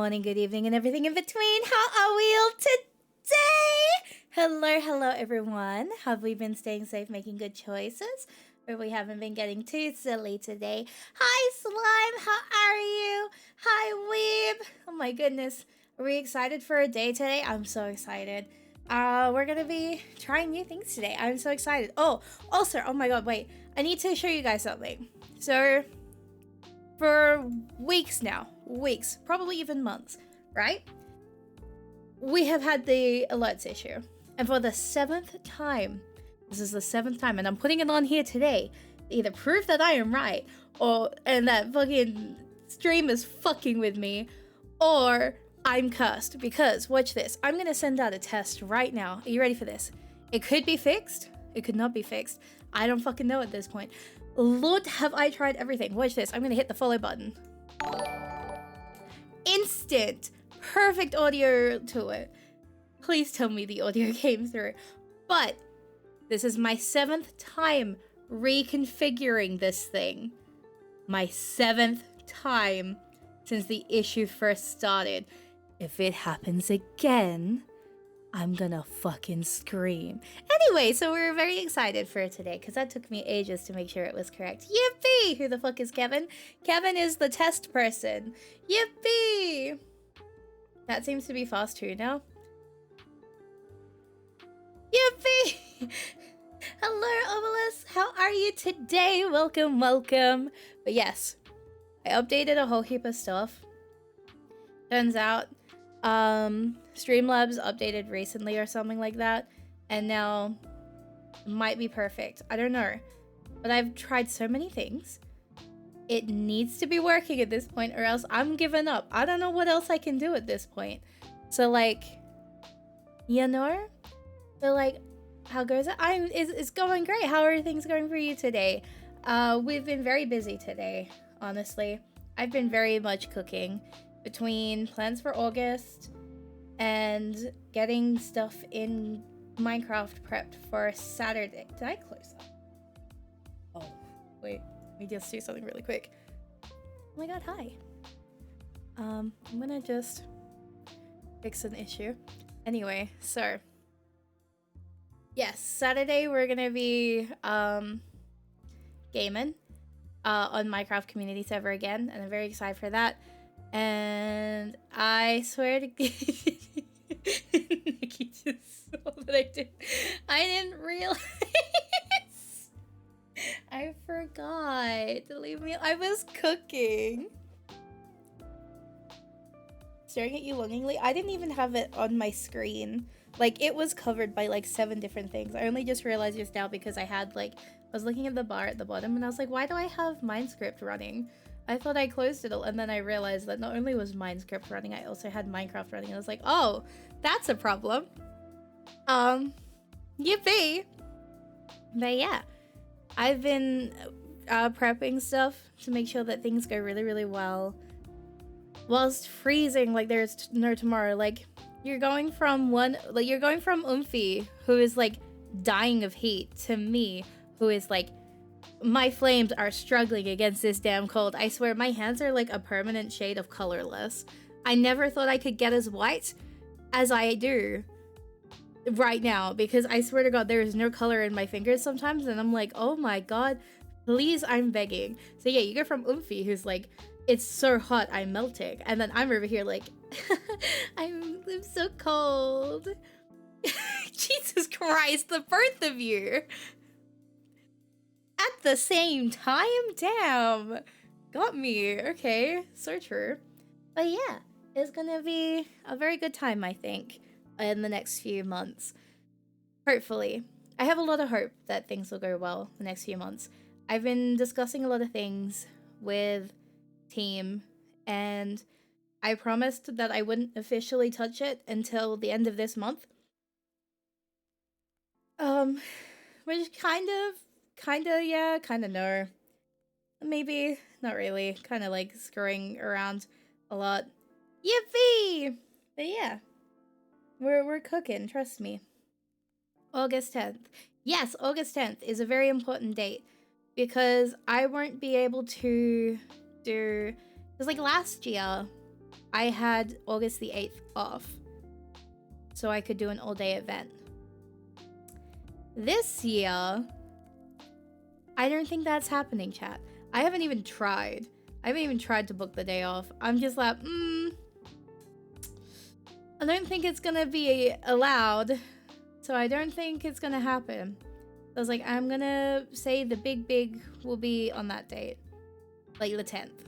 morning, good evening, and everything in between. How are we all today? Hello, everyone. Have we been staying safe, making good choices? Or we haven't been getting too silly today? Hi, Slime. How are you? Hi, Weeb. Oh my goodness. Are we excited for a day today? I'm so excited. We're gonna be trying new things today. I'm so excited. Oh, also, oh my god, wait. I need to show you guys something. So, for weeks now, probably even months, right? We have had the alerts issue. And for the 7th time, this is the 7th time, and I'm putting it on here today, to either prove that I am right, and that fucking stream is fucking with me, or I'm cursed. Because, watch this, I'm gonna send out a test right now. Are you ready for this? It could be fixed, it could not be fixed. I don't fucking know at this point. Lord, have I tried everything. Watch this. I'm gonna hit the follow button. Instant. Perfect audio to it. Please tell me the audio came through. But this is my 7th time reconfiguring this thing. My 7th time since the issue first started. If it happens again, I'm gonna fucking scream. Anyway, so we're very excited for today because that took me ages to make sure it was correct. Yippee! Who the fuck is Kevin? Kevin is the test person. Yippee! That seems to be fast too now. Yippee! Hello, Obelisk. How are you today? Welcome, welcome. But yes, I updated a whole heap of stuff. Turns out, Streamlabs updated recently or something like that, and now it might be perfect. I don't know, but I've tried so many things. It needs to be working at this point, or else I'm giving up. I don't know what else I can do at this point. So like, you know, but like, how goes it? It's going great. How are things going for you today? We've been very busy today, honestly. I've been very much cooking between plans for August and getting stuff in Minecraft prepped for Saturday. Did I close that? Oh, wait. Let me just do something really quick. Oh my god, hi. I'm gonna just fix an issue. Anyway, so yes, Saturday we're gonna be gaming on Minecraft community server again, and I'm very excited for that. And I swear to Nikki just saw that I didn't realize. I forgot to leave me. I was cooking. Staring at you longingly. I didn't even have it on my screen. Like, it was covered by like 7 different things. I only just realized just now because I was looking at the bar at the bottom and I was like, why do I have Mindscript running? I thought I closed it all, and then I realized that not only was Minecraft running, I also had Minecraft running. I was like, oh, that's a problem. Yippee! But yeah, I've been prepping stuff to make sure that things go really, really well. Whilst freezing like there's no tomorrow. Like, you're going from Umphy, who is like dying of heat, to me, who is like, my flames are struggling against this damn cold. I swear, my hands are like a permanent shade of colorless. I never thought I could get as white as I do right now, because I swear to god, there is no color in my fingers sometimes, and I'm like, oh my god, please, I'm begging. So yeah, you go from Umphy, who's like, it's so hot, I'm melting, and then I'm over here like, I'm so cold. Jesus Christ, the both of you at the same time? Damn. Got me. Okay. So true. But yeah, it's gonna be a very good time, I think, in the next few months. Hopefully. I have a lot of hope that things will go well the next few months. I've been discussing a lot of things with team, and I promised that I wouldn't officially touch it until the end of this month. Which kind of, yeah, kind of no. Maybe, not really. Kind of like screwing around a lot. Yippee! But yeah, we're cooking, trust me. August 10th. Yes, August 10th is a very important date because I won't be able to do... Because like last year, I had August the 8th off, so I could do an all-day event. This year, I don't think that's happening, chat. I haven't even tried. I haven't even tried to book the day off. I'm just like, I don't think it's gonna be allowed, so I don't think it's gonna happen. I was like, I'm gonna say the big will be on that date, like the 10th.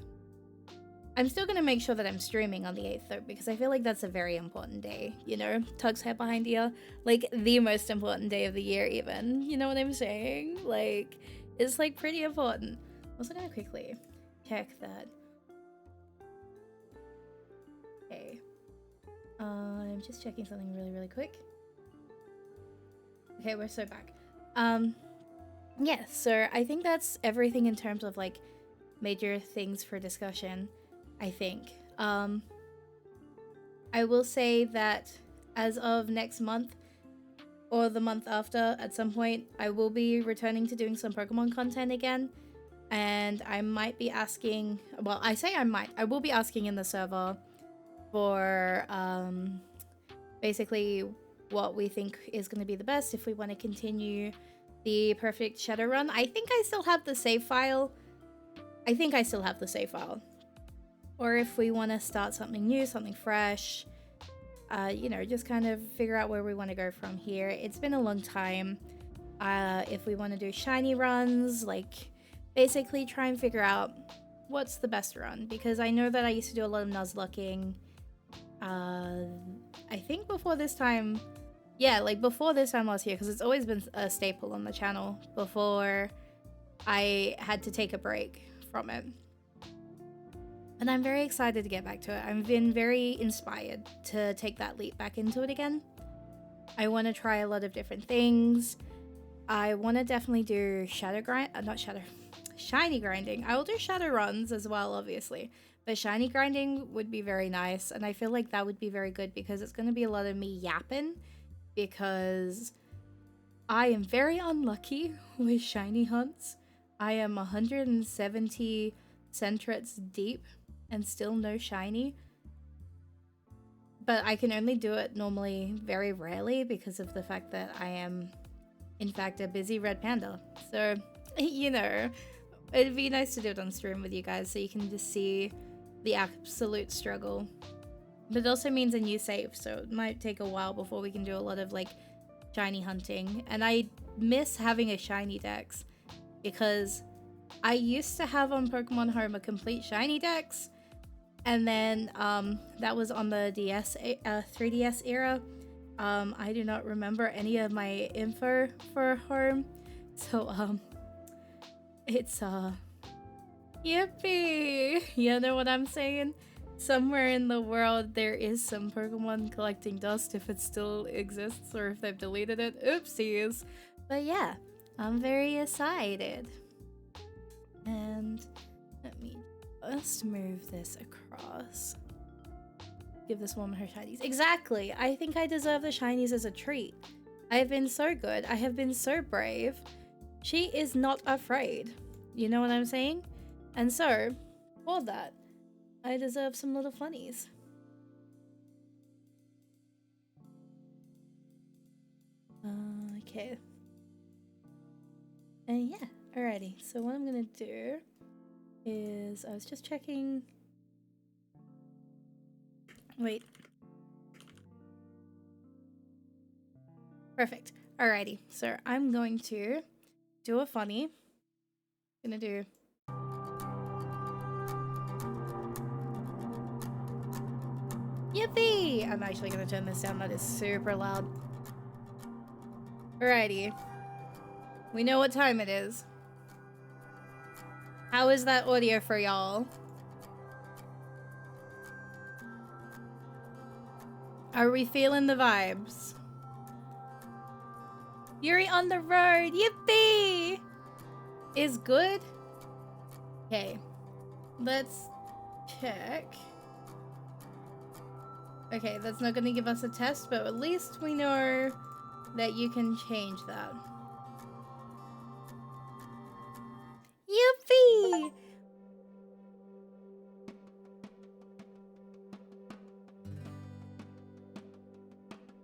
I'm still gonna make sure that I'm streaming on the 8th though, because I feel like that's a very important day, you know? Tug's head behind ear, like the most important day of the year even, you know what I'm saying? Like, it's like pretty important. I'm also gonna quickly check that. Okay. I'm just checking something really quick. Okay, we're so back. Yeah, so I think that's everything in terms of like major things for discussion, I think. I will say that as of next month or the month after, at some point, I will be returning to doing some Pokemon content again. And I might be asking, well, I say I will be asking in the server for basically what we think is going to be the best if we want to continue the perfect shadow run. I think I still have the save file. Or if we want to start something new, something fresh, you know, just kind of figure out where we want to go from here. It's been a long time. If we want to do shiny runs, like basically try and figure out what's the best run, because I know that I used to do a lot of Nuzlocking. I think before this time, yeah, like before this time last year, because it's always been a staple on the channel before I had to take a break from it. And I'm very excited to get back to it. I've been very inspired to take that leap back into it again. I want to try a lot of different things. I want to definitely do shiny grinding. I will do shadow runs as well, obviously. But shiny grinding would be very nice. And I feel like that would be very good because it's going to be a lot of me yapping. Because I am very unlucky with shiny hunts. I am 170 centrets deep and still no shiny. But I can only do it normally very rarely because of the fact that I am, in fact, a busy red panda. So, you know, it'd be nice to do it on stream with you guys so you can just see the absolute struggle. But it also means a new save, so it might take a while before we can do a lot of, like, shiny hunting. And I miss having a shiny dex because I used to have on Pokemon Home a complete shiny dex, and then that was on the 3DS era. I do not remember any of my info for Home, so it's yippee, you know what I'm saying? Somewhere in the world there is some Pokemon collecting dust, if it still exists or if they've deleted it. Oopsies. But yeah, I'm very excited. And let me just move this across. Give this woman her shinies. Exactly. I think I deserve the shinies as a treat. I have been so good. I have been so brave. She is not afraid. You know what I'm saying? And so, for that, I deserve some little funnies. Okay. And yeah, alrighty. So what I'm gonna do is, I was just checking. Wait. Perfect. Alrighty. So I'm going to do a funny. I'm gonna do. Yippee! I'm actually gonna turn this down. That is super loud. Alrighty. We know what time it is. How is that audio for y'all? Are we feeling the vibes? Yuri on the road! Yippee! Is good? Okay. Let's check. Okay, that's not gonna give us a test, but at least we know that you can change that. Yippee!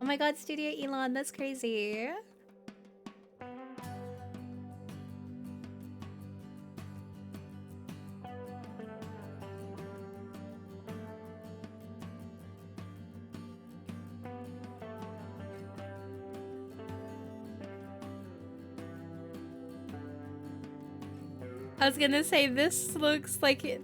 Oh my god, Studio Elon, that's crazy. I was gonna say, this looks like it.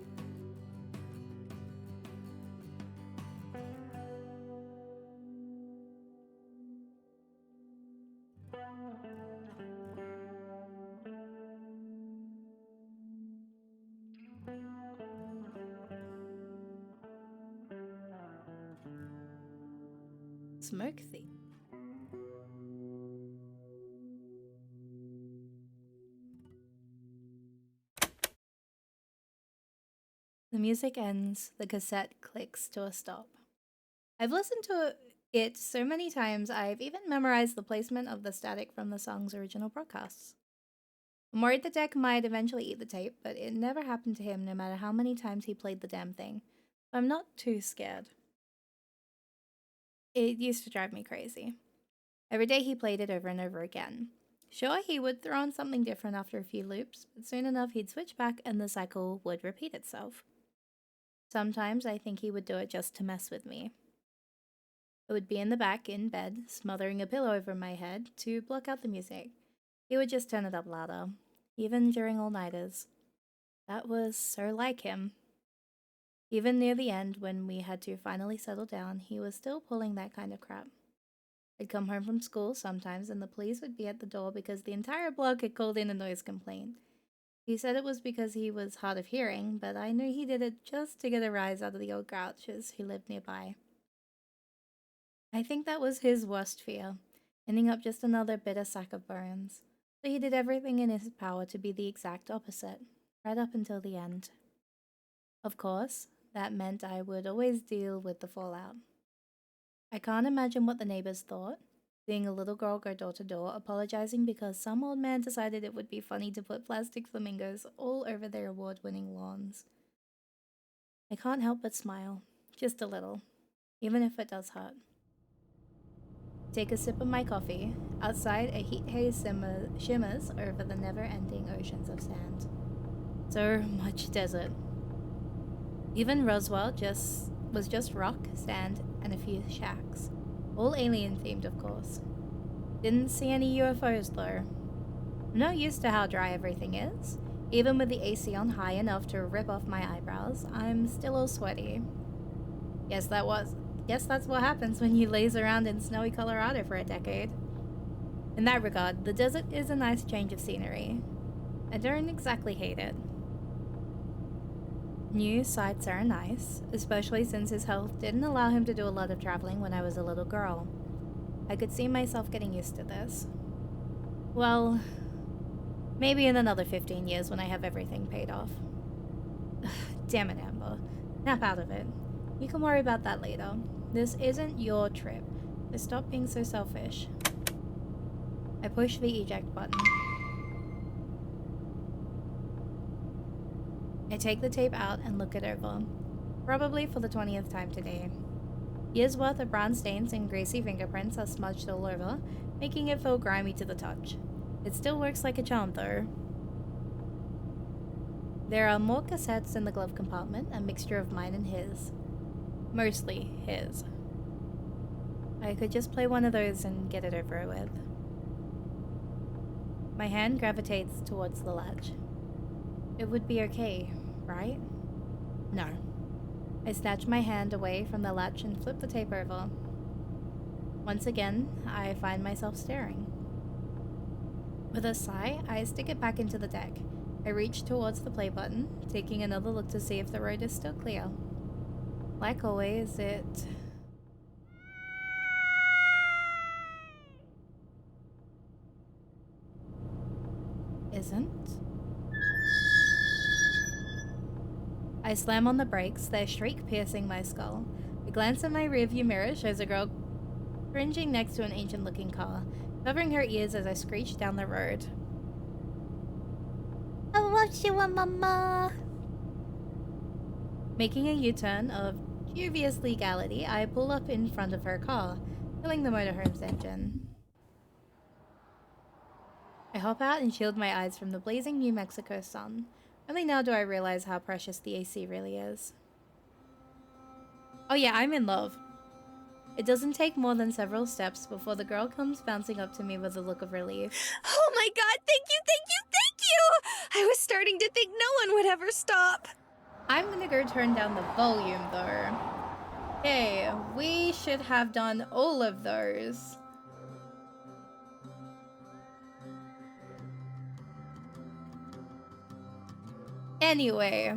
Smoke thief. The music ends, the cassette clicks to a stop. I've listened to it so many times, I've even memorized the placement of the static from the song's original broadcasts. I'm worried the deck might eventually eat the tape, but it never happened to him no matter how many times he played the damn thing. I'm not too scared. It used to drive me crazy. Every day he played it over and over again. Sure, he would throw on something different after a few loops, but soon enough he'd switch back and the cycle would repeat itself. Sometimes I think he would do it just to mess with me. I would be in the back, in bed, smothering a pillow over my head to block out the music. He would just turn it up louder, even during all-nighters. That was so like him. Even near the end, when we had to finally settle down, he was still pulling that kind of crap. I'd come home from school sometimes and the police would be at the door because the entire block had called in a noise complaint. He said it was because he was hard of hearing, but I knew he did it just to get a rise out of the old grouches who lived nearby. I think that was his worst fear, ending up just another bitter sack of bones. So he did everything in his power to be the exact opposite, right up until the end. Of course, that meant I would always deal with the fallout. I can't imagine what the neighbors thought, seeing a little girl go door to door apologizing because some old man decided it would be funny to put plastic flamingos all over their award-winning lawns. I can't help but smile, just a little, even if it does hurt. Take a sip of my coffee. Outside, a heat haze shimmers over the never-ending oceans of sand. So much desert. Even Roswell was just rock, sand, and a few shacks. All alien-themed, of course. Didn't see any UFOs, though. I'm not used to how dry everything is. Even with the AC on high enough to rip off my eyebrows, I'm still all sweaty. Guess that's what happens when you laze around in snowy Colorado for a decade. In that regard, the desert is a nice change of scenery. I don't exactly hate it. New sights are nice, especially since his health didn't allow him to do a lot of traveling when I was a little girl. I could see myself getting used to this. Well, maybe in another 15 years when I have everything paid off. Damn it, Amber. Snap out of it. You can worry about that later. This isn't your trip, so stop being so selfish. I push the eject button. I take the tape out and look it over, probably for the 20th time today. Years worth of brown stains and greasy fingerprints are smudged all over, making it feel grimy to the touch. It still works like a charm though. There are more cassettes in the glove compartment, a mixture of mine and his. Mostly his. I could just play one of those and get it over with. My hand gravitates towards the latch. It would be okay, right? No. I snatch my hand away from the latch and flip the tape over. Once again, I find myself staring. With a sigh, I stick it back into the deck. I reach towards the play button, taking another look to see if the road is still clear. Like always, it isn't. I slam on the brakes, their shriek piercing my skull. A glance in my rearview mirror shows a girl cringing next to an ancient-looking car, covering her ears as I screech down the road. I want you, mama! Making a U-turn of dubious legality, I pull up in front of her car. killing the motorhome's engine. I hop out and shield my eyes from the blazing New Mexico sun. Only now do I realize how precious the AC really is. Oh yeah, I'm in love. It doesn't take more than several steps before the girl comes bouncing up to me with a look of relief. Oh my god, thank you, thank you, thank you! I was starting to think no one would ever stop. I'm gonna go turn down the volume though. Okay, we should have done all of those. Anyway.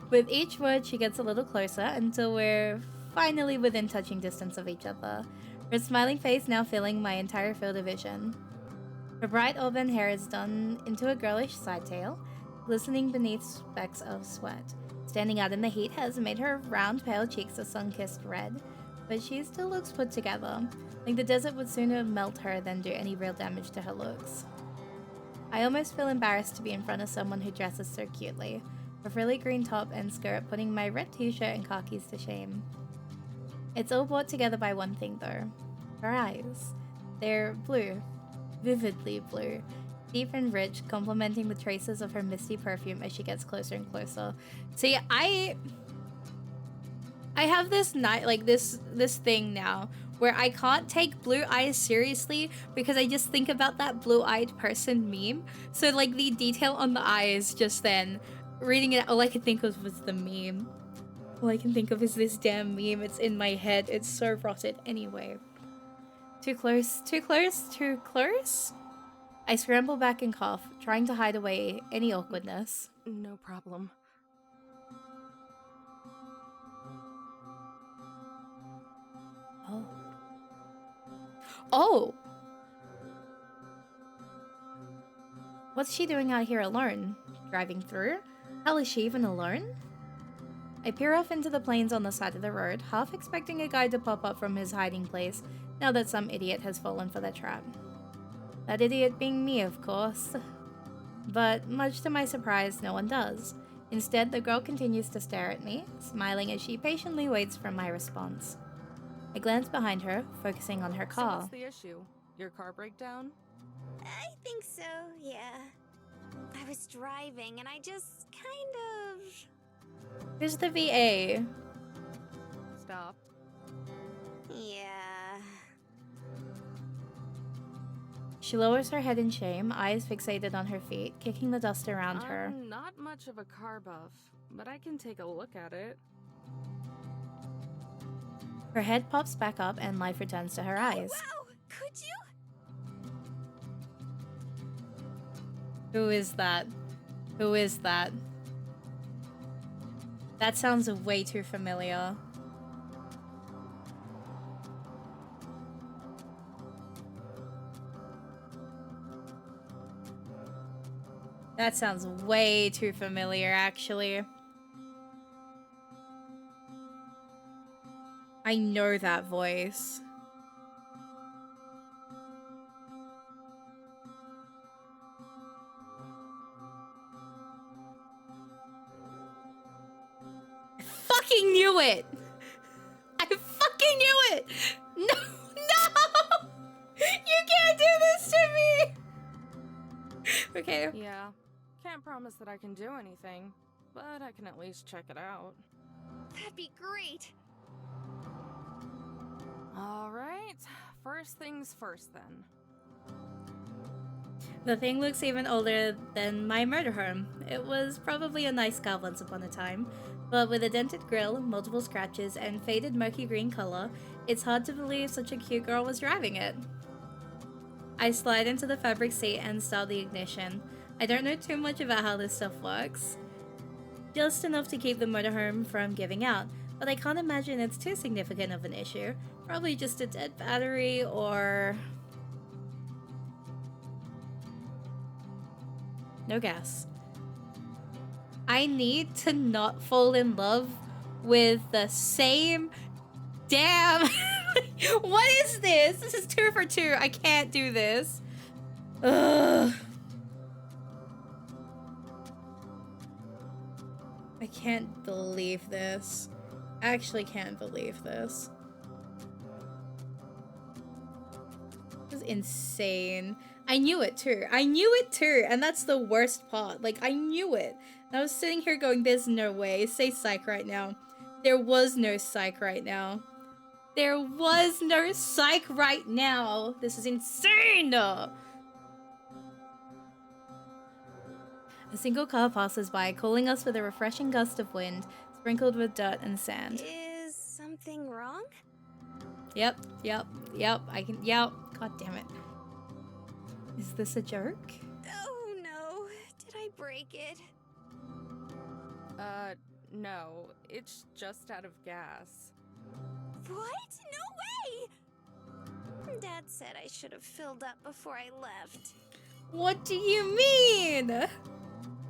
With each word, she gets a little closer until we're finally within touching distance of each other, her smiling face now filling my entire field of vision. Her bright auburn hair is done into a girlish side tail, glistening beneath specks of sweat. Standing out in the heat has made her round, pale cheeks a sun-kissed red, but she still looks put together, like the desert would sooner melt her than do any real damage to her looks. I almost feel embarrassed to be in front of someone who dresses so cutely, a frilly green top and skirt putting my red t-shirt and khakis to shame. It's all brought together by one thing though, her eyes. They're blue, vividly blue, deep and rich, complementing the traces of her misty perfume as she gets closer and closer. See, I have this this thing now where I can't take blue eyes seriously because I just think about that blue-eyed person meme. So like the detail on the eyes just then, reading it, all I could think of was the meme. All I can think of is this damn meme. It's in my head. It's so rotted. Anyway. Too close, too close, too close? I scramble back and cough, trying to hide away any awkwardness. No problem. Oh. Oh! What's she doing out here alone? Driving through? Hell, is she even alone? I peer off into the plains on the side of the road, half expecting a guy to pop up from his hiding place, now that some idiot has fallen for their trap. That idiot being me, of course. But, much to my surprise, no one does. Instead, the girl continues to stare at me, smiling as she patiently waits for my response. I glance behind her, focusing on her car. So what's the issue? Your car breakdown? I think so, yeah. I was driving and I just kind of... Who's the VA? Stop. Yeah. She lowers her head in shame, eyes fixated on her feet, kicking the dust around her. I'm not much of a car buff, but I can take a look at it. Her head pops back up and life returns to her eyes. Wow! Could you? Who is that? Who is that? That sounds way too familiar. That sounds way too familiar, actually. I know that voice. I fucking knew it! I fucking knew it! No! No! You can't do this to me! Okay. Yeah. Can't promise that I can do anything, but I can at least check it out. That'd be great. Alright, first things first then. The thing looks even older than my motorhome. It was probably a nice car once upon a time, but with a dented grille, multiple scratches, and faded murky green color, it's hard to believe such a cute girl was driving it. I slide into the fabric seat and start the ignition. I don't know too much about how this stuff works. Just enough to keep the motorhome from giving out, but I can't imagine it's too significant of an issue. Probably just a dead battery or... no gas. I need to not fall in love with the same damn... What is this? This is 2 for 2. I can't do this. Ugh. I can't believe this. I actually can't believe this. This is insane. I knew it too. I knew it too. And that's the worst part. Like, I knew it. And I was sitting here going, there's no way. Say psych right now. There was no psych right now. There was no psych right now. This is insane. A single car passes by, calling us with a refreshing gust of wind, sprinkled with dirt and sand. Is something wrong? Yep. Yep. God damn it. Is this a joke? Oh no, did I break it? No, it's just out of gas. What? No way! Dad said I should have filled up before I left. What do you mean?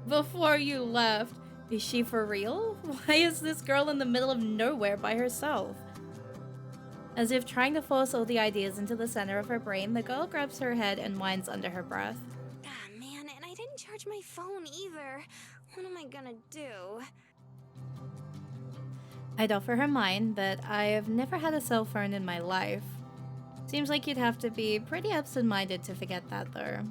Before you left? Is she for real? Why is this girl in the middle of nowhere by herself? As if trying to force all the ideas into the center of her brain, the girl grabs her head and whines under her breath. Ah, man, and I didn't charge my phone either. What am I gonna do? I'd offer her mine, but I have never had a cell phone in my life. Seems like you'd have to be pretty absent-minded to forget that, though.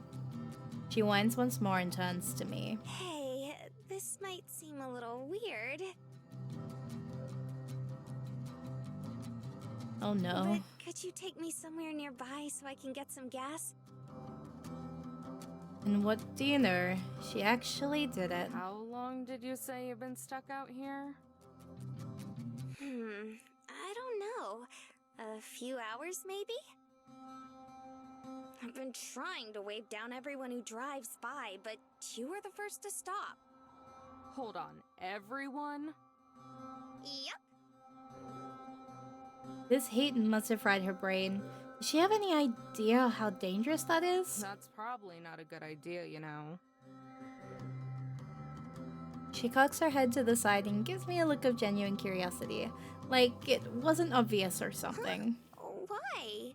She whines once more and turns to me. Hey, this might seem a little weird. Oh no. But could you take me somewhere nearby so I can get some gas? And what do you know? She actually did it. How long did you say you've been stuck out here? I don't know. A few hours, maybe? I've been trying to wave down everyone who drives by, but you were the first to stop. Hold on, everyone? Yep. This heat must have fried her brain. Does she have any idea how dangerous that is? That's probably not a good idea, you know. She cocks her head to the side and gives me a look of genuine curiosity. Like it wasn't obvious or something. Why?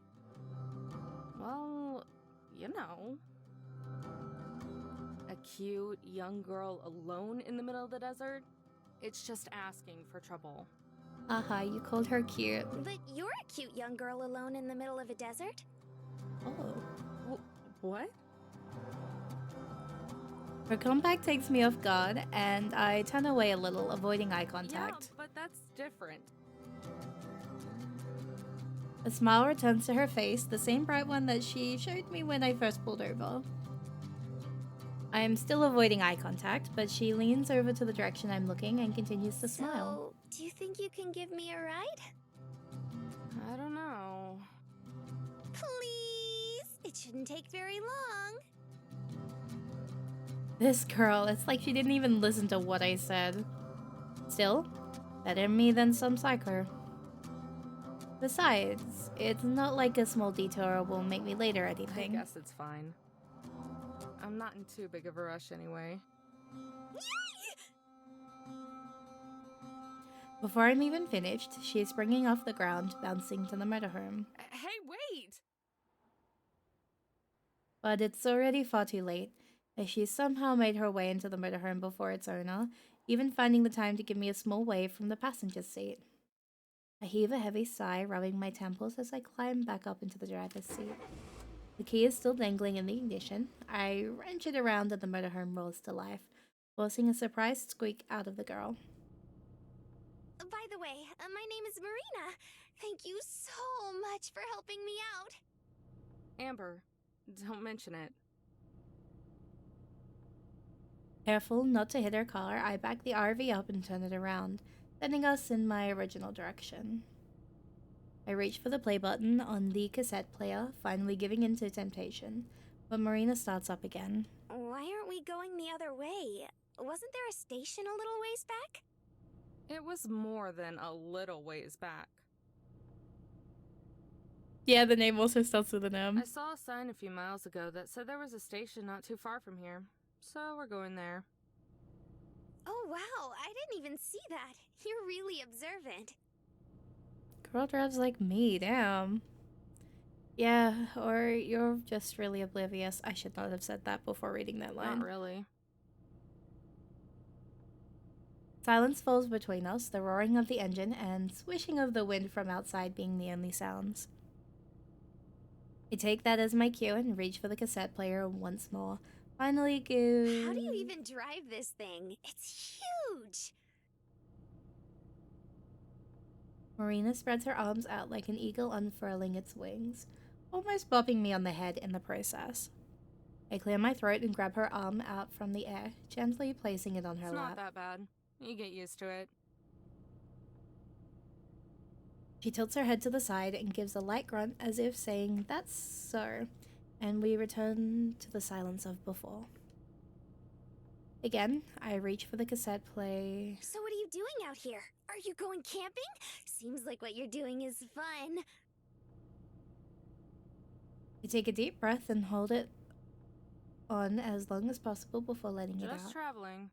Well, you know. A cute young girl alone in the middle of the desert? It's just asking for trouble. Aha, you called her cute. But you're a cute young girl alone in the middle of a desert. Oh. What? Her comeback takes me off guard, and I turn away a little, avoiding eye contact. Yeah, but that's different. A smile returns to her face, the same bright one that she showed me when I first pulled over. I am still avoiding eye contact, but she leans over to the direction I'm looking and continues to smile. So, do you think you can give me a ride? I don't know. Please! It shouldn't take very long. This girl, it's like she didn't even listen to what I said. Still, better me than some psycho. Besides, it's not like a small detour will make me late or I anything. guess it's fine. I'm not in too big of a rush anyway. Before I'm even finished, she is springing off the ground, bouncing to the motorhome. Hey, wait! But it's already far too late, as she somehow made her way into the motorhome before its owner, even finding the time to give me a small wave from the passenger seat. I heave a heavy sigh, rubbing my temples as I climb back up into the driver's seat. The key is still dangling in the ignition. I wrench it around and the motorhome rolls to life, forcing a surprised squeak out of the girl. By the way, my name is Marina. Thank you so much for helping me out. Amber, don't mention it. Careful not to hit her car, I back the RV up and turn it around, sending us in my original direction. I reach for the play button on the cassette player, finally giving in to temptation, but Marina starts up again. Why aren't we going the other way? Wasn't there a station a little ways back? It was more than a little ways back. Yeah, the name also starts with an M. I saw a sign a few miles ago that said there was a station not too far from here, so we're going there. Oh wow, I didn't even see that. You're really observant. Girl drives like me, damn. Yeah, or you're just really oblivious. I should not have said that before reading that line. Not really. Silence falls between us, the roaring of the engine and swishing of the wind from outside being the only sounds. I take that as my cue and reach for the cassette player once more. Finally go... How do you even drive this thing? It's huge! Marina spreads her arms out like an eagle unfurling its wings, almost bopping me on the head in the process. I clear my throat and grab her arm out from the air, gently placing it on her It's not lap. that bad. You get used to it. She tilts her head to the side and gives a light grunt as if saying, "That's so," and we return to the silence of before. Again, I reach for the cassette play. So what are you doing out here? Are you going camping? Seems like what you're doing is fun. I take a deep breath and hold it on as long as possible before letting it Just out. traveling.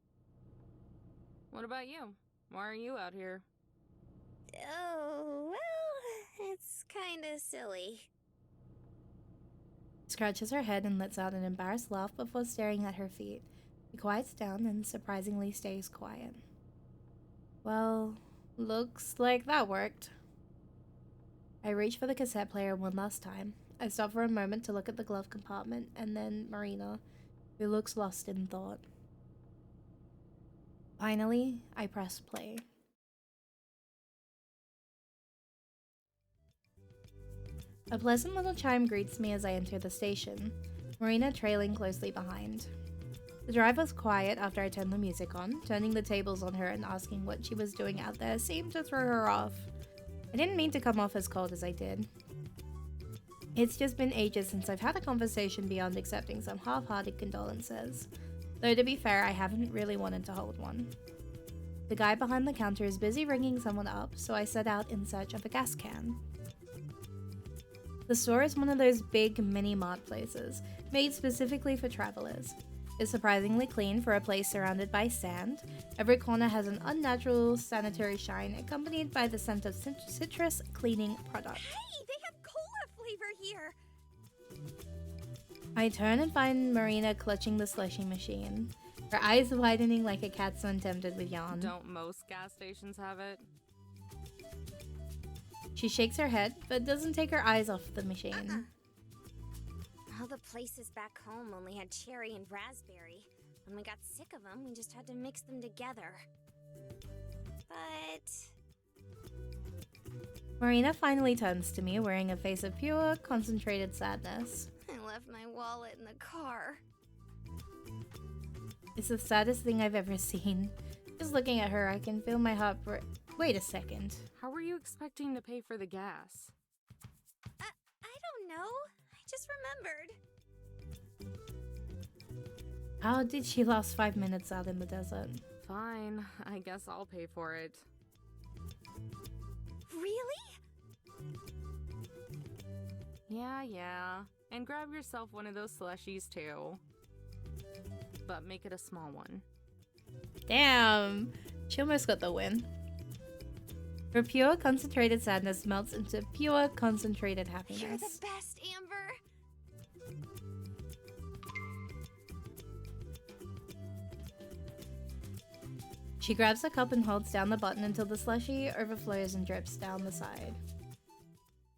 What about you? Why are you out here? Oh, well, it's kinda silly. Scratches her head and lets out an embarrassed laugh before staring at her feet. She quiets down and surprisingly stays quiet. Well, looks like that worked. I reach for the cassette player one last time. I stop for a moment to look at the glove compartment and then Marina, who looks lost in thought. Finally, I press play. A pleasant little chime greets me as I enter the station, Marina trailing closely behind. The drive was quiet after I turned the music on. Turning the tables on her and asking what she was doing out there seemed to throw her off. I didn't mean to come off as cold as I did. It's just been ages since I've had a conversation beyond accepting some half-hearted condolences. Though to be fair, I haven't really wanted to hold one. The guy behind the counter is busy ringing someone up, so I set out in search of a gas can. The store is one of those big mini-mart places, made specifically for travelers. It's surprisingly clean for a place surrounded by sand. Every corner has an unnatural sanitary shine, accompanied by the scent of citrus cleaning product. Hey, they have cola flavor here! I turn and find Marina clutching the slushy machine, her eyes widening like a cat's when tempted with yawn. Don't most gas stations have it? She shakes her head, but doesn't take her eyes off the machine. All the places back home only had cherry and raspberry. When we got sick of them, we just had to mix them together. But... Marina finally turns to me, wearing a face of pure, concentrated sadness. I left my wallet in the car. It's the saddest thing I've ever seen. Just looking at her, I can feel my heart Wait a second. How were you expecting to pay for the gas? I don't know. I just remembered. How did she last 5 minutes out in the desert? Fine, I guess I'll pay for it. Really? Yeah. And grab yourself one of those slushies too. But make it a small one. Damn! She almost got the win. Her pure, concentrated sadness melts into pure, concentrated happiness. You're the best, Amber. She grabs the cup and holds down the button until the slushy overflows and drips down the side.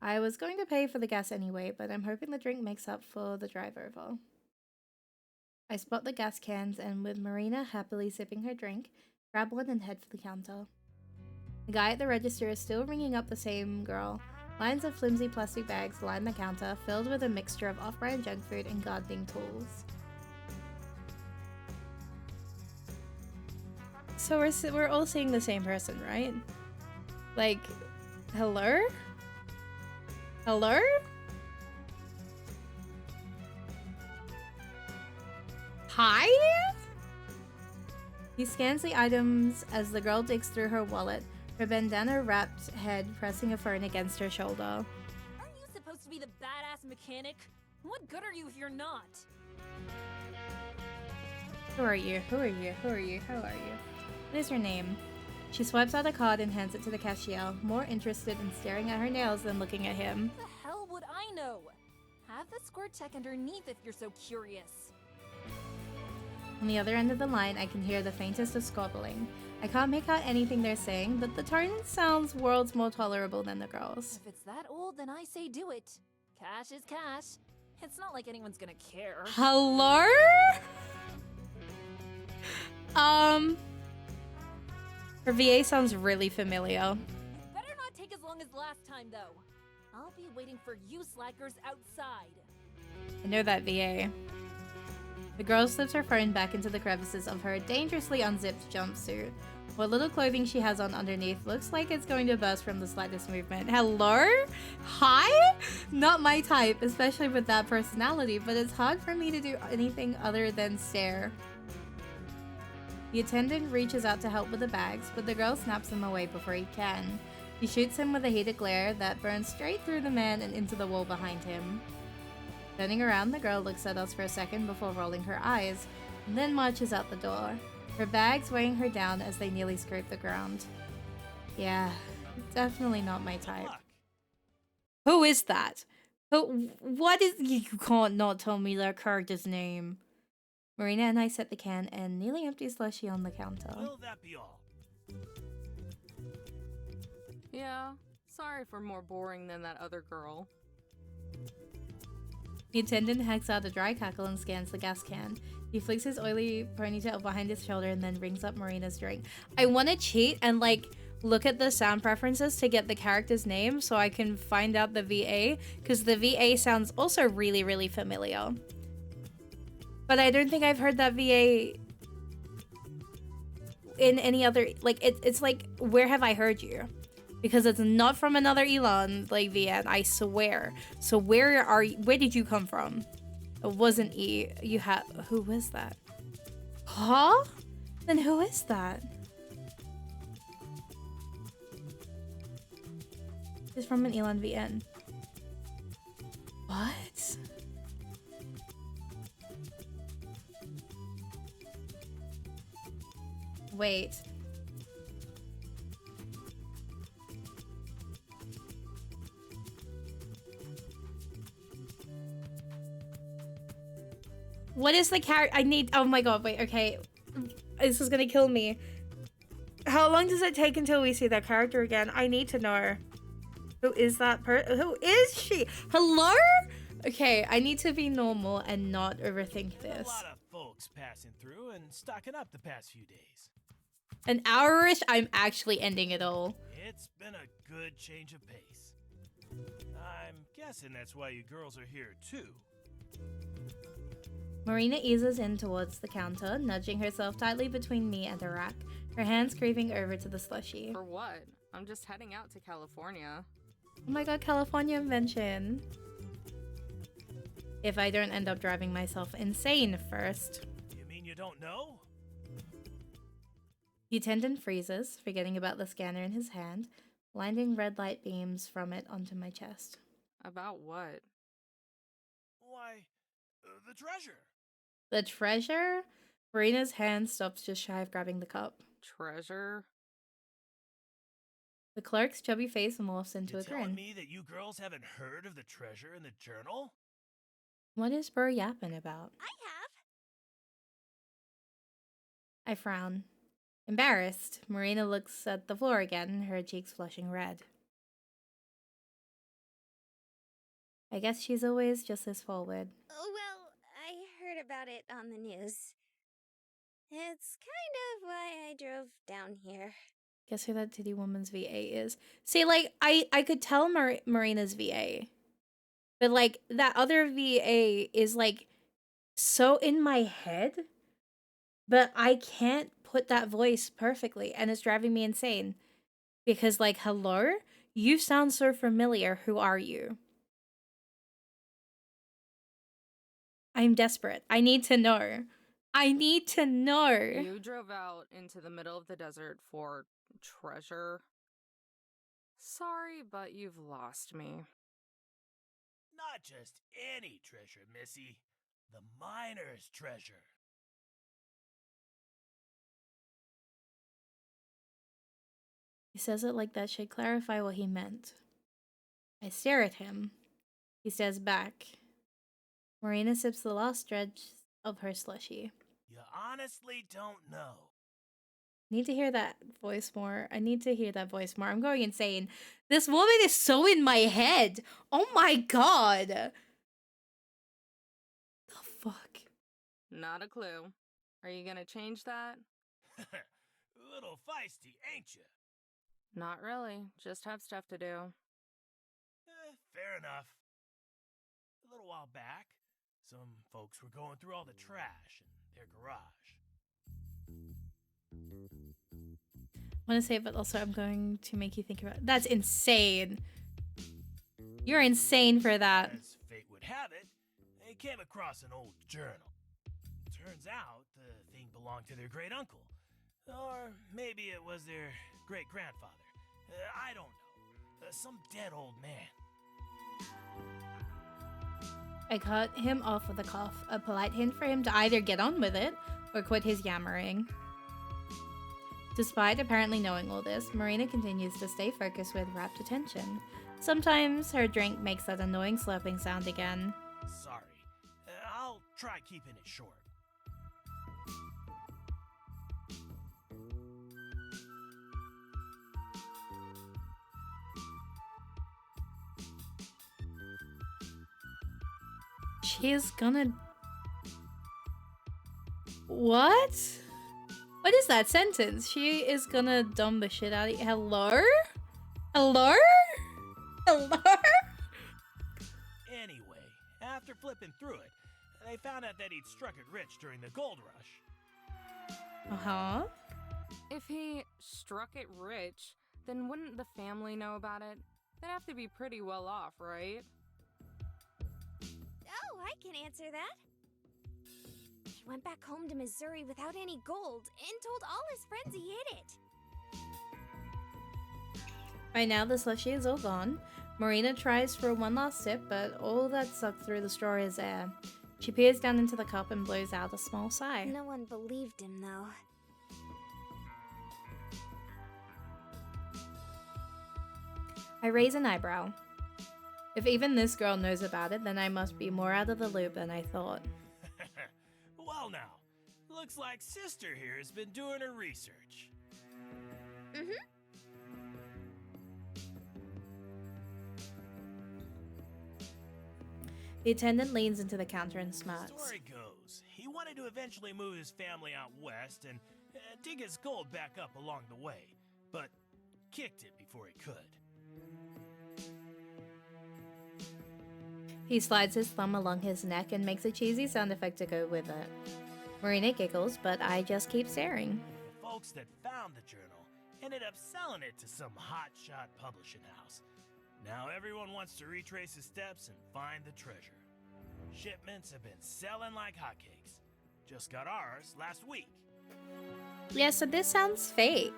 I was going to pay for the gas anyway, but I'm hoping the drink makes up for the drive over. I spot the gas cans and, with Marina happily sipping her drink, grab one and head for the counter. The guy at the register is still ringing up the same girl. Lines of flimsy plastic bags line the counter, filled with a mixture of off-brand junk food and gardening tools. So we're all seeing the same person, right? Like, hello? Hello? Hi? He scans the items as the girl digs through her wallet, her bandana-wrapped head pressing a phone against her shoulder. Aren't you supposed to be the badass mechanic? What good are you if you're not? Who are you? Who are you? Who are you? Who are you? What is your name? She swipes out a card and hands it to the cashier, more interested in staring at her nails than looking at him. How the hell would I know? Have the score check underneath if you're so curious. On the other end of the line, I can hear the faintest of squabbling. I can't make out anything they're saying, but the tone sounds worlds more tolerable than the girls. If it's that old, then I say do it. Cash is cash. It's not like anyone's gonna care. Hello? Her VA sounds really familiar. It better not take as long as last time, though. I'll be waiting for you slackers outside. I know that VA. The girl slips her phone back into the crevices of her dangerously unzipped jumpsuit. What little clothing she has on underneath looks like it's going to burst from the slightest movement. Hello? Hi? Not my type, especially with that personality, but it's hard for me to do anything other than stare. The attendant reaches out to help with the bags, but the girl snaps him away before he can. He shoots him with a heated glare that burns straight through the man and into the wall behind him. Turning around, the girl looks at us for a second before rolling her eyes, and then marches out the door, her bags weighing her down as they nearly scrape the ground. Yeah, definitely not my type. Who is that? What is- You can't not tell me that character's name. Marina and I set the can and nearly empty slushie on the counter. Will that be all? Yeah, sorry for more boring than that other girl. The attendant hacks out a dry cackle and scans the gas can. He flicks his oily ponytail behind his shoulder and then rings up Marina's drink. I want to cheat and like look at the sound preferences to get the character's name so I can find out the VA, because the VA sounds also really, really familiar. But I don't think I've heard that VA in any other, like, it's like, where have I heard you? Because it's not from another Elon, like, VN, I swear. So where did you come from? It wasn't E. You had, who was that? Huh? Then who is that? It's from an Elon VN. What? Wait. What is the character? I need. Oh my god, wait, okay. This is gonna kill me. How long does it take until we see that character again? I need to know. Who is that who is she? Hello? Okay, I need to be normal and not overthink There's this. a lot of folks passing through and stocking up the past few days. An hour-ish, I'm actually ending it all. It's been a good change of pace. I'm guessing that's why you girls are here too. Marina eases in towards the counter, nudging herself tightly between me and the rack, her hands creeping over to the slushie. For what? I'm just heading out to California. Oh my god, California invention. If I don't end up driving myself insane first. You mean you don't know? The attendant freezes, forgetting about the scanner in his hand, blinding red light beams from it onto my chest. About what? Why, the treasure. The treasure? Marina's hand stops just shy of grabbing the cup. Treasure? The clerk's chubby face morphs into You a telling grin. me that you girls haven't heard of the treasure in the journal? What is Burr yapping about? I have. I frown. Embarrassed, Marina looks at the floor again, her cheeks flushing red. I guess she's always just as forward. Oh, well, I heard about it on the news. It's kind of why I drove down here. Guess who that titty woman's VA is? See, like, I could tell Marina's VA. But, like, that other VA is, like, so in my head. But I can't put that voice perfectly. And it's driving me insane. Because, like, hello? You sound so familiar. Who are you? I'm desperate. I need to know. I need to know. You drove out into the middle of the desert for treasure? Sorry, but you've lost me. Not just any treasure, Missy. The miner's treasure. He says it like that should clarify what he meant. I stare at him. He stares back. Marina sips the last dregs of her slushie. You honestly don't know. Need to hear that voice more. I need to hear that voice more. I'm going insane. This woman is so in my head. Oh my god. The fuck? Not a clue. Are you gonna change that? A little feisty, ain't you? Not really. Just have stuff to do. Fair enough. A little while back, some folks were going through all the trash in their garage. I want to say, but also I'm going to make you think about it. That's insane. You're insane for that. As fate would have it, they came across an old journal. Turns out the thing belonged to their great uncle. Or maybe it was their great grandfather. I don't know. Some dead old man. I cut him off with a cough, a polite hint for him to either get on with it or quit his yammering. Despite apparently knowing all this, Marina continues to stay focused with rapt attention. Sometimes her drink makes that annoying slurping sound again. Sorry. I'll try keeping it short. She is gonna... What? What is that sentence? She is gonna dumb the shit out of you. Hello? Hello? Hello? Anyway, after flipping through it, they found out that he'd struck it rich during the gold rush. Uh-huh. If he struck it rich, then wouldn't the family know about it? They'd have to be pretty well off, right? Oh, I can answer that. He went back home to Missouri without any gold and told all his friends he hid it. Right now, the slushy is all gone. Marina tries for one last sip, but all that's sucked through the straw is air. She peers down into the cup and blows out a small sigh. No one believed him, though. I raise an eyebrow. If even this girl knows about it, then I must be more out of the loop than I thought. Well now, looks like Sister here has been doing her research. Mm-hmm. The attendant leans into the counter and smirks. Story goes, he wanted to eventually move his family out west and dig his gold back up along the way, but kicked it before he could. He slides his thumb along his neck and makes a cheesy sound effect to go with it. Marina giggles, but I just keep staring. The folks that found the journal ended up selling it to some hotshot publishing house. Now everyone wants to retrace his steps and find the treasure. Shipments have been selling like hotcakes. Just got ours last week. Yeah, so this sounds fake.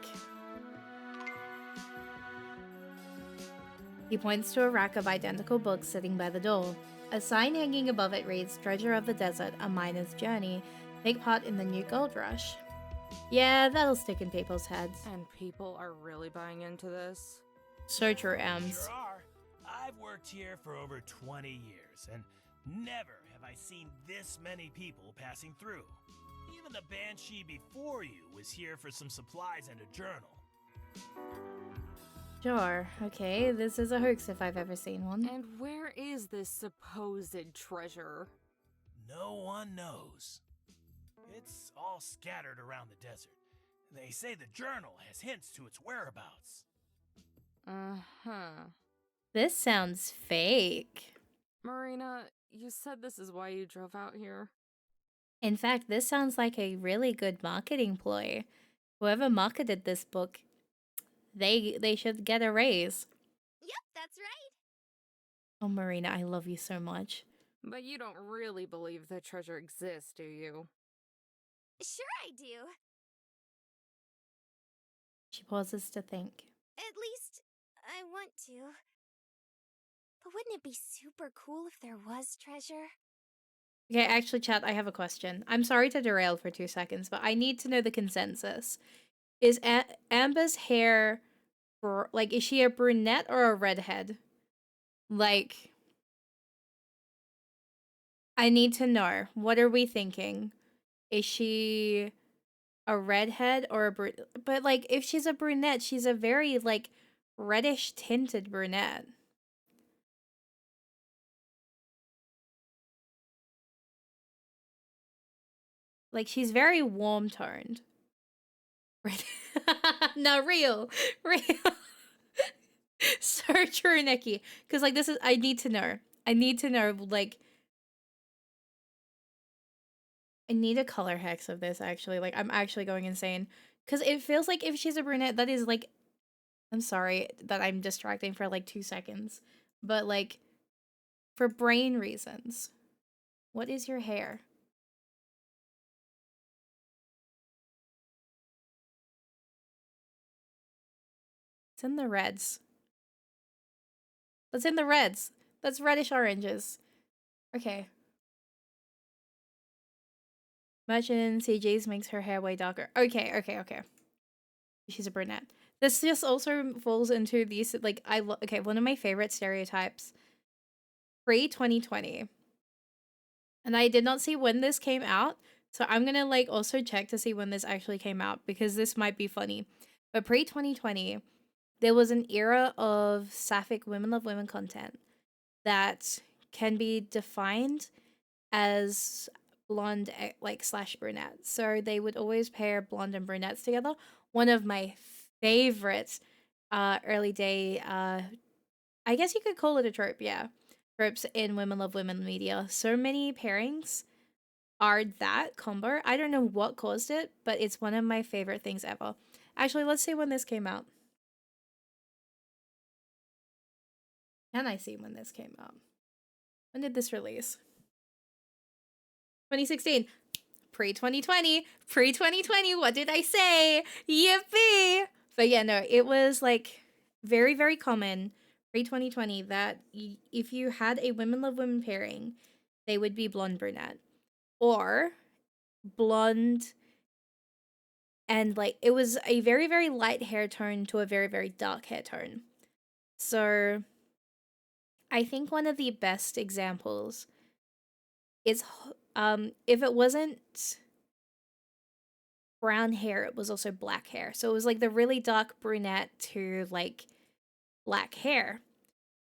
He points to a rack of identical books sitting by the door. A sign hanging above it reads, "Treasure of the Desert, a miner's journey. Take part in the new gold rush." Yeah, that'll stick in people's heads. And people are really buying into this? So true, Ems. Sure are. I've worked here for over 20 years, and never have I seen this many people passing through. Even the Banshee before you was here for some supplies and a journal. Sure, okay, this is a hoax if I've ever seen one. And where is this supposed treasure? No one knows. It's all scattered around the desert. They say the journal has hints to its whereabouts. Uh-huh. This sounds fake. Marina, you said this is why you drove out here? In fact, this sounds like a really good marketing ploy. Whoever marketed this book, they should get a raise. Yep, that's right. Oh, Marina, I love you so much. But you don't really believe the treasure exists, do you? Sure I do. She pauses to think. At least, I want to. But wouldn't it be super cool if there was treasure? Okay, actually, chat, I have a question. I'm sorry to derail for 2 seconds, but I need to know the consensus. Is Amber's hair, like, is she a brunette or a redhead? Like, I need to know. What are we thinking? Is she a redhead or a but like if she's a brunette, she's a very like reddish tinted brunette. Like she's very warm toned. No, real. So true, Nikki. Because like this is, I need to know. I need to know, like, I need a color hex of this actually. Like I'm actually going insane. Because it feels like if she's a brunette, that is like, I'm sorry that I'm distracting for like 2 seconds. But like, for brain reasons, what is your hair? It's in the reds. That's in the reds. That's reddish oranges. Okay. Imagine CJ's makes her hair way darker. Okay, okay, okay. She's a brunette. This just also falls into these, like, okay, one of my favorite stereotypes. Pre-2020. And I did not see when this came out, so I'm gonna, like, also check to see when this actually came out, because this might be funny. But pre-2020, there was an era of sapphic women love women content that can be defined as blonde, like, slash brunette. So they would always pair blonde and brunettes together. One of my favorite early day, I guess you could call it a trope, yeah. Tropes in women love women media. So many pairings are that combo. I don't know what caused it, but it's one of my favorite things ever. Actually, let's see when this came out. Can I see when this came out? When did this release? 2016. Pre-2020. Pre-2020. What did I say? Yippee! But yeah, no, it was like very, very common pre-2020 that if you had a women love women pairing, they would be blonde brunette. Or blonde and like it was a very, very light hair tone to a very, very dark hair tone. So I think one of the best examples is if it wasn't brown hair, it was also black hair. So it was like the really dark brunette to like black hair.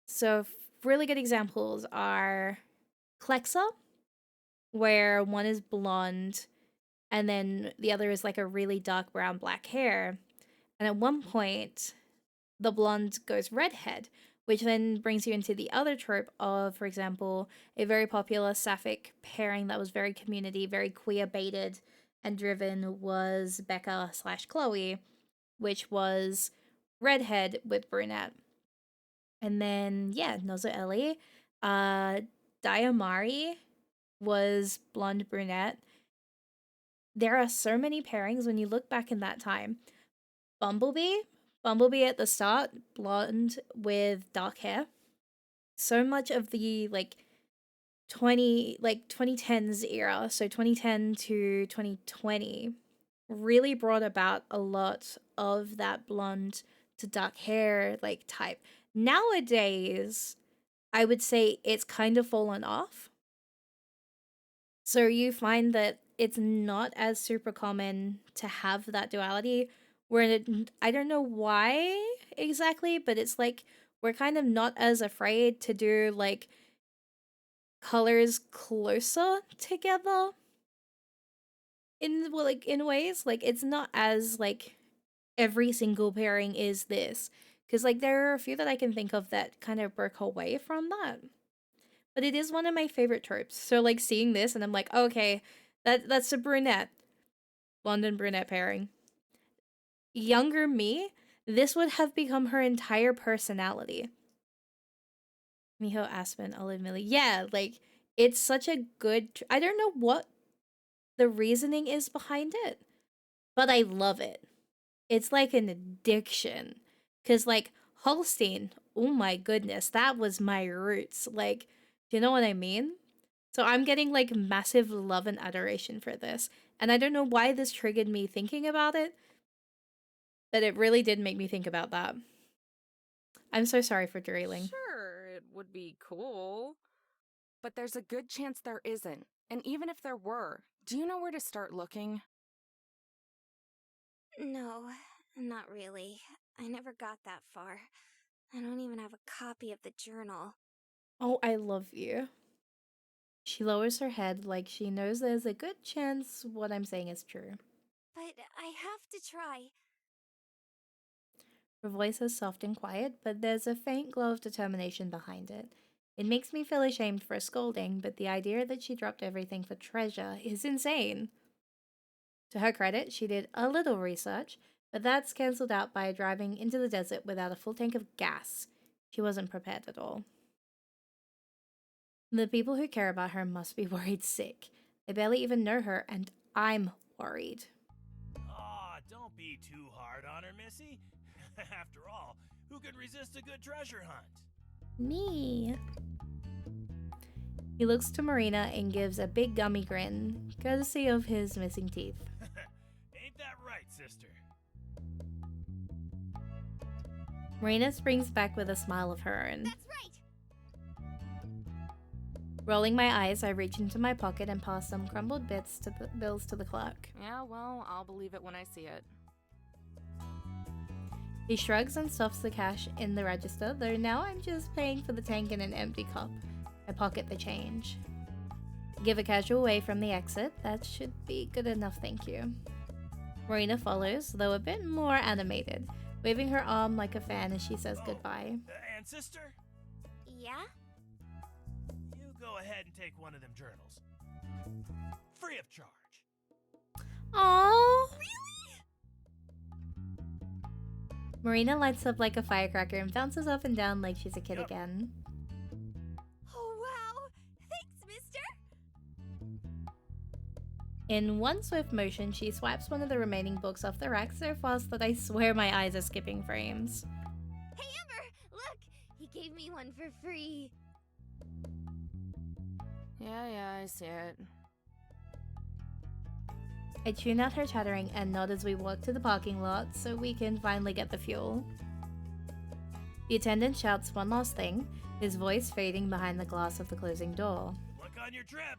So really good examples are Clexa, where one is blonde and then the other is like a really dark brown black hair. And at one point, the blonde goes redhead, which then brings you into the other trope of, for example, a very popular sapphic pairing that was very community, very queer baited and driven was Becca slash Chloe, which was redhead with brunette. And then, yeah, Nozo Ellie. Diamari was blonde brunette. There are so many pairings when you look back in that time. Bumblebee at the start, blonde with dark hair. So much of the like 2010s era, so 2010 to 2020, really brought about a lot of that blonde to dark hair like type. Nowadays, I would say it's kind of fallen off. So you find that it's not as super common to have that duality where I don't know why exactly, but it's like we're kind of not as afraid to do like colors closer together in like in ways like it's not as like every single pairing is this, because like there are a few that I can think of that kind of broke away from that, but it is one of my favorite tropes. So like seeing this and I'm like, okay, that's a brunette, blonde and brunette pairing. Younger me, this would have become her entire personality. Miho Aspen, Olive Millie. Yeah, like it's such a good I don't know what the reasoning is behind it, but I love it. It's like an addiction. Cause like Holstein, oh my goodness, that was my roots. Like, do you know what I mean? So I'm getting like massive love and adoration for this. And I don't know why this triggered me thinking about it, but it really did make me think about that. I'm so sorry for derailing. Sure, it would be cool. But there's a good chance there isn't. And even if there were, do you know where to start looking? No, not really. I never got that far. I don't even have a copy of the journal. Oh, I love you. She lowers her head like she knows there's a good chance what I'm saying is true. But I have to try. Her voice is soft and quiet, but there's a faint glow of determination behind it. It makes me feel ashamed for scolding, but the idea that she dropped everything for treasure is insane. To her credit, she did a little research, but that's cancelled out by driving into the desert without a full tank of gas. She wasn't prepared at all. The people who care about her must be worried sick. They barely even know her, and I'm worried. Aw, don't be too hard on her, Missy. After all, who could resist a good treasure hunt? Me. He looks to Marina and gives a big gummy grin, courtesy of his missing teeth. Ain't that right, sister? Marina springs back with a smile of her own. That's right! Rolling my eyes, I reach into my pocket and pass some crumbled bills to the clerk. Yeah, well, I'll believe it when I see it. He shrugs and stuffs the cash in the register, though now I'm just paying for the tank in an empty cup. I pocket the change. Give a casual wave from the exit. That should be good enough, thank you. Marina follows, though a bit more animated, waving her arm like a fan as she says goodbye. And sister? Yeah? You go ahead and take one of them journals. Free of charge. Aww! Marina lights up like a firecracker and bounces up and down like she's a kid again. Oh, wow! Thanks, mister! In one swift motion, she swipes one of the remaining books off the rack so fast that I swear my eyes are skipping frames. Hey, Amber! Look! He gave me one for free. Yeah, I see it. I tune out her chattering and nod as we walk to the parking lot so we can finally get the fuel. The attendant shouts one last thing, his voice fading behind the glass of the closing door. Good luck on your trip.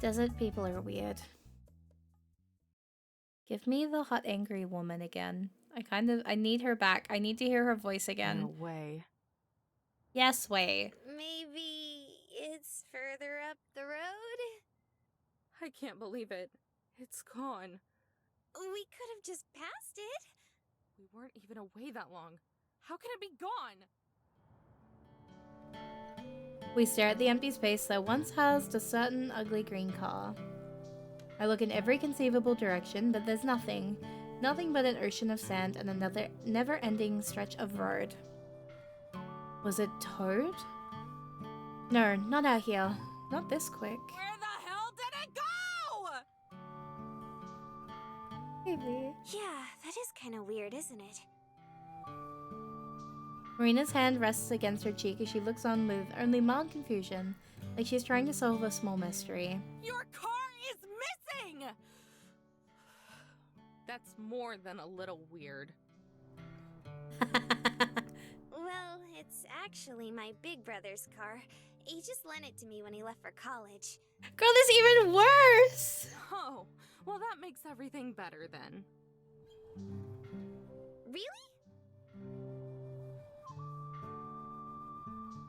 Desert people are weird. Give me the hot angry woman again. I need her back. I need to hear her voice again. No way. Yes, way. Maybe it's further up the road? I can't believe it. It's gone. We could have just passed it. We weren't even away that long. How can it be gone? We stare at the empty space that once housed a certain ugly green car. I look in every conceivable direction, but there's nothing. Nothing but an ocean of sand and another never-ending stretch of road. Was it towed? No, not out here. Not this quick. Where the hell did it go? Maybe. Yeah, that is kind of weird, isn't it? Marina's hand rests against her cheek as she looks on with only mild confusion, like she's trying to solve a small mystery. Your car is missing! That's more than a little weird. Well, it's actually my big brother's car. He just lent it to me when he left for college. Girl, this is even worse! Oh, well that makes everything better then. Really?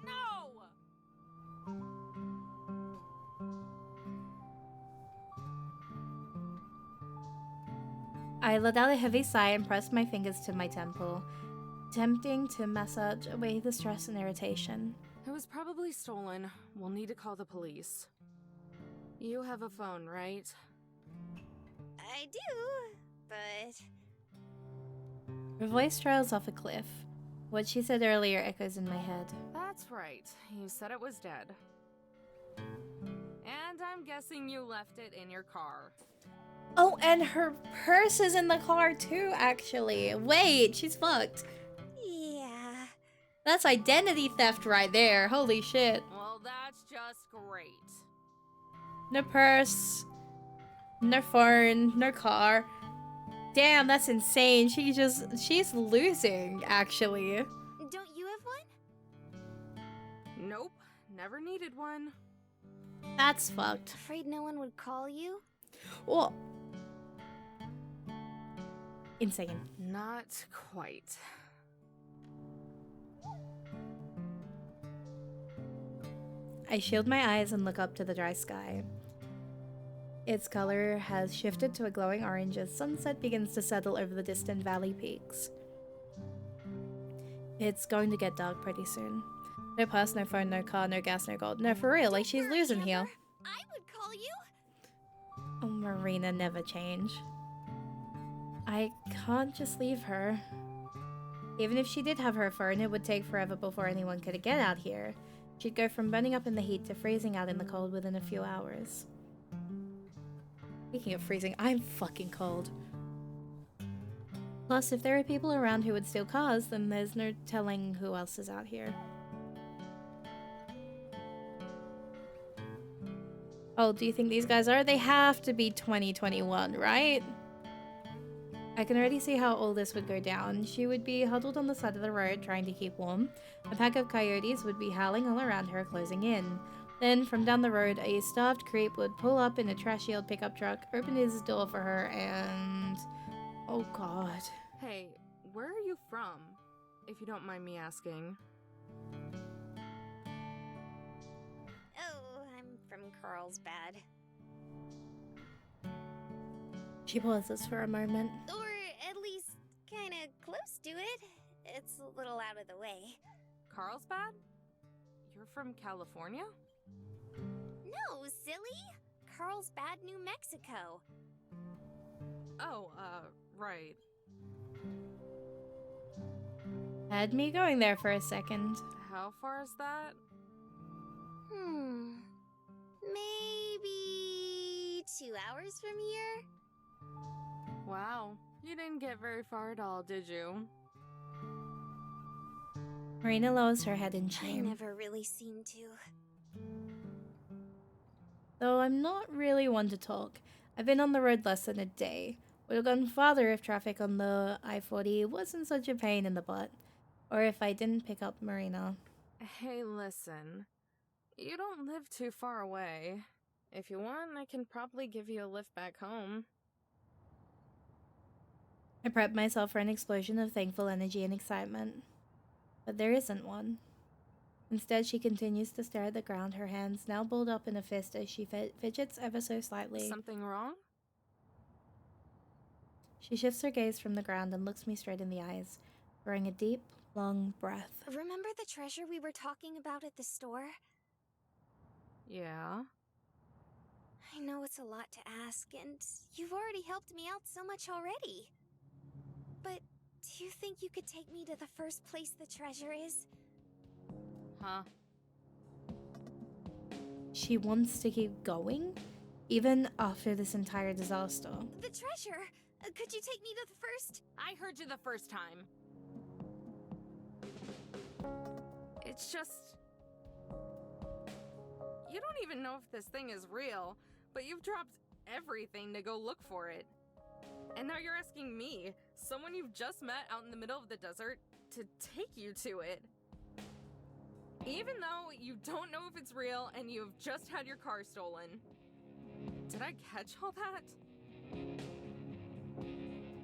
No! I let out a heavy sigh and pressed my fingers to my temple, attempting to massage away the stress and irritation. It was probably stolen. We'll need to call the police. You have a phone, right? I do, but... Her voice trails off a cliff. What she said earlier echoes in my head. That's right. You said it was dead. And I'm guessing you left it in your car. Oh, and her purse is in the car too, actually. Wait, she's fucked. Yeah. That's identity theft right there. Holy shit. Well, that's just great. No purse, no phone, no car. Damn, that's insane. She's losing, actually. Don't you have one? Nope, never needed one. That's fucked. Afraid no one would cll you? Well, insane. Not quite. I shield my eyes and look up to the dry sky. Its color has shifted to a glowing orange as sunset begins to settle over the distant valley peaks. It's going to get dark pretty soon. No purse, no phone, no car, no gas, no gold. No, for real, like she's losing here. Amber, I would call you. Oh, Marina never change. I can't just leave her. Even if she did have her phone, it would take forever before anyone could get out here. She'd go from burning up in the heat to freezing out in the cold within a few hours. Speaking of freezing, I'm fucking cold. Plus, if there are people around who would steal cars, then there's no telling who else is out here. Oh, do you think these guys are? They have to be 2021, right? I can already see how all this would go down. She would be huddled on the side of the road trying to keep warm. A pack of coyotes would be howling all around her, closing in. Then, from down the road, a starved creep would pull up in a trashy old pickup truck, open his door for her, and... oh god. Hey, where are you from? If you don't mind me asking. Oh, I'm from Carlsbad. She pauses for a moment. Or at least kind of close to it. It's a little out of the way. Carlsbad? You're from California? No, silly! Carlsbad, New Mexico. Oh, right. Had me going there for a second. How far is that? Maybe 2 hours from here? Wow, you didn't get very far at all, did you? Marina lowers her head in I shame. never really seem to. Though I'm not really one to talk. I've been on the road less than a day. Would have gone farther if traffic on the I-40 wasn't such a pain in the butt. Or if I didn't pick up Marina. Hey, listen. You don't live too far away. If you want, I can probably give you a lift back home. I prep myself for an explosion of thankful energy and excitement. But there isn't one. Instead, she continues to stare at the ground, her hands now balled up in a fist as she fidgets ever so slightly. Something wrong? She shifts her gaze from the ground and looks me straight in the eyes, drawing a deep, long breath. Remember the treasure we were talking about at the store? Yeah. I know it's a lot to ask, and you've already helped me out so much already. But do you think you could take me to the first place the treasure is? Huh? She wants to keep going, even after this entire disaster. The treasure! Could you take me to the first? I heard you the first time. It's just... You don't even know if this thing is real, but you've dropped everything to go look for it. And now you're asking me, someone you've just met out in the middle of the desert, to take you to it. Even though you don't know if it's real and you've just had your car stolen. Did I catch all that?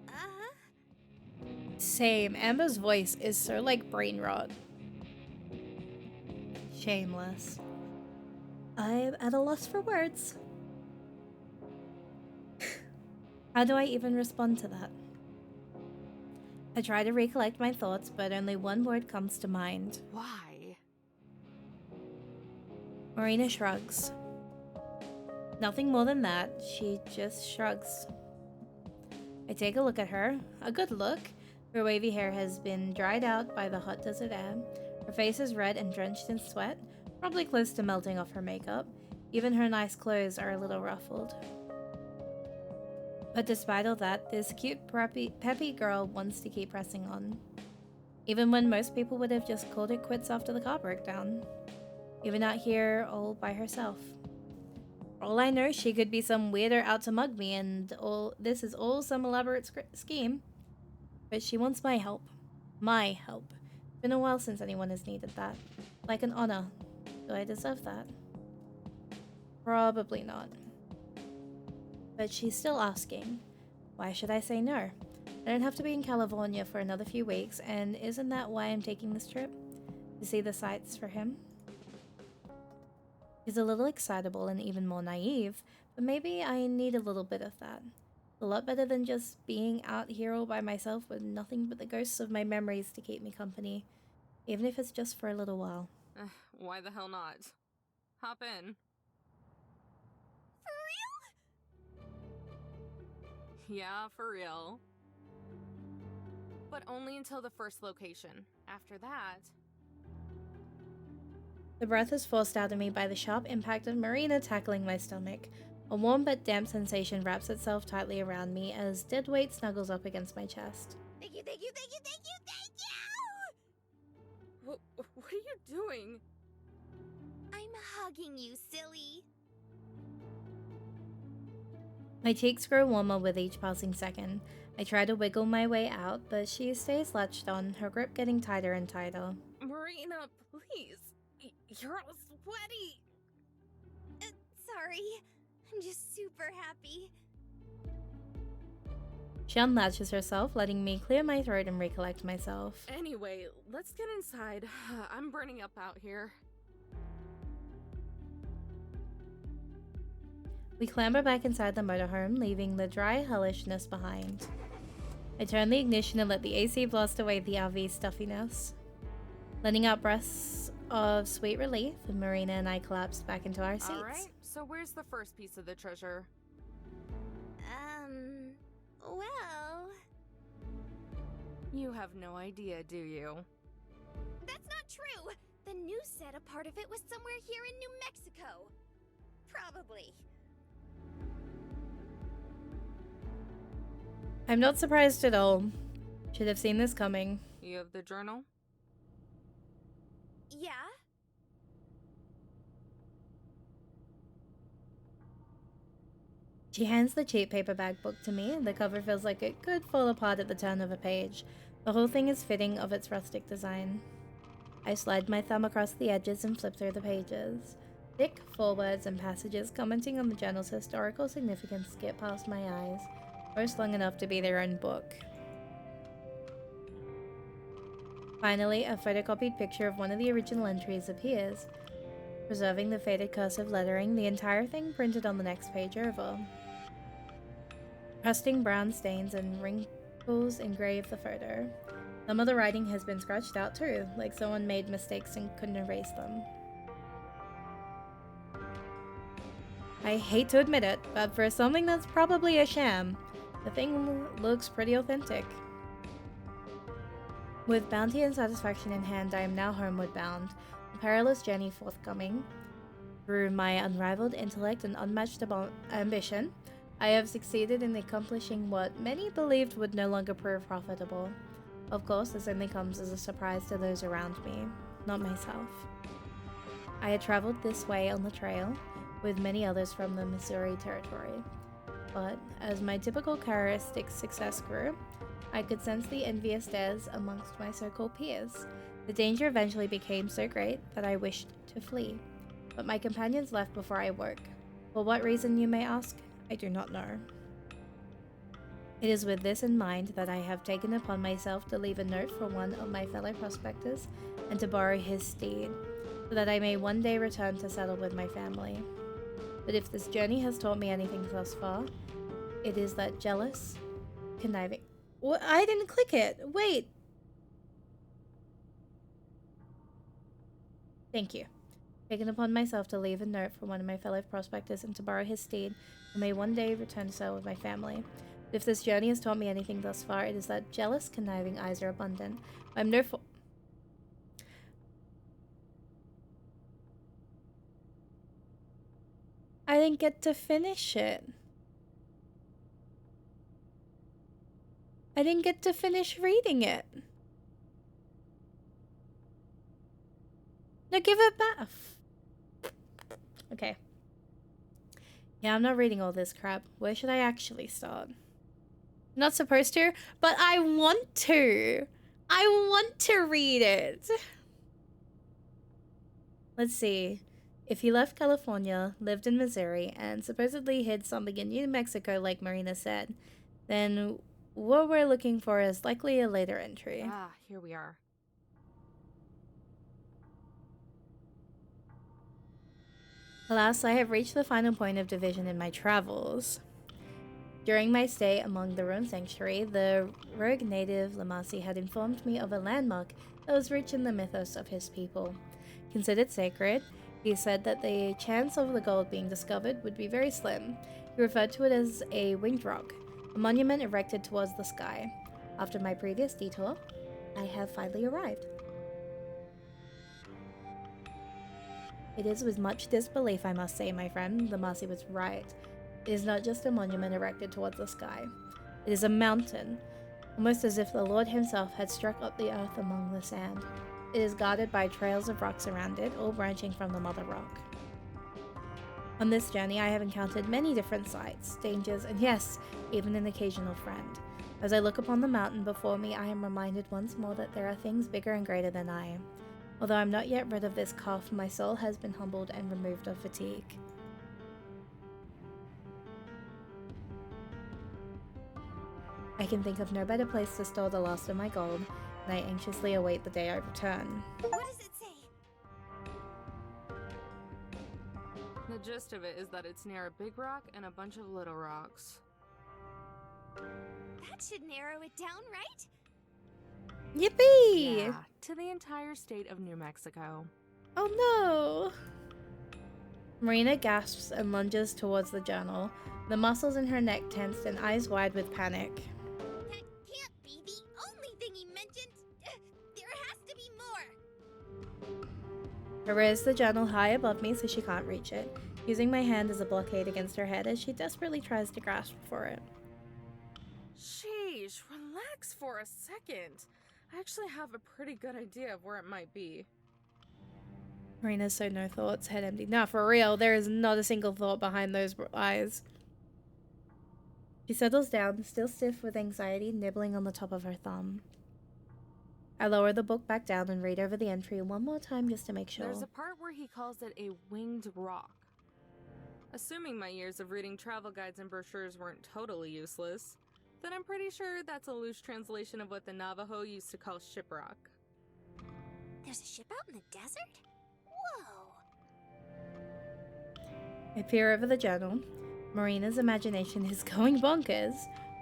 Uh-huh. Same. Amber's voice is so like brain rot. Shameless. I'm at a loss for words. How do I even respond to that? I try to recollect my thoughts, but only one word comes to mind. Why? Marina shrugs. Nothing more than that, she just shrugs. I take a look at her, a good look. Her wavy hair has been dried out by the hot desert air. Her face is red and drenched in sweat, probably close to melting off her makeup. Even her nice clothes are a little ruffled. But despite all that, this cute, peppy girl wants to keep pressing on. Even when most people would have just called it quits after the car broke down. Even out here all by herself. For all I know, she could be some weirdo out to mug me, and this is all some elaborate scheme. But she wants my help. My help. It's been a while since anyone has needed that. Like an honor. Do I deserve that? Probably not. But she's still asking. Why should I say no? I don't have to be in California for another few weeks, and isn't that why I'm taking this trip? To see the sights for him? He's a little excitable and even more naive, but maybe I need a little bit of that. A lot better than just being out here all by myself with nothing but the ghosts of my memories to keep me company, even if it's just for a little while. Why the hell not? Hop in. Yeah, for real. But only until the first location. After that... The breath is forced out of me by the sharp impact of Marina tackling my stomach. A warm but damp sensation wraps itself tightly around me as dead weight snuggles up against my chest. Thank you, thank you, thank you, thank you, thank you! What are you doing? I'm hugging you, silly. My cheeks grow warmer with each passing second. I try to wiggle my way out, but she stays latched on, her grip getting tighter and tighter. Marina, please. You're all sweaty. Sorry. I'm just super happy. She unlatches herself, letting me clear my throat and recollect myself. Anyway, let's get inside. I'm burning up out here. We clamber back inside the motorhome, leaving the dry hellishness behind. I turn the ignition and let the AC blast away the RV stuffiness. Letting out breaths of sweet relief, Marina and I collapsed back into our seats. Alright, so where's the first piece of the treasure? Well... You have no idea, do you? That's not true! The news said a part of it was somewhere here in New Mexico. Probably. I'm not surprised at all. Should have seen this coming. You have the journal? Yeah? She hands the cheap paperback book to me, and the cover feels like it could fall apart at the turn of a page. The whole thing is fitting of its rustic design. I slide my thumb across the edges and flip through the pages. Thick forewords and passages commenting on the journal's historical significance skip past my eyes, most long enough to be their own book. Finally, a photocopied picture of one of the original entries appears, preserving the faded cursive lettering, the entire thing printed on the next page over. Rusting brown stains and wrinkles engrave the photo. Some of the writing has been scratched out too, like someone made mistakes and couldn't erase them. I hate to admit it, but for something that's probably a sham, the thing looks pretty authentic. With bounty and satisfaction in hand, I am now homeward bound, a perilous journey forthcoming. Through my unrivaled intellect and unmatched ambition, I have succeeded in accomplishing what many believed would no longer prove profitable. Of course, this only comes as a surprise to those around me, not myself. I had traveled this way on the trail, with many others from the Missouri Territory. But as my typical characteristic success grew, I could sense the envious stares amongst my so-called peers. The danger eventually became so great that I wished to flee, but my companions left before I woke. For what reason, you may ask? I do not know. It is with this in mind that I have taken upon myself to leave a note for one of my fellow prospectors and to borrow his steed, so that I may one day return to settle with my family. But if this journey has taught me anything thus far, it is that jealous, conniving... What? I didn't click it! Wait! Thank you. Taken upon myself to leave a note for one of my fellow prospectors and to borrow his steed, and may one day return to settle with my family. But if this journey has taught me anything thus far, it is that jealous, conniving eyes are abundant. I'm no fool. I didn't get to finish it. I didn't get to finish reading it. No, give it back. Okay. Yeah, I'm not reading all this crap. Where should I actually start? Not supposed to, but I want to. I want to read it. Let's see. If he left California, lived in Missouri, and supposedly hid something in New Mexico like Marina said, then what we're looking for is likely a later entry. Ah, here we are. Alas, I have reached the final point of division in my travels. During my stay among the Rome Sanctuary, the rogue native Lamasi had informed me of a landmark that was rich in the mythos of his people. Considered sacred, he said that the chance of the gold being discovered would be very slim. He referred to it as a winged rock, a monument erected towards the sky. After my previous detour, I have finally arrived. It is with much disbelief, I must say, my friend, Lamasi was right. It is not just a monument erected towards the sky. It is a mountain, almost as if the Lord himself had struck up the earth among the sand. It is guarded by trails of rocks around it, all branching from the mother rock. On this journey, I have encountered many different sights, dangers, and yes, even an occasional friend. As I look upon the mountain before me, I am reminded once more that there are things bigger and greater than I am. Although I'm not yet rid of this cough, my soul has been humbled and removed of fatigue. I can think of no better place to store the last of my gold, and I anxiously await the day I return. What does it say? The gist of it is that it's near a big rock and a bunch of little rocks. That should narrow it down, right? Yippee! Yeah, to the entire state of New Mexico. Oh no! Marina gasps and lunges towards the journal, the muscles in her neck tensed and eyes wide with panic. That can't be the only thing he mentioned. There has to be more. I raise the journal high above me so she can't reach it, using my hand as a blockade against her head as she desperately tries to grasp for it. Sheesh, relax for a second. I actually have a pretty good idea of where it might be. Marina's so no thoughts, head empty. Nah, for real, there is not a single thought behind those eyes. She settles down, still stiff with anxiety, nibbling on the top of her thumb. I lower the book back down and read over the entry one more time just to make sure. There's a part where he calls it a winged rock. Assuming my years of reading travel guides and brochures weren't totally useless, then I'm pretty sure that's a loose translation of what the Navajo used to call shiprock. There's a ship out in the desert? Whoa. I peer over the journal. Marina's imagination is going bonkers.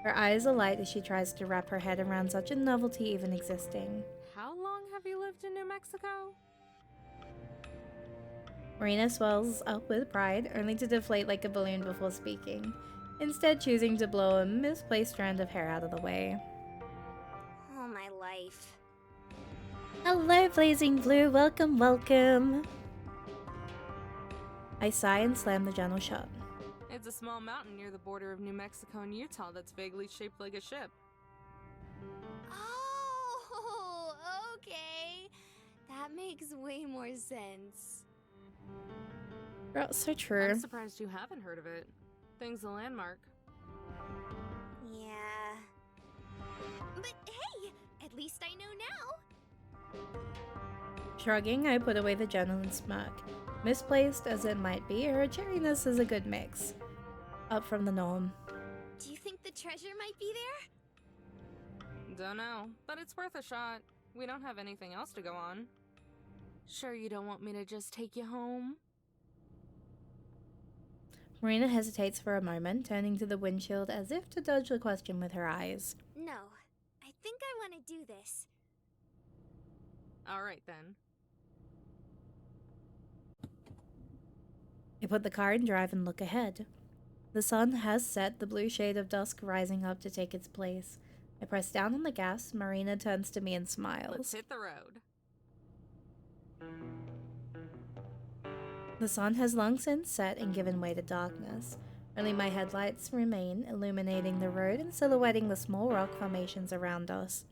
Her eyes alight as she tries to wrap her head around such a novelty even existing. How long have you lived in New Mexico? Marina swells up with pride, only to deflate like a balloon before speaking, instead choosing to blow a misplaced strand of hair out of the way. All my life. Hello, Blazing Blue. Welcome, welcome. I sigh and slam the journal shut. It's a small mountain near the border of New Mexico and Utah that's vaguely shaped like a ship. Oh, okay. That makes way more sense. Girl, so true. I'm surprised you haven't heard of it. Thing's a landmark. Yeah. But hey, at least I know now. Shrugging, I put away the journal and smirk. Misplaced as it might be, her cheeriness is a good mix. Up from the norm. Do you think the treasure might be there? Don't know, but it's worth a shot. We don't have anything else to go on. Sure you don't want me to just take you home? Marina hesitates for a moment, turning to the windshield as if to dodge the question with her eyes. No. I think I want to do this. Alright then. I put the car in drive and look ahead. The sun has set, the blue shade of dusk rising up to take its place. I press down on the gas. Marina turns to me and smiles. Let's hit the road. The sun has long since set and given way to darkness. Only my headlights remain, illuminating the road and silhouetting the small rock formations around us.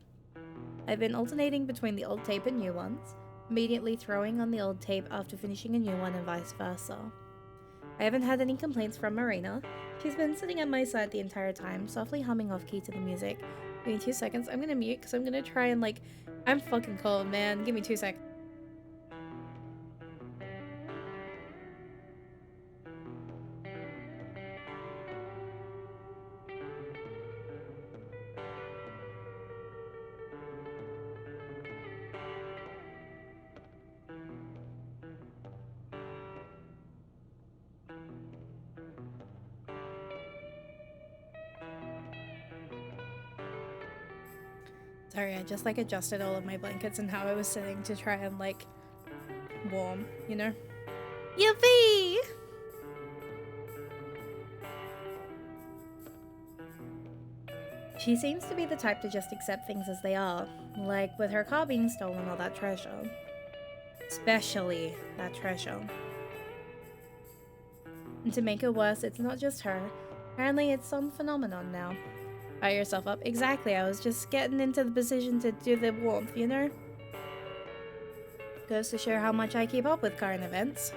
I've been alternating between the old tape and new ones, immediately throwing on the old tape after finishing a new one and vice versa. I haven't had any complaints from Marina. She's been sitting at my side the entire time, softly humming off key to the music. Give me 2 seconds. I'm gonna mute because I'm gonna try and I'm fucking cold, man. Give me 2 seconds. Sorry, I just like adjusted all of my blankets and how I was sitting to try and like warm, you know? Yippee! She seems to be the type to just accept things as they are, like with her car being stolen or that treasure. Especially that treasure. And to make it worse, it's not just her. Apparently it's some phenomenon now. Fire yourself up. Exactly, I was just getting into the position to do the warmth, you know? Goes to show how much I keep up with current events.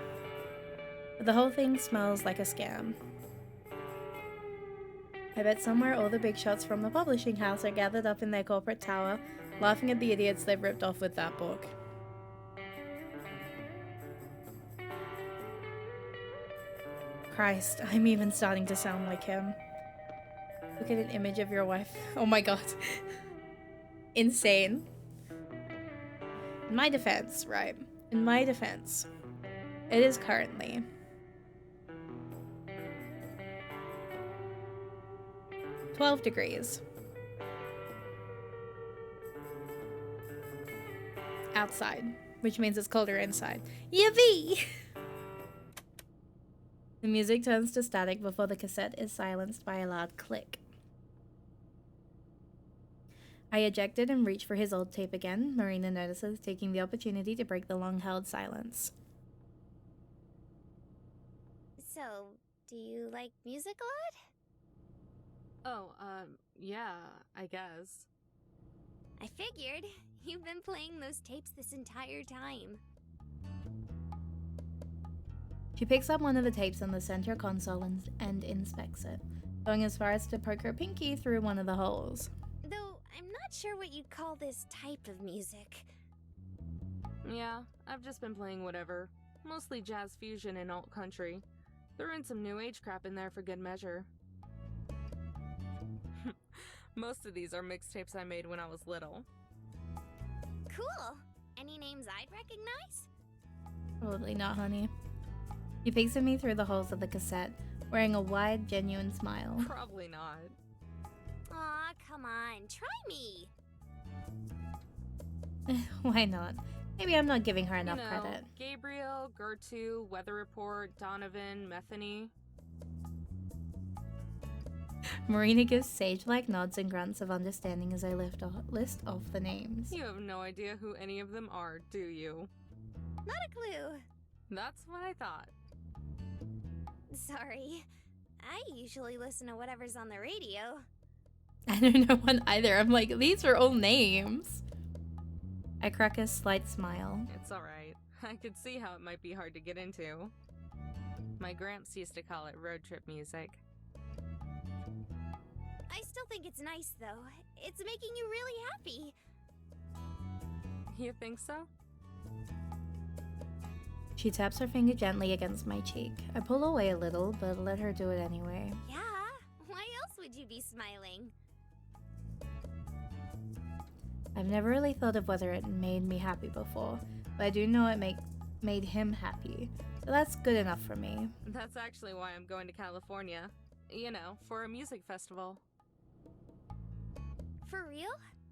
But the whole thing smells like a scam. I bet somewhere all the big shots from the publishing house are gathered up in their corporate tower, laughing at the idiots they've ripped off with that book. Christ, I'm even starting to sound like him. Look at an image of your wife. Oh my god. Insane. In my defense, right? In my defense, it is currently 12 degrees outside, which means it's colder inside. Yippee! The music turns to static before the cassette is silenced by a loud click. I ejected and reached for his old tape again. Marina notices, taking the opportunity to break the long-held silence. So, do you like music a lot? Oh, yeah, I guess. I figured. You've been playing those tapes this entire time. She picks up one of the tapes on the center console and inspects it, going as far as to poke her pinky through one of the holes. Though, I'm not sure what you'd call this type of music. Yeah, I've just been playing whatever. Mostly jazz fusion and alt country. Throw in some new age crap in there for good measure. Most of these are mixtapes I made when I was little. Cool! Any names I'd recognize? Probably not, honey. He peeks at me through the holes of the cassette, wearing a wide, genuine smile. Probably not. Aw, come on, try me! Why not? Maybe I'm not giving her enough you know, credit. Gabriel, Gertu, Weather Report, Donovan, Methany. Marina gives sage-like nods and grunts of understanding as I list off the names. You have no idea who any of them are, do you? Not a clue. That's what I thought. Sorry. I usually listen to whatever's on the radio. I don't know one either. I'm like, these are all names. I crack a slight smile. It's alright. I could see how it might be hard to get into. My gramps used to call it road trip music. I still think it's nice, though. It's making you really happy. You think so? She taps her finger gently against my cheek. I pull away a little, but let her do it anyway. Yeah, why else would you be smiling? I've never really thought of whether it made me happy before, but I do know it made him happy. So that's good enough for me. That's actually why I'm going to California. You know, for a music festival. For real?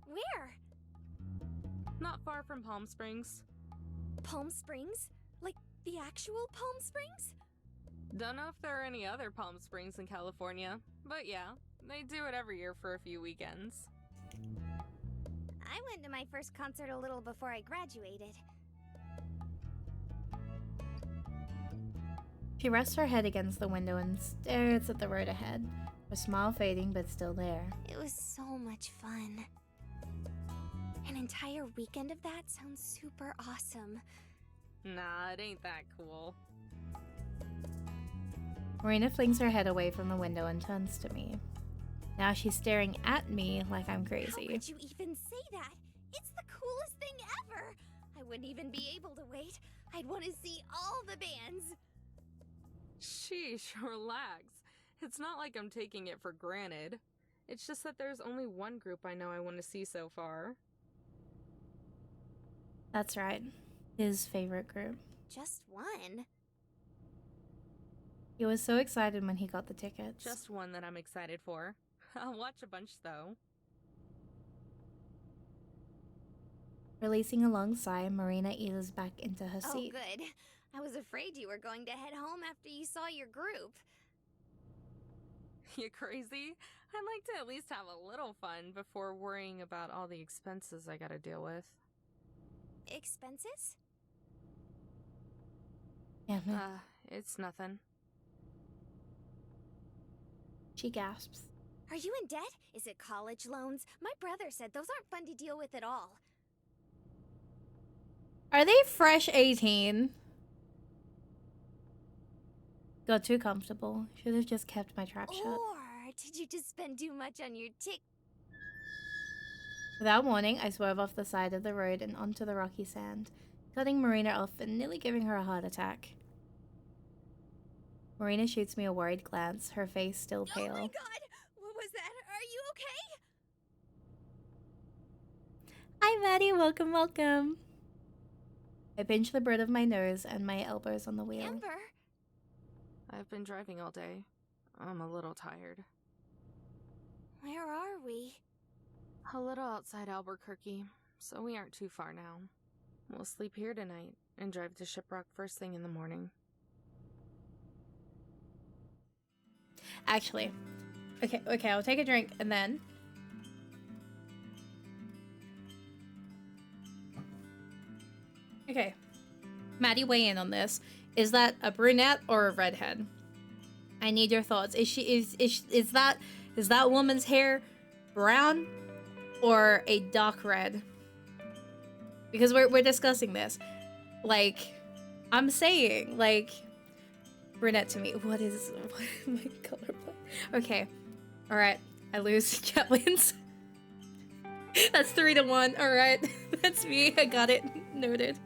Where? Not far from Palm Springs. Palm Springs? Like the actual Palm Springs? Don't know if there are any other Palm Springs in California, but yeah, they do it every year for a few weekends. I went to my first concert a little before I graduated. She rests her head against the window and stares at the road ahead, her smile fading but still there. It was so much fun. An entire weekend of that sounds super awesome. Nah, it ain't that cool. Marina flings her head away from the window and turns to me. Now she's staring at me like I'm How crazy. could you even say that? It's the coolest thing ever! I wouldn't even be able to wait. I'd want to see all the bands. Sheesh, relax. It's not like I'm taking it for granted. It's just that there's only one group I know I want to see so far. That's right. His favorite group. Just one? He was so excited when he got the tickets. Just one that I'm excited for. I'll watch a bunch though. Releasing a long sigh, Marina eases back into her Oh, seat. good. I was afraid you were going to head home after you saw your group. You crazy? I'd like to at least have a little fun before worrying about all the expenses I gotta deal with. Expenses? Yeah, man. It's nothing. She gasps. Are you in debt? Is it college loans? My brother said those aren't fun to deal with at all. Are they fresh 18? Got too comfortable. Should have just kept my trap shut. Or did you just spend too much on your Without warning, I swerve off the side of the road and onto the rocky sand, cutting Marina off and nearly giving her a heart attack. Marina shoots me a worried glance, her face still pale. Oh my god! What was that? Are you okay? Hi, Maddie. Welcome, welcome. I pinch the bridge of my nose and my elbows on the wheel. Amber? I've been driving all day. I'm a little tired. Where are we? A little outside Albuquerque, so we aren't too far now. We'll sleep here tonight and drive to Shiprock first thing in the morning. Actually, okay, I'll take a drink and then. Okay, Maddie, weigh in on this. Is that a brunette or a redhead? I need your thoughts. Is that woman's hair brown or a dark red? Because we're discussing this. Like, I'm saying, like, brunette to me. What is my color? Okay, all right. I lose. Cat wins. That's 3-1. All right, that's me. I got it. Noted.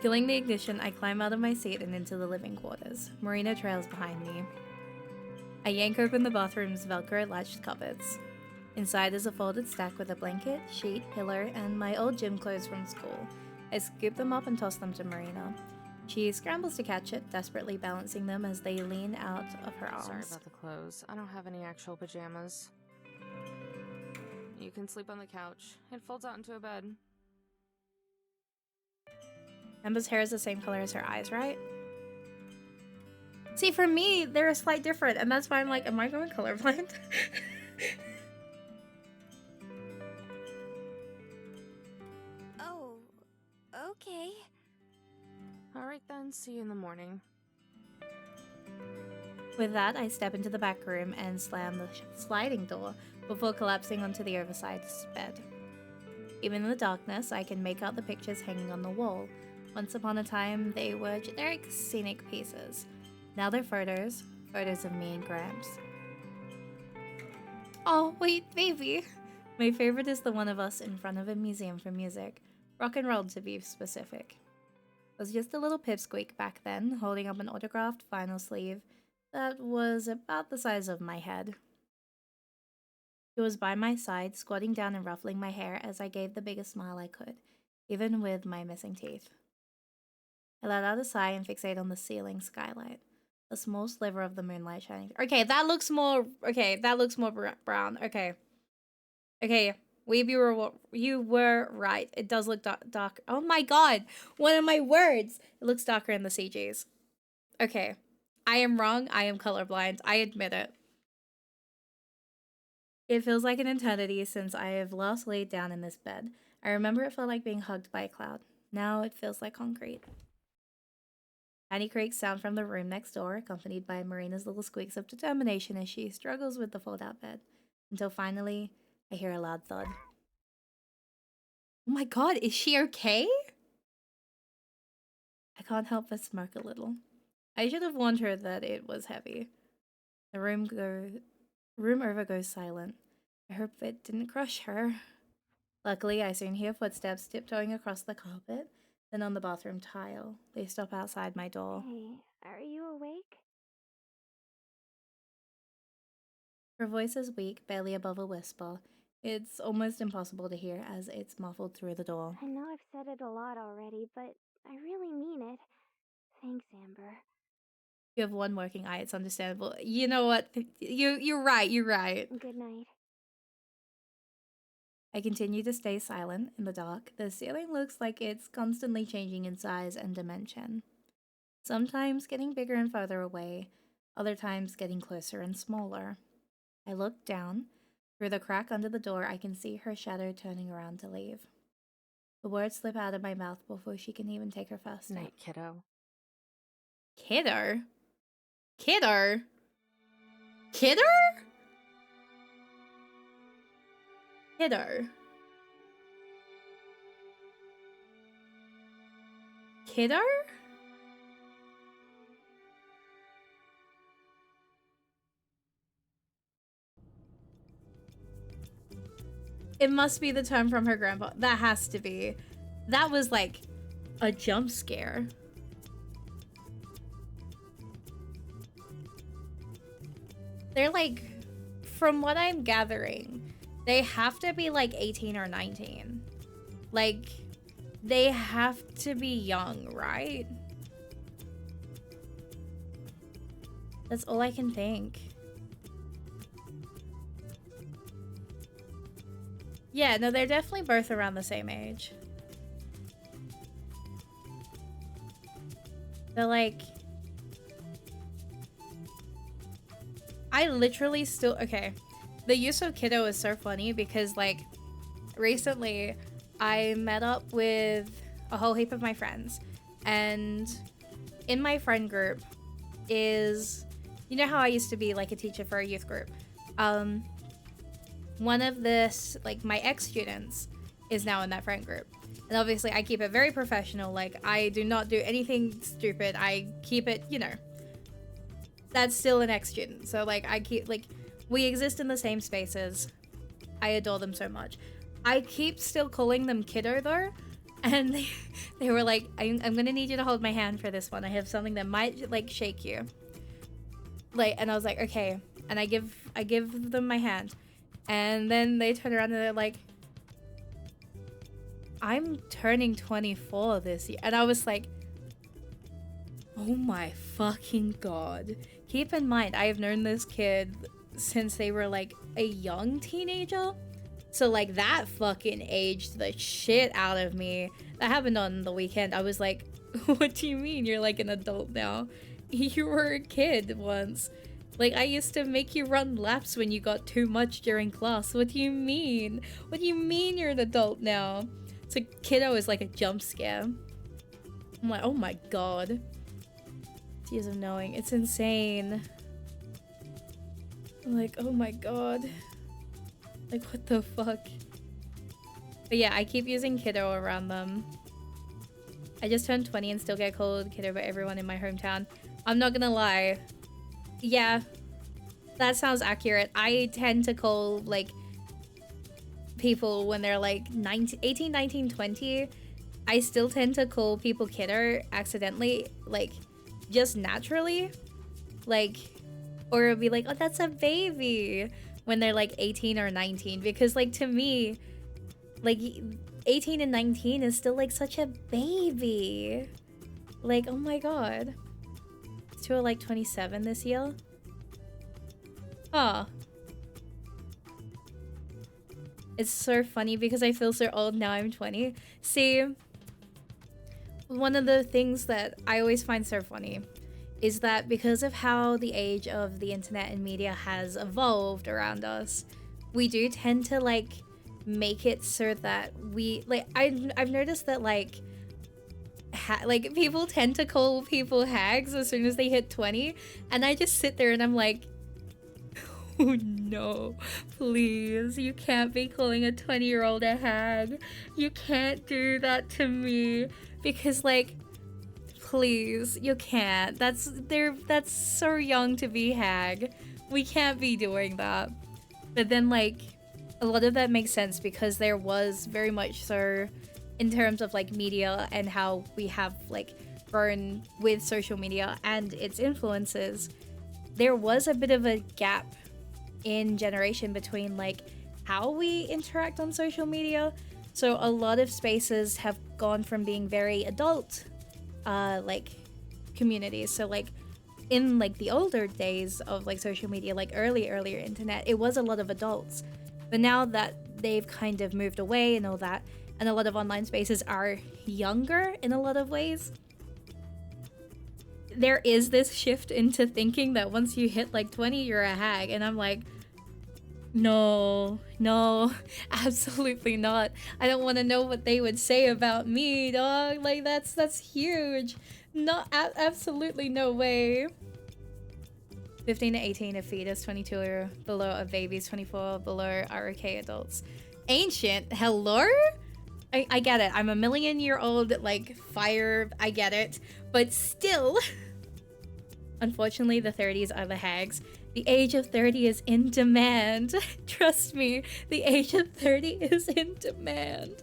Killing the ignition, I climb out of my seat and into the living quarters. Marina trails behind me. I yank open the bathroom's Velcro latched cupboards. Inside is a folded stack with a blanket, sheet, pillow, and my old gym clothes from school. I scoop them up and toss them to Marina. She scrambles to catch it, desperately balancing them as they lean out of her arms. Sorry about the clothes. I don't have any actual pajamas. You can sleep on the couch. It folds out into a bed. Emma's hair is the same color as her eyes, right? See, for me, they're a slight different, and that's why I'm like, am I going colorblind? Oh, okay. Alright then, see you in the morning. With that, I step into the back room and slam the sliding door before collapsing onto the oversized bed. Even in the darkness, I can make out the pictures hanging on the wall. Once upon a time, they were generic scenic pieces. Now they're photos of me and Gramps. Oh, wait, baby. My favorite is the one of us in front of a museum for music. Rock and roll, to be specific. I was just a little pipsqueak back then, holding up an autographed vinyl sleeve that was about the size of my head. He was by my side, squatting down and ruffling my hair as I gave the biggest smile I could, even with my missing teeth. I let out a sigh and fixate on the ceiling skylight, a small sliver of the moonlight shining. Okay, that looks more brown. Okay, Weeb, you were right. It does look dark. Oh my god, one of my words. It looks darker in the CGs. Okay, I am wrong. I am colorblind. I admit it. It feels like an eternity since I have last laid down in this bed. I remember it felt like being hugged by a cloud. Now it feels like concrete. Tiny creaks sound from the room next door, accompanied by Marina's little squeaks of determination as she struggles with the fold-out bed, until finally, I hear a loud thud. Oh my god, is she okay? I can't help but smirk a little. I should have warned her that it was heavy. The room over goes silent. I hope it didn't crush her. Luckily, I soon hear footsteps tiptoeing across the carpet, then on the bathroom tile. They stop outside my door. Hey, are you awake? Her voice is weak, barely above a whisper. It's almost impossible to hear as it's muffled through the door. I know I've said it a lot already, but I really mean it. Thanks, Amber. You have one working eye, it's understandable. You know what? You're right, you're right. Good night. I continue to stay silent in the dark. The ceiling looks like it's constantly changing in size and dimension. Sometimes getting bigger and farther away, other times getting closer and smaller. I look down. Through the crack under the door, I can see her shadow turning around to leave. The words slip out of my mouth before she can even take her first step. Night, kiddo. Kidder? Kidder? Kidder? Kidder? Kidder? It must be the term from her grandpa. That has to be. That was like a jump scare. They're like, from what I'm gathering, they have to be like 18 or 19. Like, they have to be young, right? That's all I can think. Yeah, no, they're definitely both around the same age. They're like... I literally still... Okay. The use of kiddo is so funny because, like, recently I met up with a whole heap of my friends. And in my friend group is... You know how I used to be, like, a teacher for a youth group? One of this, like, my ex-students is now in that friend group. And obviously I keep it very professional. Like, I do not do anything stupid. I keep it, you know. That's still an ex-student. So, like, I keep, like, we exist in the same spaces. I adore them so much. I keep still calling them kiddo, though. And they were like, I'm gonna need you to hold my hand for this one. I have something that might, like, shake you. Like, and I was like, okay. And I give them my hand. And then they turn around and they're like, I'm turning 24 this year. And I was like, oh my fucking god. Keep in mind, I have known this kid since they were like a young teenager. So like that fucking aged the shit out of me. That happened on the weekend. I was like, what do you mean you're like an adult now? You were a kid once. Like, I used to make you run laps when you got too much during class. What do you mean? What do you mean you're an adult now? So kiddo is like a jump scare. I'm like, oh my god. Tears of knowing. It's insane. I'm like, oh my god. Like, what the fuck? But yeah, I keep using kiddo around them. I just turned 20 and still get called kiddo by everyone in my hometown. I'm not gonna lie. Yeah, that sounds accurate. I tend to call, like, people when they're, like, 18, 19, 20. I still tend to call people kiddo accidentally, like, just naturally. Like, or it'll be like, oh, that's a baby, when they're, like, 18 or 19. Because, like, to me, like, 18 and 19 is still, like, such a baby. Like, oh my god. To like 27 this year. Huh. It's so funny because I feel so old now I'm 20. See, one of the things that I always find so funny is that because of how the age of the internet and media has evolved around us, we do tend to like make it so that we like I've noticed that like people tend to call people hags as soon as they hit 20, and I just sit there and I'm like, oh no, please, you can't be calling a 20-year-old a hag. You can't do that to me, because like, please, you can't. That's so young to be hag. We can't be doing that. But then like, a lot of that makes sense because there was very much so in terms of like media and how we have like grown with social media and its influences, there was a bit of a gap in generation between like how we interact on social media. So a lot of spaces have gone from being very adult like communities. So like in like the older days of like social media, like earlier internet, it was a lot of adults. But now that they've kind of moved away and all that. And a lot of online spaces are younger in a lot of ways. There is this shift into thinking that once you hit like 20, you're a hag. And I'm like, no, absolutely not. I don't want to know what they would say about me, dog. Like, that's huge. No, absolutely no way. 15 to 18 a fetus, 22 or below are babies, 24 below are okay adults. Ancient, hello? I get it. I'm a million-year-old, like, fire. I get it. But still, unfortunately, the 30s are the hags. The age of 30 is in demand. Trust me, the age of 30 is in demand.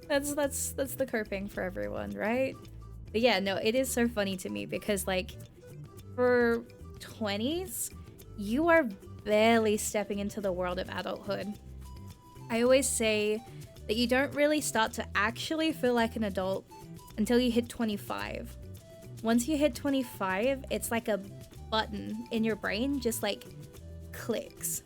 That's the coping for everyone, right? But yeah, no, it is so funny to me because, like, for 20s, you are barely stepping into the world of adulthood. I always say that you don't really start to actually feel like an adult until you hit 25. Once you hit 25, it's like a button in your brain just like clicks.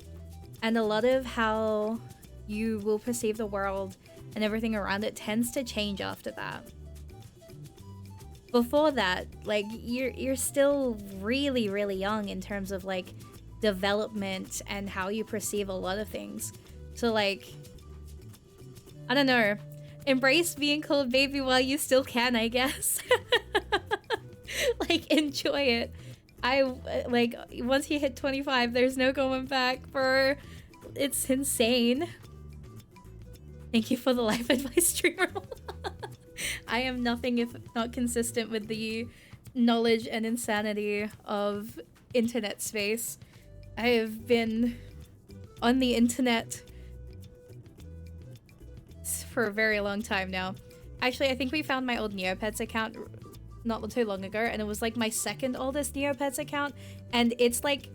And a lot of how you will perceive the world and everything around it tends to change after that. Before that, like, you're still really, really young in terms of like development and how you perceive a lot of things. So like, I don't know, embrace being called baby while you still can, I guess. Like, enjoy it. Like, once you hit 25, there's no going back, bro. It's insane. Thank you for the life advice, streamer. I am nothing if not consistent with the knowledge and insanity of internet space. I have been on the internet for a very long time now. Actually, I think we found my old Neopets account not too long ago, and it was like my second oldest Neopets account, and it's like,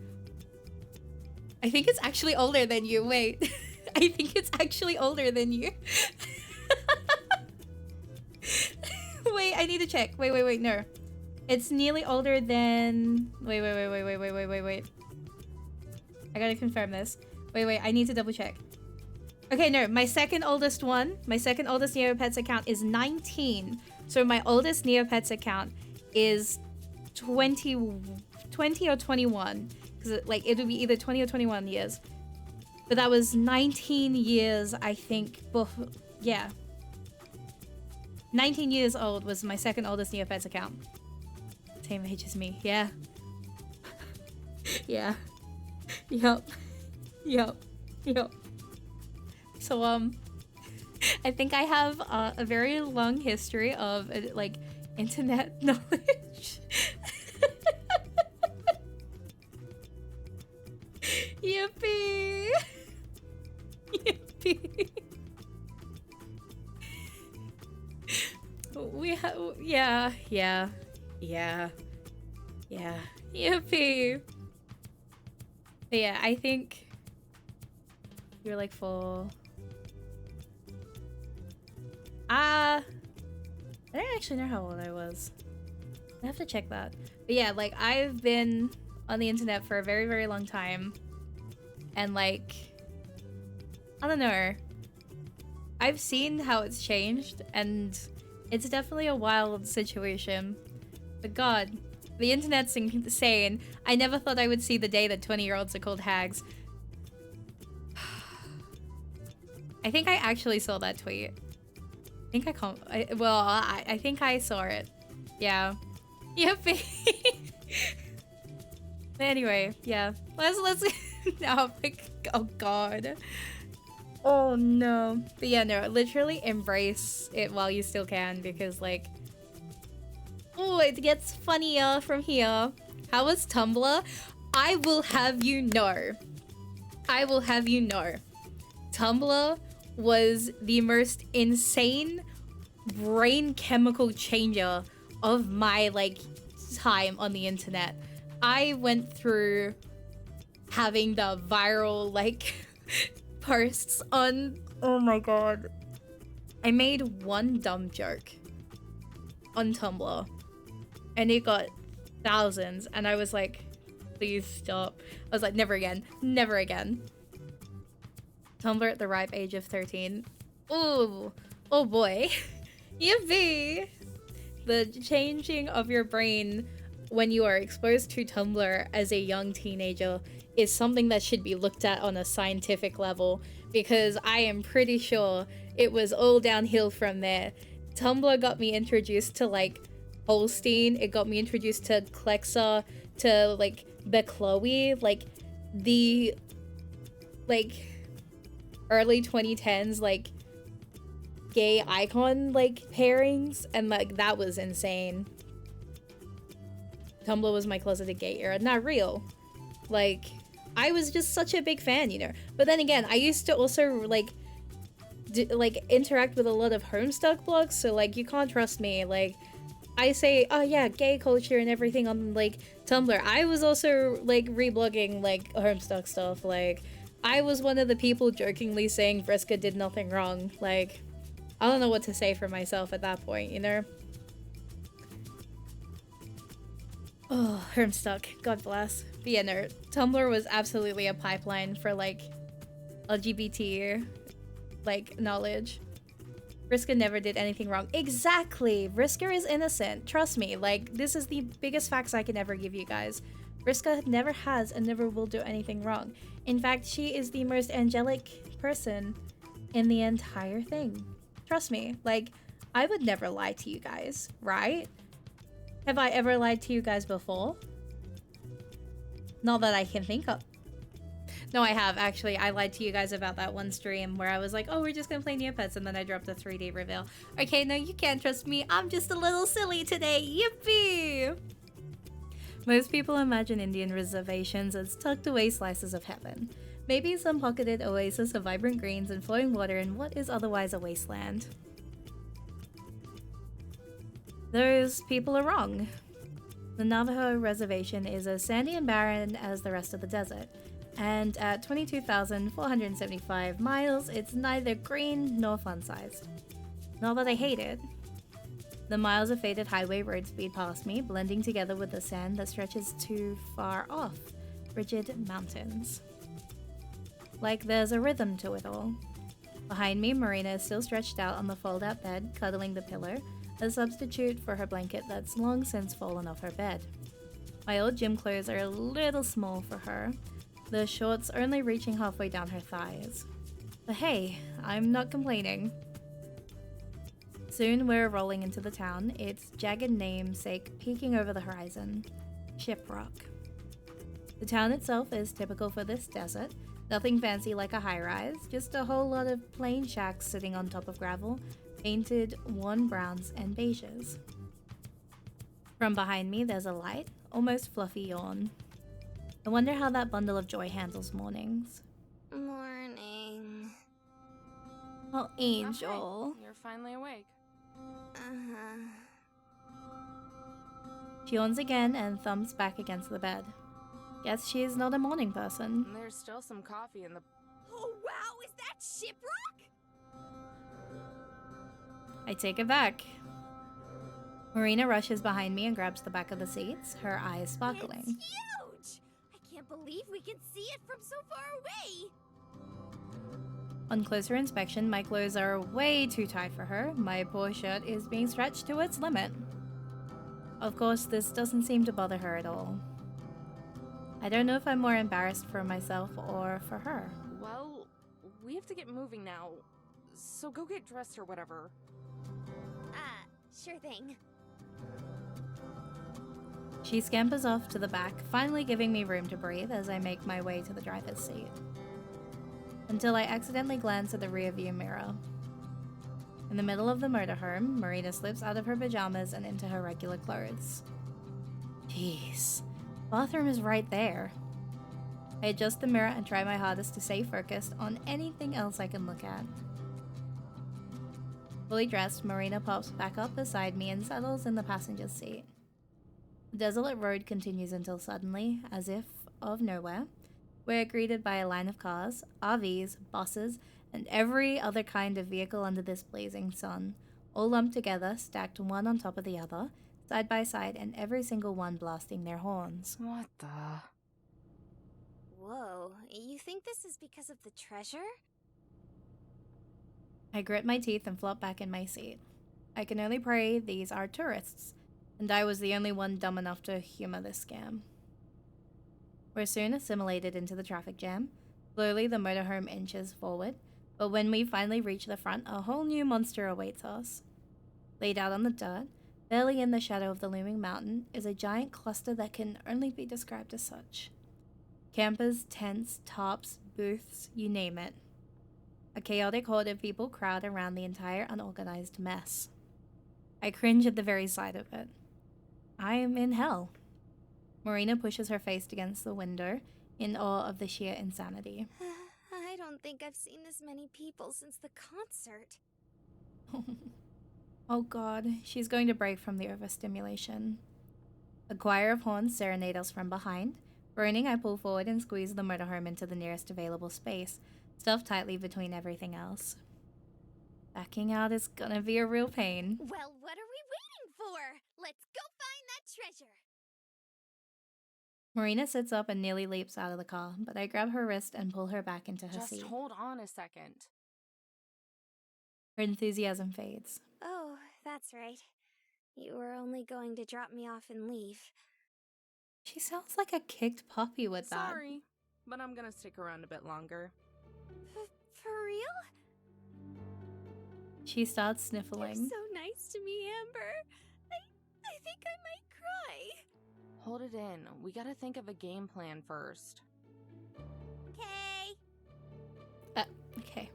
I think it's actually older than you. Wait. I think it's actually older than you. Wait, I need to check. Wait, no. It's nearly older than... Wait. I gotta confirm this. Wait, I need to double check. Okay, no, my second oldest Neopets account is 19. So my oldest Neopets account is 20 or 21. Because like, it would be either 20 or 21 years. But that was 19 years, I think. Yeah. 19 years old was my second oldest Neopets account. Same age as me, yeah. Yeah. Yup. So, I think I have a very long history of, like, internet knowledge. Yippee! Yippee! Yeah. Yippee! But yeah, I think you're like full. I don't actually know how old I was. I have to check that. But yeah, like, I've been on the internet for a very, very long time. And like, I don't know. I've seen how it's changed, and it's definitely a wild situation. But God, the internet's insane. I never thought I would see the day that 20-year-olds are called hags. I think I actually saw that tweet. I think I think I saw it. Yeah. Yep. But anyway, yeah. Let's no, like, oh God. Oh no. But yeah, no, literally embrace it while you still can, because like, oh, it gets funnier from here. How was Tumblr? I will have you know. Tumblr was the most insane brain chemical changer of my like time on the internet. I went through having the viral like posts on, oh my God. I made one dumb joke on Tumblr and it got thousands, and I was like, please stop. I was like, never again. Tumblr at the ripe age of 13. Ooh, oh boy. Yippee! The changing of your brain when you are exposed to Tumblr as a young teenager is something that should be looked at on a scientific level, because I am pretty sure it was all downhill from there. Tumblr got me introduced to like Holstein, it got me introduced to Klexa, to like the Chloe, like the like early 2010s like gay icon like pairings, and like that was insane. Tumblr was my closeted gay era. Not real. Like, I was just such a big fan, you know. But then again, I used to also like interact with a lot of Homestuck blogs, so like you can't trust me. Like, I say, oh yeah, gay culture and everything on like Tumblr. I was also like reblogging like Homestuck stuff. Like, I was one of the people jokingly saying Vriska did nothing wrong. Like, I don't know what to say for myself at that point, you know? Oh, Homestuck. God bless. But yeah, no, Tumblr was absolutely a pipeline for, like, LGBT, like, knowledge. Vriska never did anything wrong. Exactly! Vriska is innocent. Trust me. Like, this is the biggest facts I can ever give you guys. Vriska never has and never will do anything wrong. In fact, she is the most angelic person in the entire thing. Trust me. Like, I would never lie to you guys, right? Have I ever lied to you guys before? Not that I can think of. No, I have, actually. I lied to you guys about that one stream where I was like, oh, we're just gonna play Neopets, and then I dropped a 3D reveal. Okay, no, you can't trust me. I'm just a little silly today. Yippee! Most people imagine Indian reservations as tucked away slices of heaven. Maybe some pocketed oasis of vibrant greens and flowing water in what is otherwise a wasteland. Those people are wrong. The Navajo Reservation is as sandy and barren as the rest of the desert, and at 22,475 miles, it's neither green nor fun-sized. Not that I hate it. The miles of faded highway road speed past me, blending together with the sand that stretches too far off, rigid mountains. Like there's a rhythm to it all. Behind me, Marina is still stretched out on the fold-out bed, cuddling the pillow, a substitute for her blanket that's long since fallen off her bed. My old gym clothes are a little small for her, the shorts only reaching halfway down her thighs. But hey, I'm not complaining. Soon we're rolling into the town, its jagged namesake peeking over the horizon. Shiprock. The town itself is typical for this desert, nothing fancy like a high-rise, just a whole lot of plain shacks sitting on top of gravel, painted worn browns and beiges. From behind me, there's a light, almost fluffy yawn. I wonder how that bundle of joy handles mornings. Morning. Oh, Angel. Okay, you're finally awake. She yawns again and thumps back against the bed. Guess she is not a morning person. And there's still some coffee in the... Oh wow, is that Shiprock? I take it back. Marina rushes behind me and grabs the back of the seats, her eyes sparkling. It's huge! I can't believe we can see it from so far away! On closer inspection, my clothes are way too tight for her. My poor shirt is being stretched to its limit. Of course, this doesn't seem to bother her at all. I don't know if I'm more embarrassed for myself or for her. Well, we have to get moving now, so go get dressed or whatever. Sure thing. She scampers off to the back, finally giving me room to breathe as I make my way to the driver's seat. Until I accidentally glance at the rearview mirror. In the middle of the motorhome, Marina slips out of her pajamas and into her regular clothes. Jeez, bathroom is right there. I adjust the mirror and try my hardest to stay focused on anything else I can look at. Fully dressed, Marina pops back up beside me and settles in the passenger seat. The desolate road continues until suddenly, as if of nowhere, we're greeted by a line of cars, RVs, buses, and every other kind of vehicle under this blazing sun, all lumped together, stacked one on top of the other, side by side, and every single one blasting their horns. What the... Whoa, you think this is because of the treasure? I grit my teeth and flop back in my seat. I can only pray these are tourists, and I was the only one dumb enough to humor this scam. We're soon assimilated into the traffic jam. Slowly, the motorhome inches forward, but when we finally reach the front, a whole new monster awaits us. Laid out on the dirt, barely in the shadow of the looming mountain, is a giant cluster that can only be described as such. Campers, tents, tarps, booths, you name it. A chaotic horde of people crowd around the entire unorganized mess. I cringe at the very sight of it. I am in hell. Marina pushes her face against the window, in awe of the sheer insanity. I don't think I've seen this many people since the concert. Oh god, she's going to break from the overstimulation. A choir of horns serenade us from behind. Groaning, I pull forward and squeeze the motorhome into the nearest available space, stuffed tightly between everything else. Backing out is gonna be a real pain. Well, what are we waiting for? Let's go find that treasure! Marina sits up and nearly leaps out of the car, but I grab her wrist and pull her back into her Just seat. hold on a second. Her enthusiasm fades. Oh, that's right. You were only going to drop me off and leave. She sounds like a kicked puppy with that. Sorry, but I'm gonna stick around a bit longer. For real? She starts You're sniffling. so nice to me, Amber. I think I might cry. Hold it in. We gotta think of a game plan first. Okay. Okay.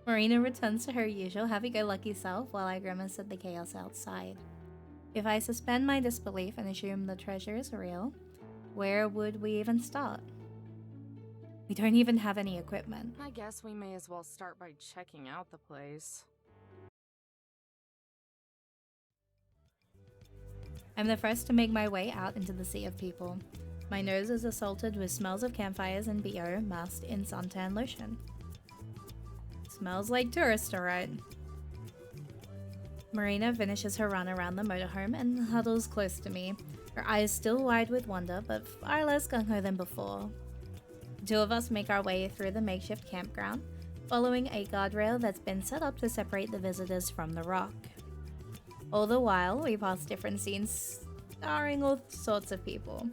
Marina returns to her usual happy-go-lucky self while I grimace at the chaos outside. If I suspend my disbelief and assume the treasure is real, where would we even start? We don't even have any equipment. I guess we may as well start by checking out the place. I'm the first to make my way out into the sea of people. My nose is assaulted with smells of campfires and BO masked in suntan lotion. Smells like tourist, alright. Marina finishes her run around the motorhome and huddles close to me, her eyes still wide with wonder, but far less gung-ho than before. The two of us make our way through the makeshift campground, following a guardrail that's been set up to separate the visitors from the rock. All the while, we pass different scenes starring all sorts of people.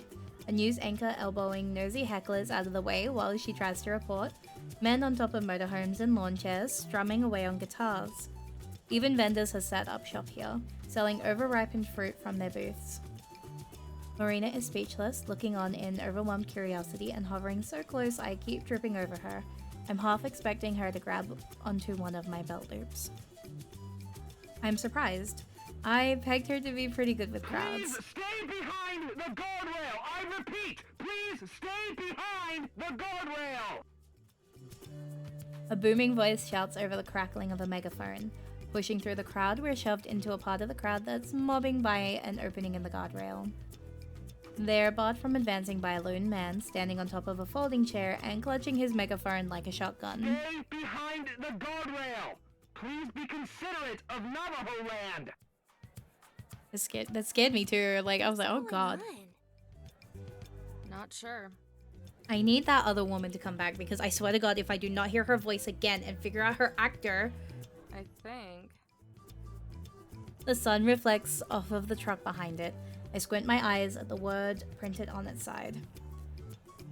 A news anchor elbowing nosy hecklers out of the way while she tries to report, men on top of motorhomes and lawn chairs strumming away on guitars. Even vendors have set up shop here, selling overripened fruit from their booths. Marina is speechless, looking on in overwhelmed curiosity and hovering so close I keep tripping over her. I'm half expecting her to grab onto one of my belt loops. I'm surprised. I pegged her to be pretty good with crowds. Please stay behind the guardrail! I repeat, please stay behind the guardrail! A booming voice shouts over the crackling of a megaphone. Pushing through the crowd, we're shoved into a part of the crowd that's mobbing by an opening in the guardrail. They're barred from advancing by a lone man standing on top of a folding chair and clutching his megaphone like a shotgun. Stay behind the guardrail! Please be considerate of Navajo land! That scared me too. Like, I was like, oh What's god. going on? Not sure. I need that other woman to come back because I swear to god if I do not hear her voice again and figure out her actor. I think. The sun reflects off of the truck behind it. I squint my eyes at the word printed on its side.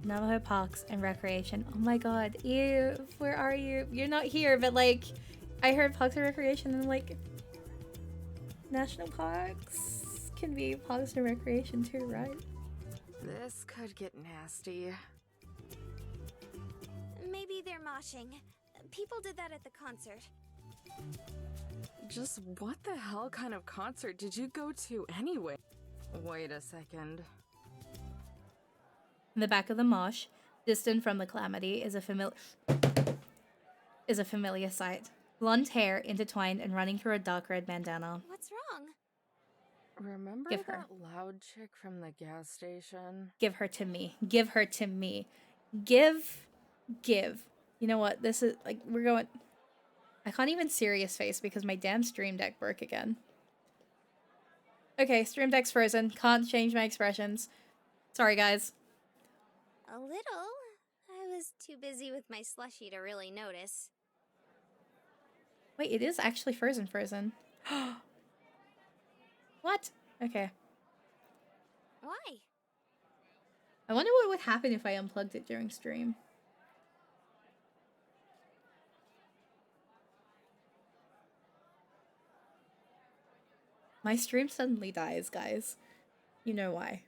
Navajo Parks and Recreation. Oh my god, ew, where are you? You're not here, but like, I heard Parks and Recreation and like, national parks can be Parks and Recreation too, right? This could get nasty. Maybe they're moshing. People did that at the concert. Just what the hell kind of concert did you go to anyway? Wait a second. In the back of the mosh, distant from the calamity, is a familiar sight. Blonde hair intertwined and running through a dark red bandana. What's wrong? Remember Give her. that loud chick from the gas station? Give her to me. Give her to me. Give. You know what? This is like, we're going. I can't even serious face because my damn stream deck broke again. Okay, stream deck's frozen. Can't change my expressions. Sorry, guys. A little. I was too busy with my slushie to really notice. Wait, it is actually frozen. What? Okay. Why? I wonder what would happen if I unplugged it during stream. My stream suddenly dies, guys. You know why.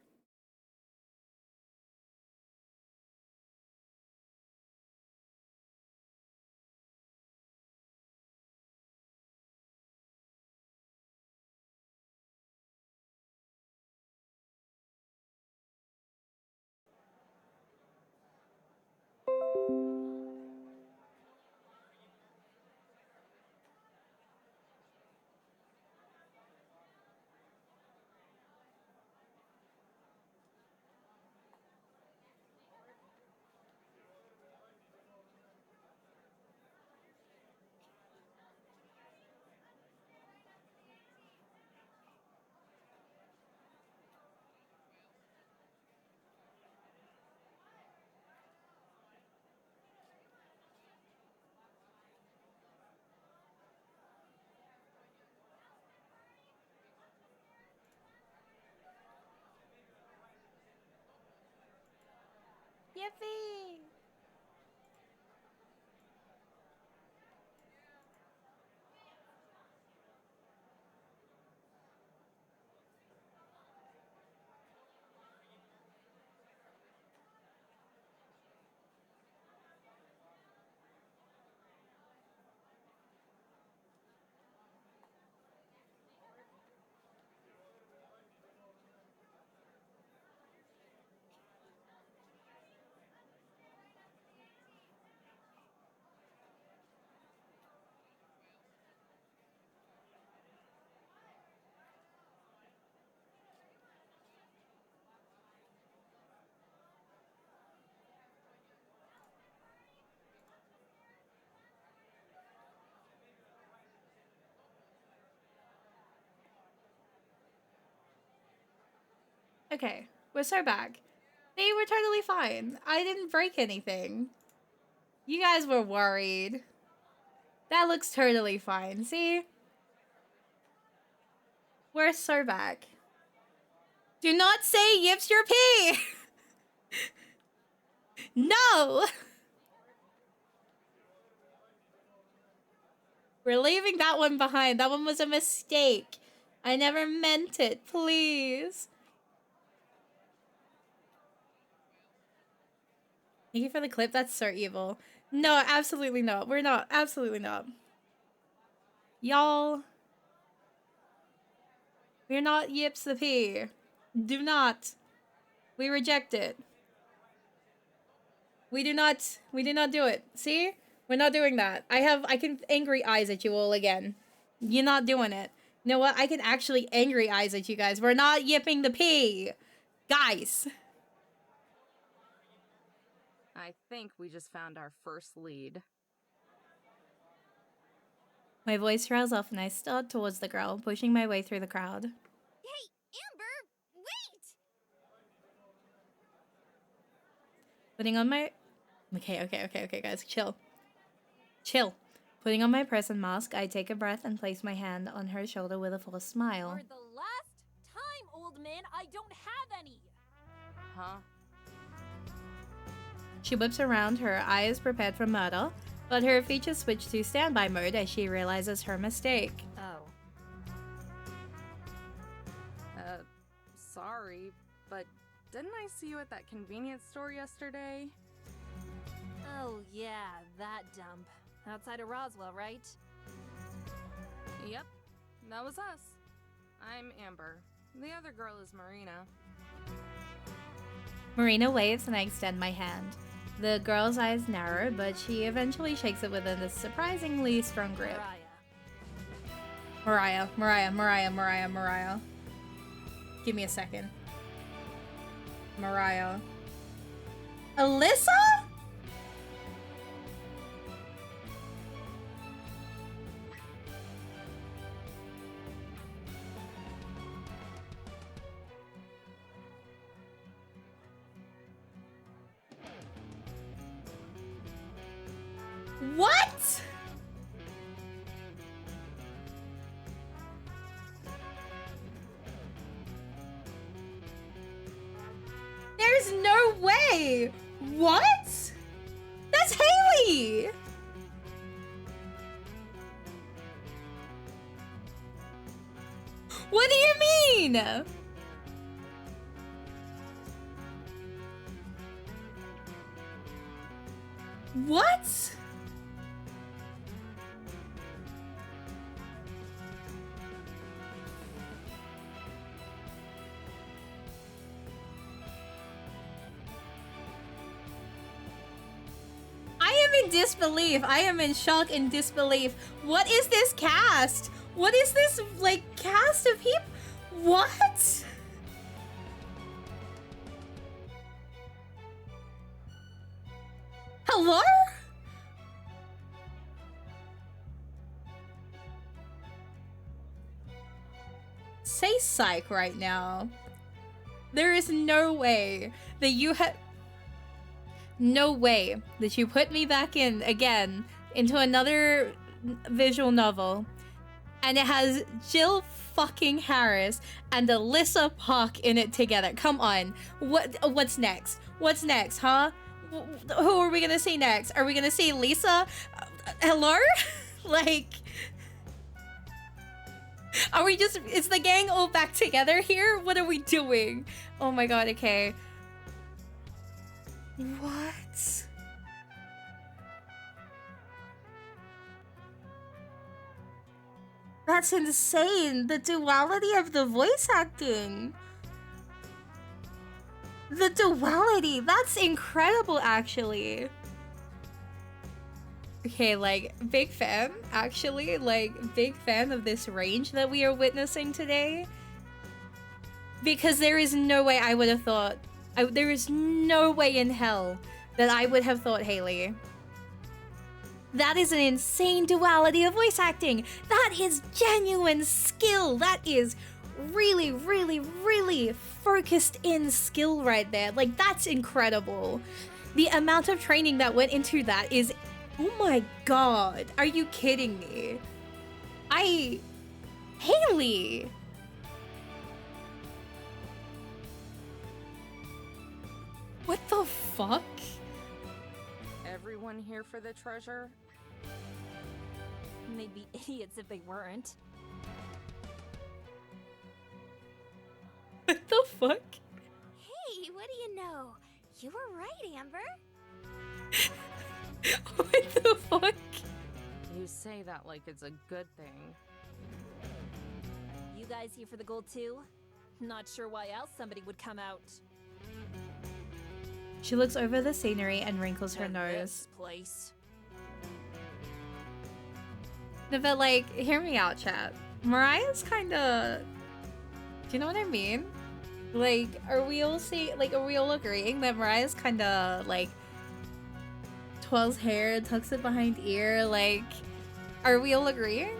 Yippee! Okay, we're so back. They were totally fine. I didn't break anything. You guys were worried. That looks totally fine. See? We're so back. Do not say yips your pee! No! We're leaving that one behind. That one was a mistake. I never meant it. Please. Thank you for the clip. That's so evil. No, absolutely not. We're not. Absolutely not. Y'all. We're not yips the pee. Do not. We reject it. We do not do it. See? We're not doing that. I can angry eyes at you all again. You're not doing it. You know what? I can actually angry eyes at you guys. We're not yipping the pee. Guys. I think we just found our first lead. My voice trails off and I start towards the girl, pushing my way through the crowd. Hey, Amber, wait! Putting on my... Okay, guys. Chill. Putting on my present mask, I take a breath and place my hand on her shoulder with a forced smile. For the last time, old man, I don't have any! Huh? She whips around, her eyes prepared for murder, but her features switch to standby mode as she realizes her mistake. Oh. Sorry, but didn't I see you at that convenience store yesterday? Oh, yeah, that dump. Outside of Roswell, right? Yep, that was us. I'm Amber. The other girl is Marina. Marina waves and I extend my hand. The girl's eyes narrow, but she eventually shakes it within a surprisingly strong grip. Mariah. Give me a second. Mariah. Alyssa? What? is no way! What? That's Haley! What do you mean? What? I am in disbelief. I am in shock and disbelief. What is this cast? What is this, like, cast of people? What? Hello? Say psych right now. There is no way that you have... No way that you put me back in again into another visual novel and it has Jill fucking Harris and Alyssa Park in it together. Come on. What's next? What's next, huh? Who are we gonna see next? Are we gonna see Lisa? Hello? Like... Are we just... Is the gang all back together here? What are we doing? Oh my god, okay. What? That's insane. The duality of the voice acting. The duality. That's incredible, actually. Okay, like, big fan, actually. Like, big fan of this range that we are witnessing today. Because there is no way I would have thought... there is no way in hell that I would have thought Haley. That is an insane duality of voice acting. That is genuine skill. That is really, really, really focused in skill right there. Like, that's incredible. The amount of training that went into that is... Oh my god. Are you kidding me? Haley! What the fuck? Everyone here for the treasure? They'd be idiots if they weren't. What the fuck? Hey, what do you know? You were right, Amber. What the fuck? You say that like it's a good thing. You guys here for the gold too? Not sure why else somebody would come out. She looks over the scenery and wrinkles her And nose. this place. No, but like, hear me out, chat. Mariah's kinda... Do you know what I mean? Like, are we all agreeing that Mariah's kinda, like, twirls hair, tucks it behind ear, like... Are we all agreeing?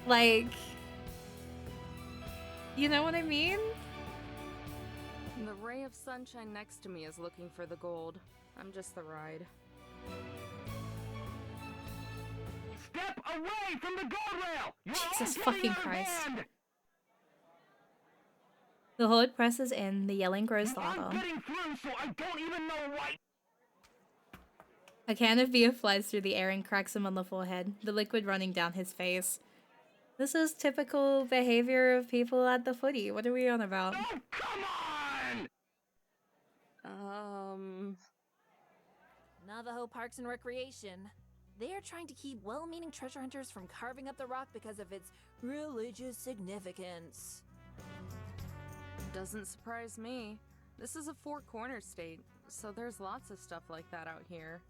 Like... You know what I mean? The ray of sunshine next to me is looking for the gold. I'm just the ride. Step away from the guardrail! You're Jesus all fucking getting out of Christ. hand! The horde presses in, the yelling grows You aren't louder. getting through, so I don't even know why. A can of beer flies through the air and cracks him on the forehead, the liquid running down his face. This is typical behavior of people at the footy. What are we on about? Oh, come on! Navajo Parks and Recreation. They are trying to keep well-meaning treasure hunters from carving up the rock because of its religious significance. Doesn't surprise me. This is a four-corner state, so there's lots of stuff like that out here.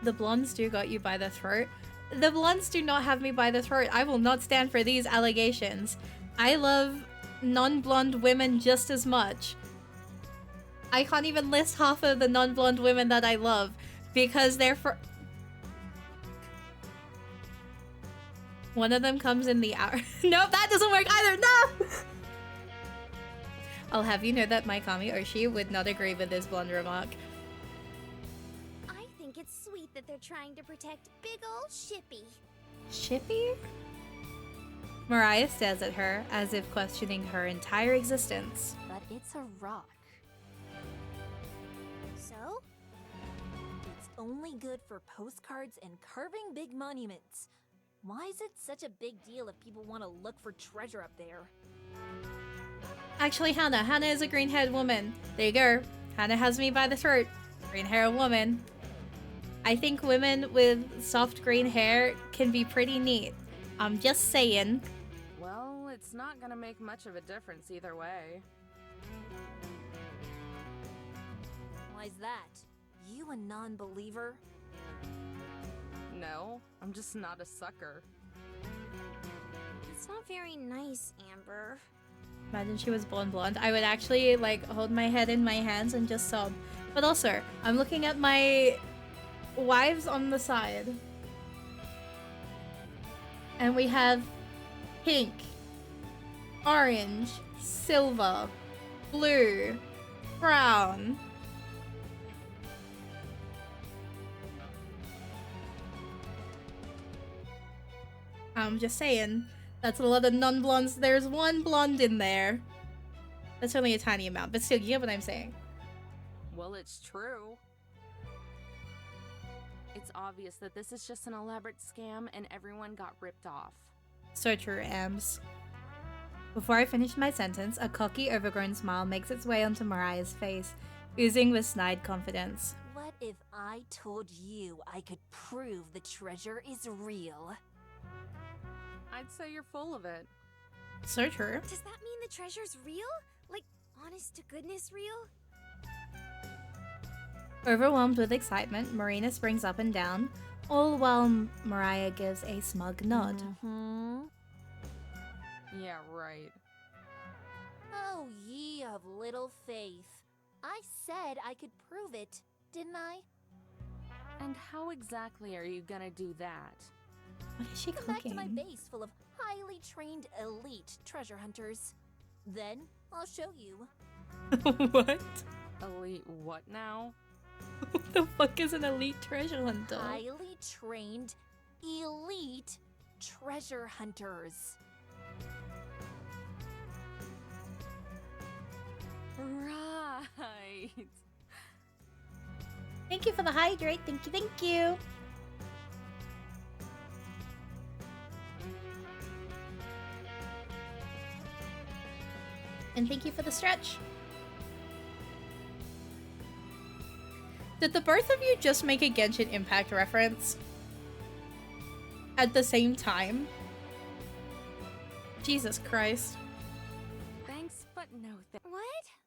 The blondes do got you by the throat. The blondes do not have me by the throat. I will not stand for these allegations. I love non-blonde women just as much. I can't even list half of the non-blonde women that I love because they're for... One of them comes in the hour. Nope, that doesn't work either. No! I'll have you know that Maikami Oshii would not agree with this blonde remark. I think it's sweet that they're trying to protect big ol' Shippy. Shippy? Mariah stares at her as if questioning her entire existence. But it's a rock. So? It's only good for postcards and carving big monuments. Why is it such a big deal if people want to look for treasure up there? Actually, Hannah. Hannah is a green-haired woman. There you go. Hannah has me by the throat. Green-haired woman. I think women with soft green hair can be pretty neat. I'm just saying. Well, it's not gonna make much of a difference either way. Why's that? You a non-believer? No, I'm just not a sucker. It's not very nice, Amber. Imagine she was born blonde. I would actually like hold my head in my hands and just sob. But also, I'm looking at my wives on the side. And we have pink, orange, silver, blue, brown. I'm just saying, that's a lot of non-blondes. There's one blonde in there. That's only a tiny amount, but still, you get what I'm saying. Well, it's true. It's obvious that this is just an elaborate scam and everyone got ripped off. So true, Ams. Before I finish my sentence, a cocky, overgrown smile makes its way onto Mariah's face, oozing with snide confidence. What if I told you I could prove the treasure is real? I'd say you're full of it. So true. Does that mean the treasure's real? Like, honest to goodness real? Overwhelmed with excitement, Marina springs up and down, all while Mariah gives a smug nod. Mm-hmm. Yeah, right. Oh, ye of little faith. I said I could prove it, didn't I? And how exactly are you gonna do that? What is she Come back to cooking? my base full of highly trained elite treasure hunters. Then I'll show you. What? Elite what now? Who the fuck is an elite treasure hunter? Highly trained elite treasure hunters. Right. Thank you for the hydrate. Thank you, thank you. And thank you for the stretch. Did the both of you just make a Genshin Impact reference? At the same time? Jesus Christ. Thanks, but no thanks. What?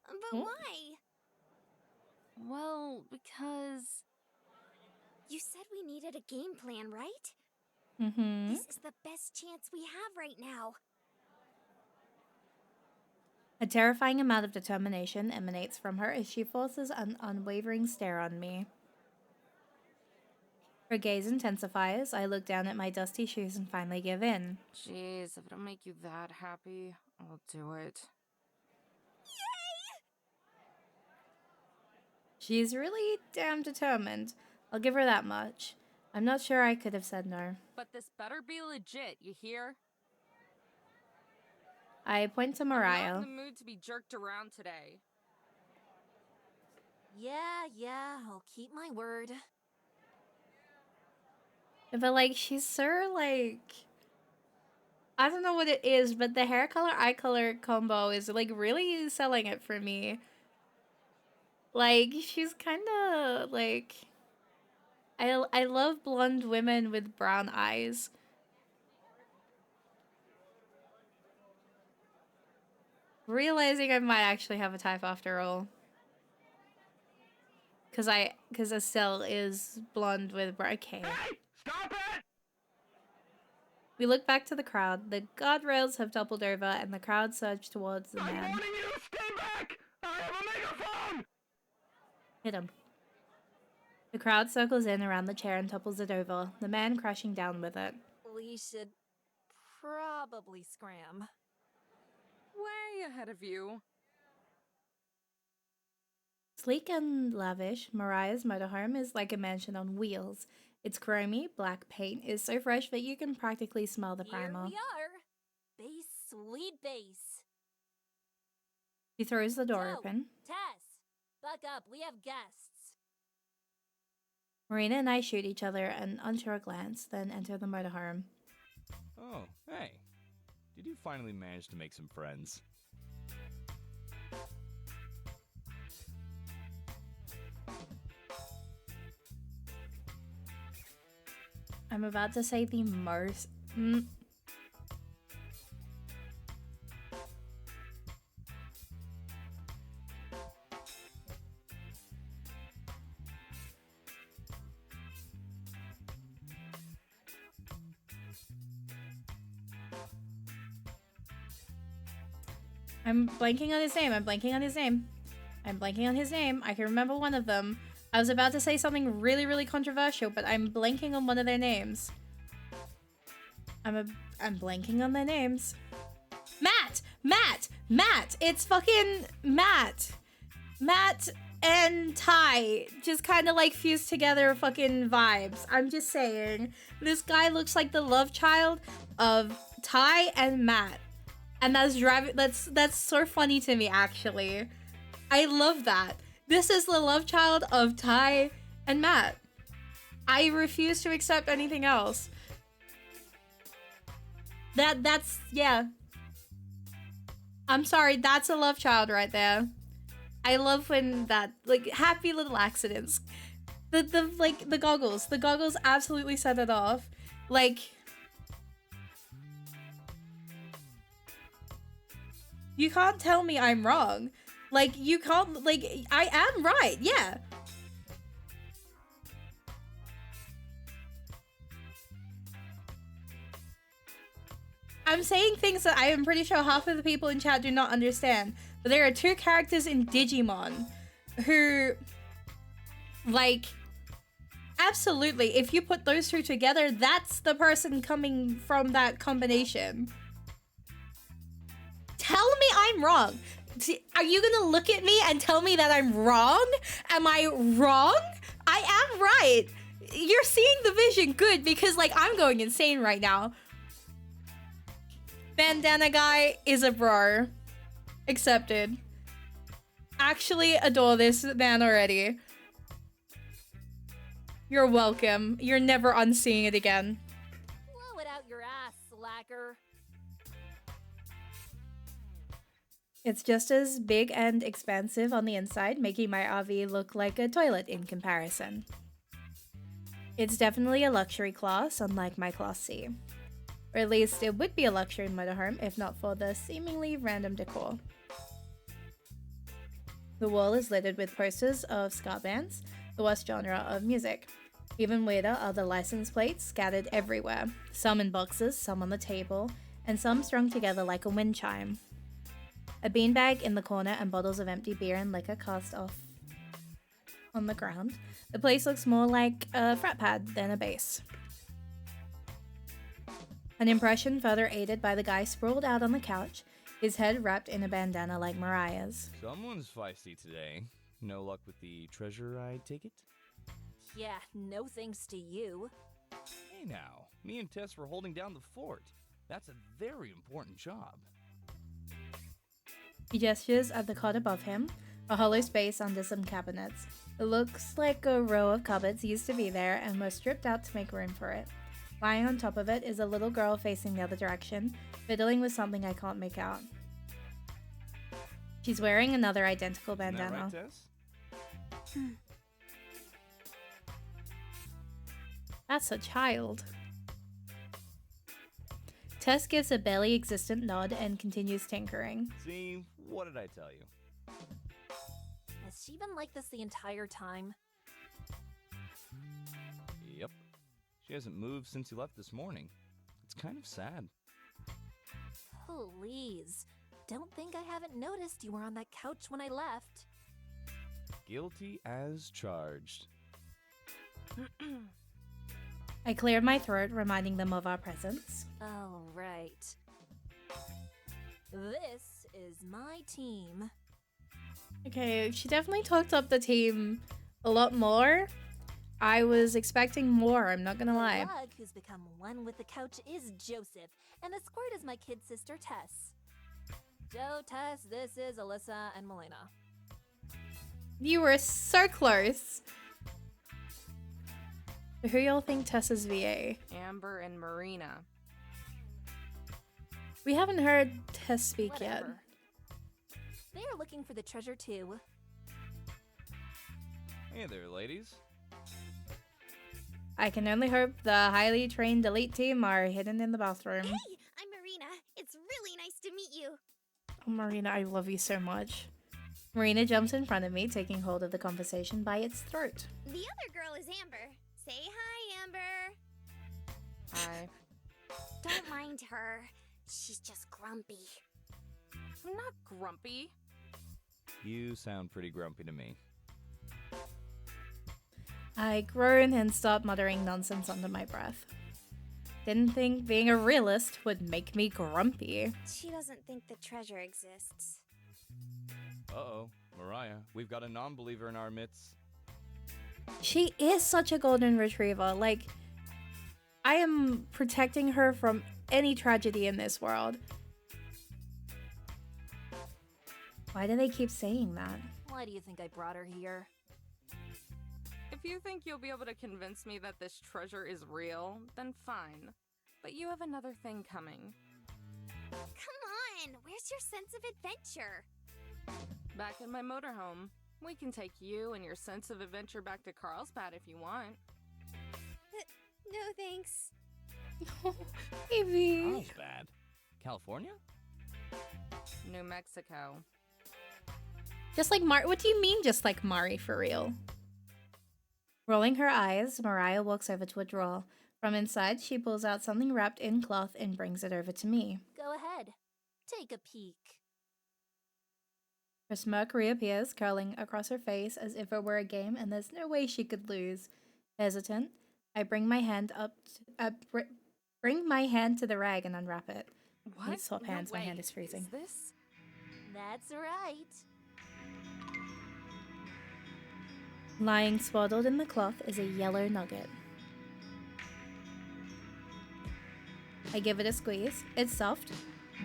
But Hmm? why? Well, because... You said we needed a game plan, right? Mm-hmm. This is the best chance we have right now. A terrifying amount of determination emanates from her as she forces an unwavering stare on me. Her gaze intensifies. I look down at my dusty shoes and finally give in. Jeez, if it'll make you that happy, I'll do it. She's really damn determined. I'll give her that much. I'm not sure I could have said no. But this better be legit, you hear? I point to I'm not Mariah. in the mood to be jerked around today. Yeah, I'll keep my word. But like, she's so like... I don't know what it is, but the hair color, eye color combo is like really selling it for me. Like, she's kind of like... I love blonde women with brown eyes. Realizing I might actually have a type after all. Because Estelle is blonde with brown... Okay. Hey! Stop it! We look back to the crowd. The guardrails have toppled over and the crowd surged towards the I'm man. warning you to stay back! I have a megaphone! Hit him. The crowd circles in around the chair and topples it over, the man crashing down with it. We should probably scram. Way ahead of you. Sleek and lavish, Mariah's motorhome is like a mansion on wheels. Its chromy, black paint is so fresh that you can practically smell the Here primer. we are. Base, sweet base. He throws the door Joe, open. Tess, buck up. We have guests. Marina and I shoot each other an unsure glance, then enter the motorhome. Oh, hey. Did you finally manage to make some friends? I'm about to say the most... I'm blanking on his name. I'm blanking on his name. I'm blanking on his name. I can remember one of them. I was about to say something really, really controversial, but I'm blanking on one of their names. I'm blanking on their names. Matt! Matt! Matt! It's fucking Matt! Matt and Ty just kind of like fused together fucking vibes. I'm just saying. This guy looks like the love child of Ty and Matt. And that's so funny to me, actually. I love that. This is the love child of Ty and Matt. I refuse to accept anything else. Yeah. I'm sorry, that's a love child right there. I love when that, like, happy little accidents. The goggles. The goggles absolutely set it off. Like... You can't tell me I'm wrong. Like, you can't, like, I am right, yeah. I'm saying things that I am pretty sure half of the people in chat do not understand. But there are two characters in Digimon who, like, absolutely, if you put those two together, that's the person coming from that combination. Tell me I'm wrong. Are you gonna look at me and tell me that I'm wrong? Am I wrong? I am right. You're seeing the vision. Good, because like I'm going insane right now. Bandana guy is a bro. Accepted. Actually adore this man already. You're welcome. You're never unseeing it again. Blow it out your ass, slacker. It's just as big and expansive on the inside, making my RV look like a toilet in comparison. It's definitely a luxury class, unlike my Class C. Or at least it would be a luxury motorhome if not for the seemingly random decor. The wall is littered with posters of ska bands, the worst genre of music. Even weirder are the license plates scattered everywhere, some in boxes, some on the table, and some strung together like a wind chime. A beanbag in the corner and bottles of empty beer and liquor cast off on the ground. The place looks more like a frat pad than a base. An impression further aided by the guy sprawled out on the couch, his head wrapped in a bandana like Mariah's. Someone's feisty today. No luck with the treasure, I take it? Yeah, no thanks to you. Hey now, me and Tess were holding down the fort. That's a very important job. He gestures at the cot above him, a hollow space under some cabinets. It looks like a row of cupboards used to be there and were stripped out to make room for it. Lying on top of it is a little girl facing the other direction, fiddling with something I can't make out. She's wearing another identical bandana. Isn't that right, Tess? That's a child. Tess gives a barely existent nod and continues tinkering. See, what did I tell you? Has she been like this the entire time? Yep. She hasn't moved since you left this morning. It's kind of sad. Please. Don't think I haven't noticed you were on that couch when I left. Guilty as charged. I cleared my throat, reminding them of our presence. All right. This is my team. Okay, she definitely talked up the team a lot more. I was expecting more, I'm not gonna lie. The lug who's become one with the couch is Joseph, and the squirt is my kid sister Tess. Joe, Tess, this is Alyssa and Melina. You were so close. Who y'all think Tessa's VA? Amber and Marina. We haven't heard Tess speak Whatever. They are looking for the treasure too. Hey there, ladies. I can only hope the highly trained elite team are hidden in the bathroom. Hey, I'm Marina. It's really nice to meet you. Oh, Marina, I love you so much. Marina jumps in front of me, taking hold of the conversation by its throat. The other girl is Amber. Say hi, Amber. Hi. Don't mind her. She's just grumpy. I'm not grumpy. You sound pretty grumpy to me. I groan and start muttering nonsense under my breath. Didn't think being a realist would make me grumpy. She doesn't think the treasure exists. Uh-oh, Mariah, we've got a non-believer in our midst. She is such a golden retriever. Like, I am protecting her from any tragedy in this world. Why do they keep saying that? Why do you think I brought her here? If you think you'll be able to convince me that this treasure is real, then fine. But you have another thing coming. Come on, where's your sense of adventure? Back in my motorhome. We can take you and your sense of adventure back to Carlsbad if you want. No thanks. Evie. Carlsbad? California? New Mexico. Just like Mari. What do you mean, just like Mari, for real? Rolling her eyes, Mariah walks over to a drawer. From inside, she pulls out something wrapped in cloth and brings it over to me. Go ahead. Take a peek. Her smirk reappears, curling across her face as if it were a game, and there's no way she could lose. Hesitant, I bring my hand bring my hand to the rag and unwrap it. What? Need swap hands. My way. hand is freezing. Is this? That's right. Lying swaddled in the cloth is a yellow nugget. I give it a squeeze. It's soft.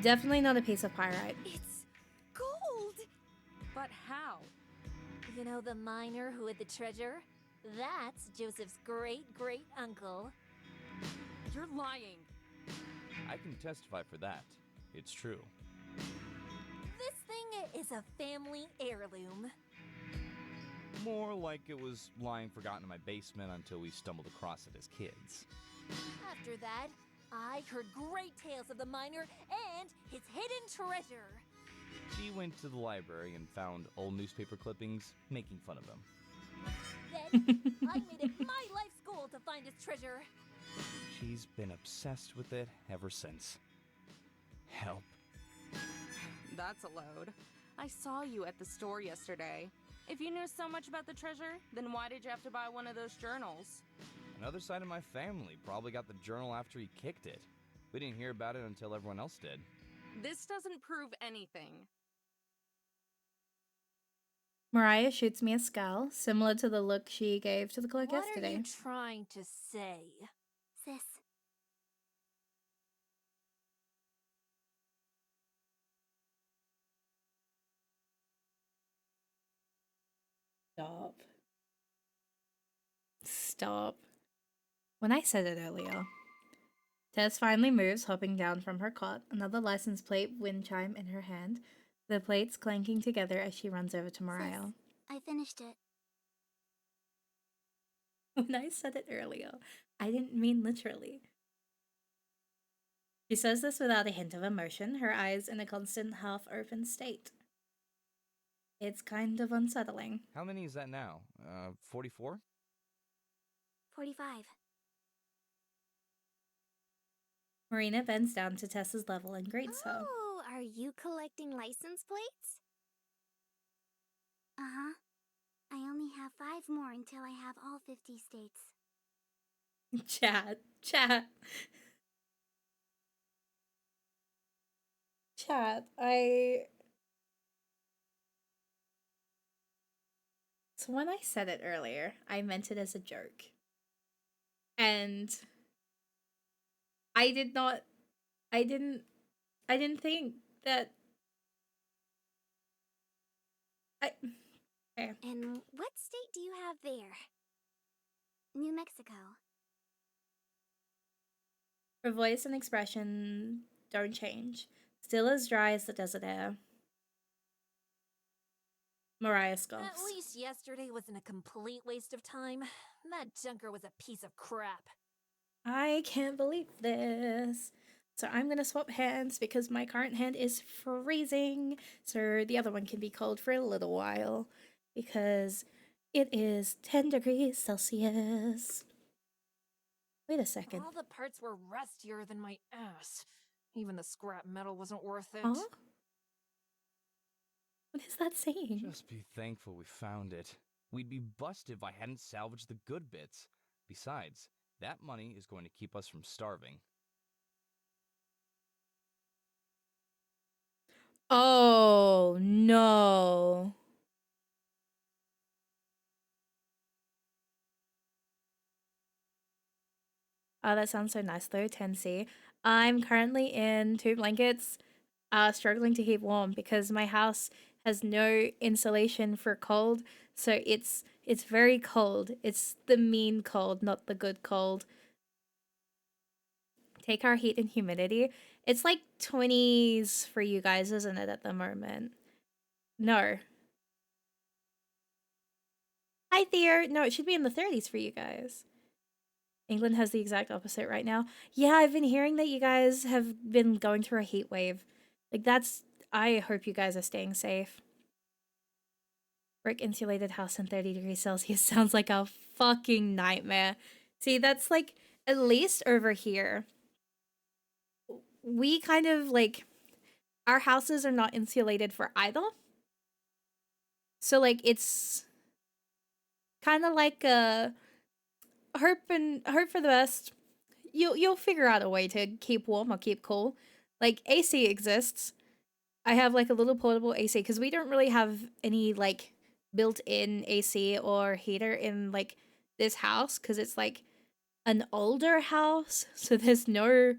Definitely not a piece of pyrite. It's gold. But how? You know the miner who hid the treasure? That's Joseph's great-great-uncle. You're lying. I can testify for that. It's true. This thing is a family heirloom. More like it was lying forgotten in my basement until we stumbled across it as kids. After that, I heard great tales of the miner and his hidden treasure. She went to the library and found old newspaper clippings making fun of him. Then, I made it my life's goal to find his treasure. She's been obsessed with it ever since. Help. That's a load. I saw you at the store yesterday. If you knew so much about the treasure, then why did you have to buy one of those journals? Another side of my family probably got the journal after he kicked it. We didn't hear about it until everyone else did. This doesn't prove anything. Mariah shoots me a scowl, similar to the look she gave to the clerk What yesterday. are you trying to say? Sis. Stop. Stop. When I said it earlier. Tess finally moves, hopping down from her cot, another license plate wind chime in her hand, the plates clanking together as she runs over to Mariah. Sis, I finished it. When I said it earlier, I didn't mean literally. She says this without a hint of emotion, her eyes in a constant half-open state. It's kind of unsettling. How many is that now? 44? 45. Marina bends down to Tessa's level and greets her. Oh, are you collecting license plates? Uh-huh. I only have 5 more until I have all 50 states. Chat. So when I said it earlier, I meant it as a joke. And I didn't think that Okay. And what state do you have there? New Mexico. Her voice and expression don't change. Still as dry as the desert air. Mariah At scoffs. least yesterday wasn't a complete waste of time. That junker was a piece of crap. I can't believe this. So I'm gonna swap hands because my current hand is freezing. So the other one can be cold for a little while. Because it is 10 degrees Celsius. Wait a second. All the parts were rustier than my ass. Even the scrap metal wasn't worth it. Huh? What is that saying? Just be thankful we found it. We'd be busted if I hadn't salvaged the good bits. Besides, that money is going to keep us from starving. Oh, no. Oh, that sounds so nice though, 10C. I'm currently in 2 blankets, struggling to keep warm because my house has no insulation for cold, so it's very cold. It's the mean cold, not the good cold. Take our heat and humidity. It's like 20s for you guys, isn't it, at the moment? No. Hi there. No, it should be in the 30s for you guys. England has the exact opposite right now. Yeah, I've been hearing that you guys have been going through a heat wave. Like, I hope you guys are staying safe. Brick insulated house in 30 degrees Celsius sounds like a fucking nightmare. See, that's like, at least over here, we kind of like, our houses are not insulated for either. So, like, it's kind of like a hope for the best. You'll figure out a way to keep warm or keep cool. Like, AC exists. I have like a little portable AC because we don't really have any like built-in AC or heater in like this house because it's like an older house, so there's no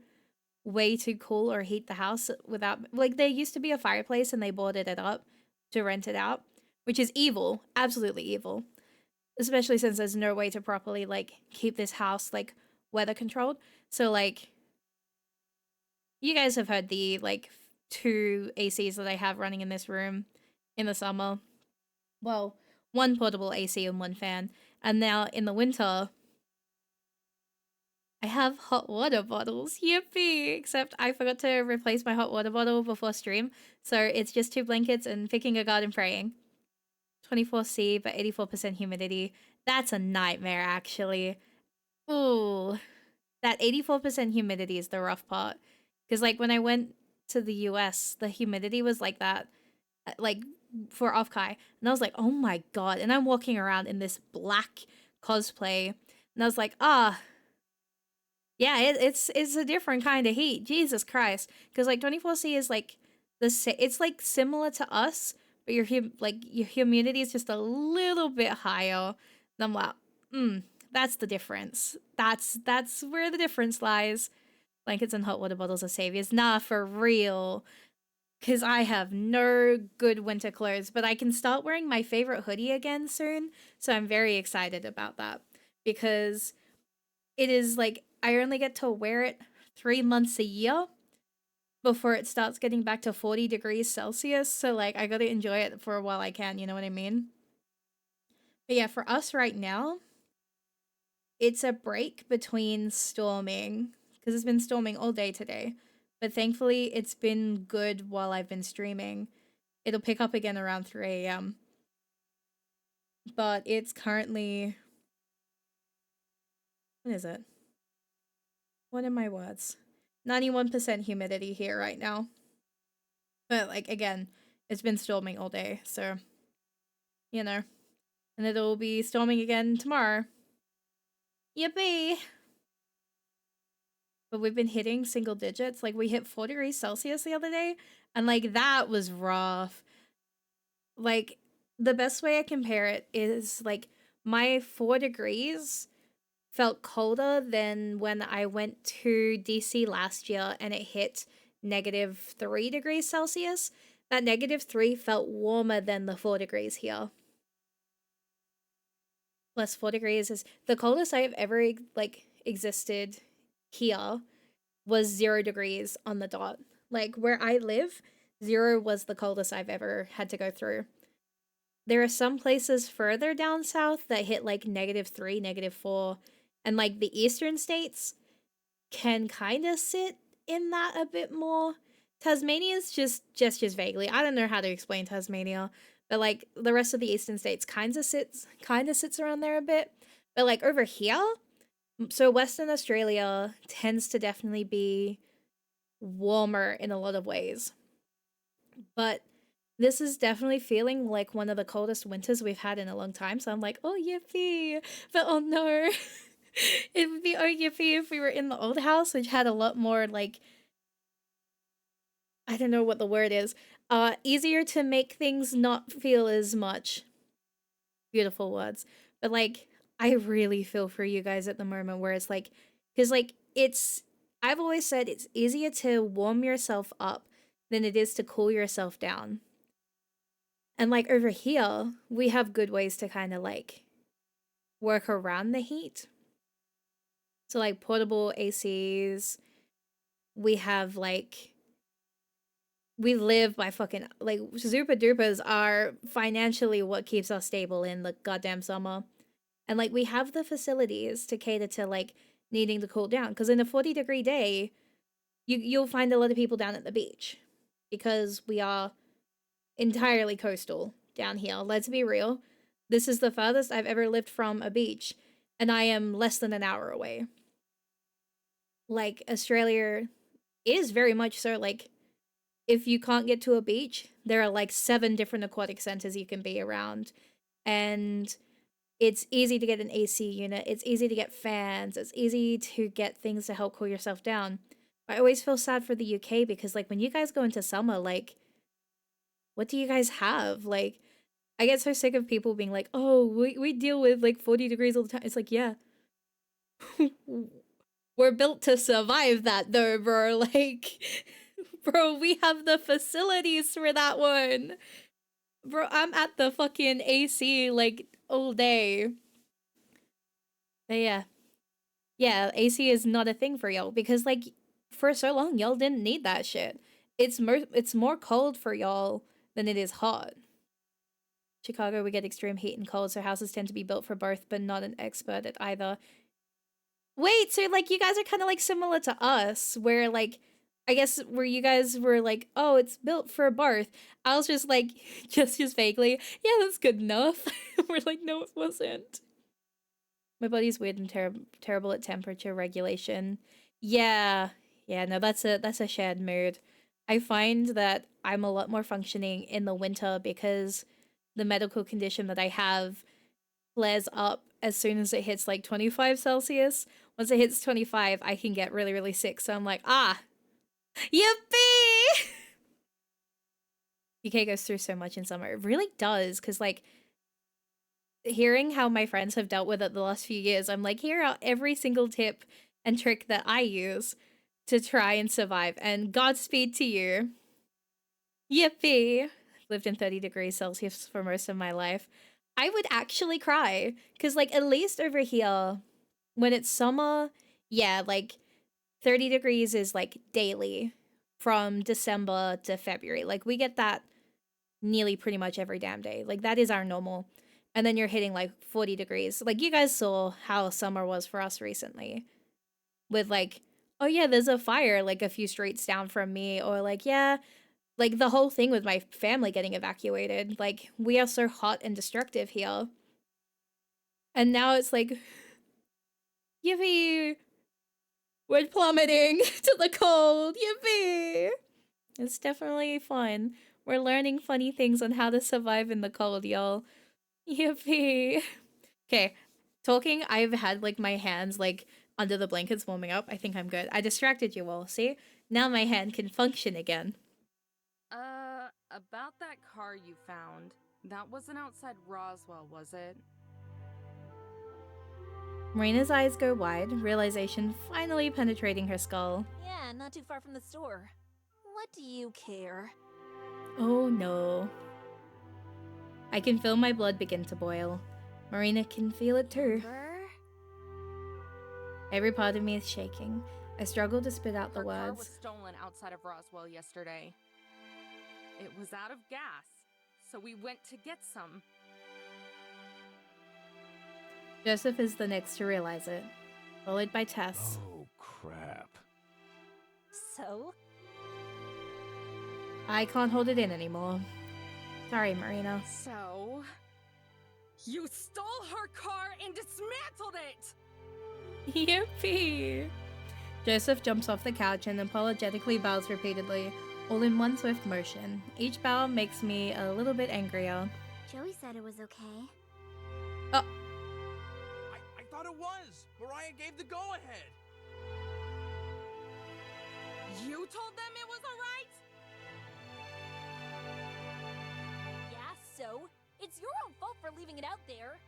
way to cool or heat the house without, like, there used to be a fireplace and they boarded it up to rent it out, which is evil, absolutely evil, especially since there's no way to properly like keep this house like weather controlled. So like, you guys have heard the like 2 ACs that I have running in this room in the summer. Well, 1 portable AC and 1 fan. And now in the winter, I have hot water bottles. Yippee! Except I forgot to replace my hot water bottle before stream. So it's just 2 blankets and picking a garden praying. 24C, but 84% humidity. That's a nightmare, actually. Ooh. That 84% humidity is the rough part. Because, like, when I went to the US, the humidity was like that, like, for off-kai. And I was like, oh my god. And I'm walking around in this black cosplay. And I was like, yeah, it's a different kind of heat. Jesus Christ. Because, like, 24C is, like, it's, like, similar to us, but your humidity is just a little bit higher. And I'm like, that's the difference. That's where the difference lies. Blankets and hot water bottles are saviors. Nah, for real. Because I have no good winter clothes, but I can start wearing my favorite hoodie again soon. So I'm very excited about that. Because it is like, I only get to wear it 3 months a year before it starts getting back to 40 degrees Celsius. So like, I gotta enjoy it for a while I can, you know what I mean? But yeah, for us right now, it's a break between storming, because it's been storming all day today. But thankfully, it's been good while I've been streaming. It'll pick up again around 3 a.m. But it's currently... What is it? What are my words? 91% humidity here right now. But, like, again, it's been storming all day, so... You know. And it'll be storming again tomorrow. Yippee! But we've been hitting single digits. Like, we hit 4 degrees Celsius the other day, and, like, that was rough. Like, the best way I compare it is, like, my 4 degrees felt colder than when I went to DC last year and it hit -3 degrees Celsius. that -3 felt warmer than the 4 degrees here. Plus 4 degrees is the coldest I have ever like existed here was 0 degrees on the dot. Like where I live, 0 was the coldest I've ever had to go through. There are some places further down south that hit like -3, -4, and like the eastern states can kind of sit in that a bit more. Tasmania's just vaguely. I don't know how to explain Tasmania, but like the rest of the eastern states kind of sits around there a bit. But like over here, so Western Australia tends to definitely be warmer in a lot of ways. But this is definitely feeling like one of the coldest winters we've had in a long time. So I'm like, oh, yippee. But oh no. It would be oh, yippee if we were in the old house, which had a lot more, like, I don't know what the word is. Easier to make things not feel as much. Beautiful words. But, like, I really feel for you guys at the moment where it's like, because, like, I've always said it's easier to warm yourself up than it is to cool yourself down. And like over here, we have good ways to kind of like work around the heat. So like portable ACs, we have like, we live by fucking, like Zupa Dupas are financially what keeps us stable in the goddamn summer. And like we have the facilities to cater to like needing to cool down. Because in a 40-degree day, you'll find a lot of people down at the beach. Because we are entirely coastal down here. Let's be real. This is the farthest I've ever lived from a beach, and I am less than an hour away. Like, Australia is very much so, like, if you can't get to a beach, there are like 7 different aquatic centers you can be around. And it's easy to get an AC unit, it's easy to get fans, it's easy to get things to help cool yourself down. I always feel sad for the UK because, like, when you guys go into summer, like, what do you guys have? Like, I get so sick of people being like, oh, we deal with like 40 degrees all the time. It's like, yeah. We're built to survive that though, bro. Like, bro, we have the facilities for that one. Bro, I'm at the fucking AC like all day. But yeah. Yeah, AC is not a thing for y'all because like for so long y'all didn't need that shit. It's more cold for y'all than it is hot. Chicago, we get extreme heat and cold, so houses tend to be built for both, but not an expert at either. Wait, so like you guys are kind of like similar to us, where like, I guess where you guys were like, oh, it's built for both. I was just like, just vaguely, yeah, that's good enough. We're like, no, it wasn't. My body's weird and terrible at temperature regulation. Yeah, no, that's a shared mood. I find that I'm a lot more functioning in the winter because the medical condition that I have flares up as soon as it hits like 25 Celsius. Once it hits 25, I can get really, really sick. So I'm like, yippee! UK goes through so much in summer. It really does, because like, hearing how my friends have dealt with it the last few years, I'm like, here are every single tip and trick that I use to try and survive, and Godspeed to you. Yippee! Lived in 30 degrees Celsius for most of my life. I would actually cry, because like at least over here, when it's summer, yeah, like 30 degrees is like daily from December to February. Like we get that nearly pretty much every damn day. Like that is our normal. And then you're hitting like 40 degrees. Like you guys saw how summer was for us recently with like, oh yeah, there's a fire like a few streets down from me, or like, yeah, like the whole thing with my family getting evacuated. Like we are so hot and destructive here. And now it's like, yippee, we're plummeting to the cold, yippee. It's definitely fun. We're learning funny things on how to survive in the cold, y'all. Yippee. Okay, talking, I've had like my hands like under the blankets warming up. I think I'm good. I distracted you all, see? Now my hand can function again. About that car you found, that wasn't outside Roswell, was it? Marina's eyes go wide, realization finally penetrating her skull. Yeah, not too far from the store. What do you care? Oh no. I can feel my blood begin to boil. Marina can feel it too. Amber? Every part of me is shaking. I struggle to spit out the Her car was words. stolen outside of Roswell yesterday. It was out of gas, so we went to get some. Joseph is the next to realize it, followed by Tess. Oh, crap. So? I can't hold it in anymore. Sorry, Marina. So, you stole her car and dismantled it! Yippee! Joseph jumps off the couch and apologetically bows repeatedly, all in one swift motion. Each bow makes me a little bit angrier. Joey said it was okay. Oh, I thought it was. Mariah gave the go-ahead. You told them it was alright? Yeah, so? It's your own fault for leaving it out there.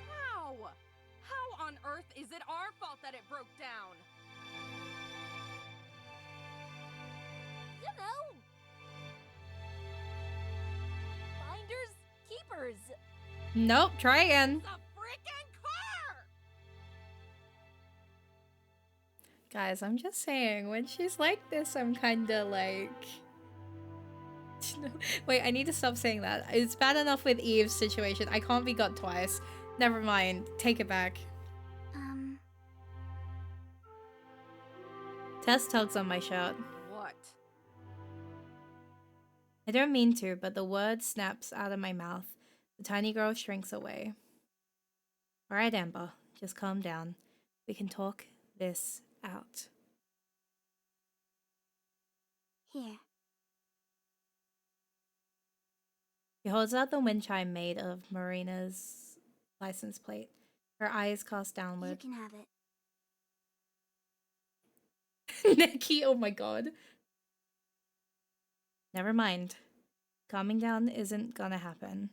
How? How on earth is it our fault that it broke down? You know. Finders, keepers. nope, try again. The freaking car! Guys, I'm just saying, when she's like this, I'm kinda like... Wait, I need to stop saying that. It's bad enough with Eve's situation. I can't be got twice. Never mind. Take it back. Tess tugs on my shirt. What? I don't mean to, but the word snaps out of my mouth. The tiny girl shrinks away. Alright, Amber. Just calm down. We can talk this out. Here. She holds out the wind chime made of Marina's license plate. Her eyes cast You downward. can have it. Nikki, oh my god. Never mind. Calming down isn't gonna happen.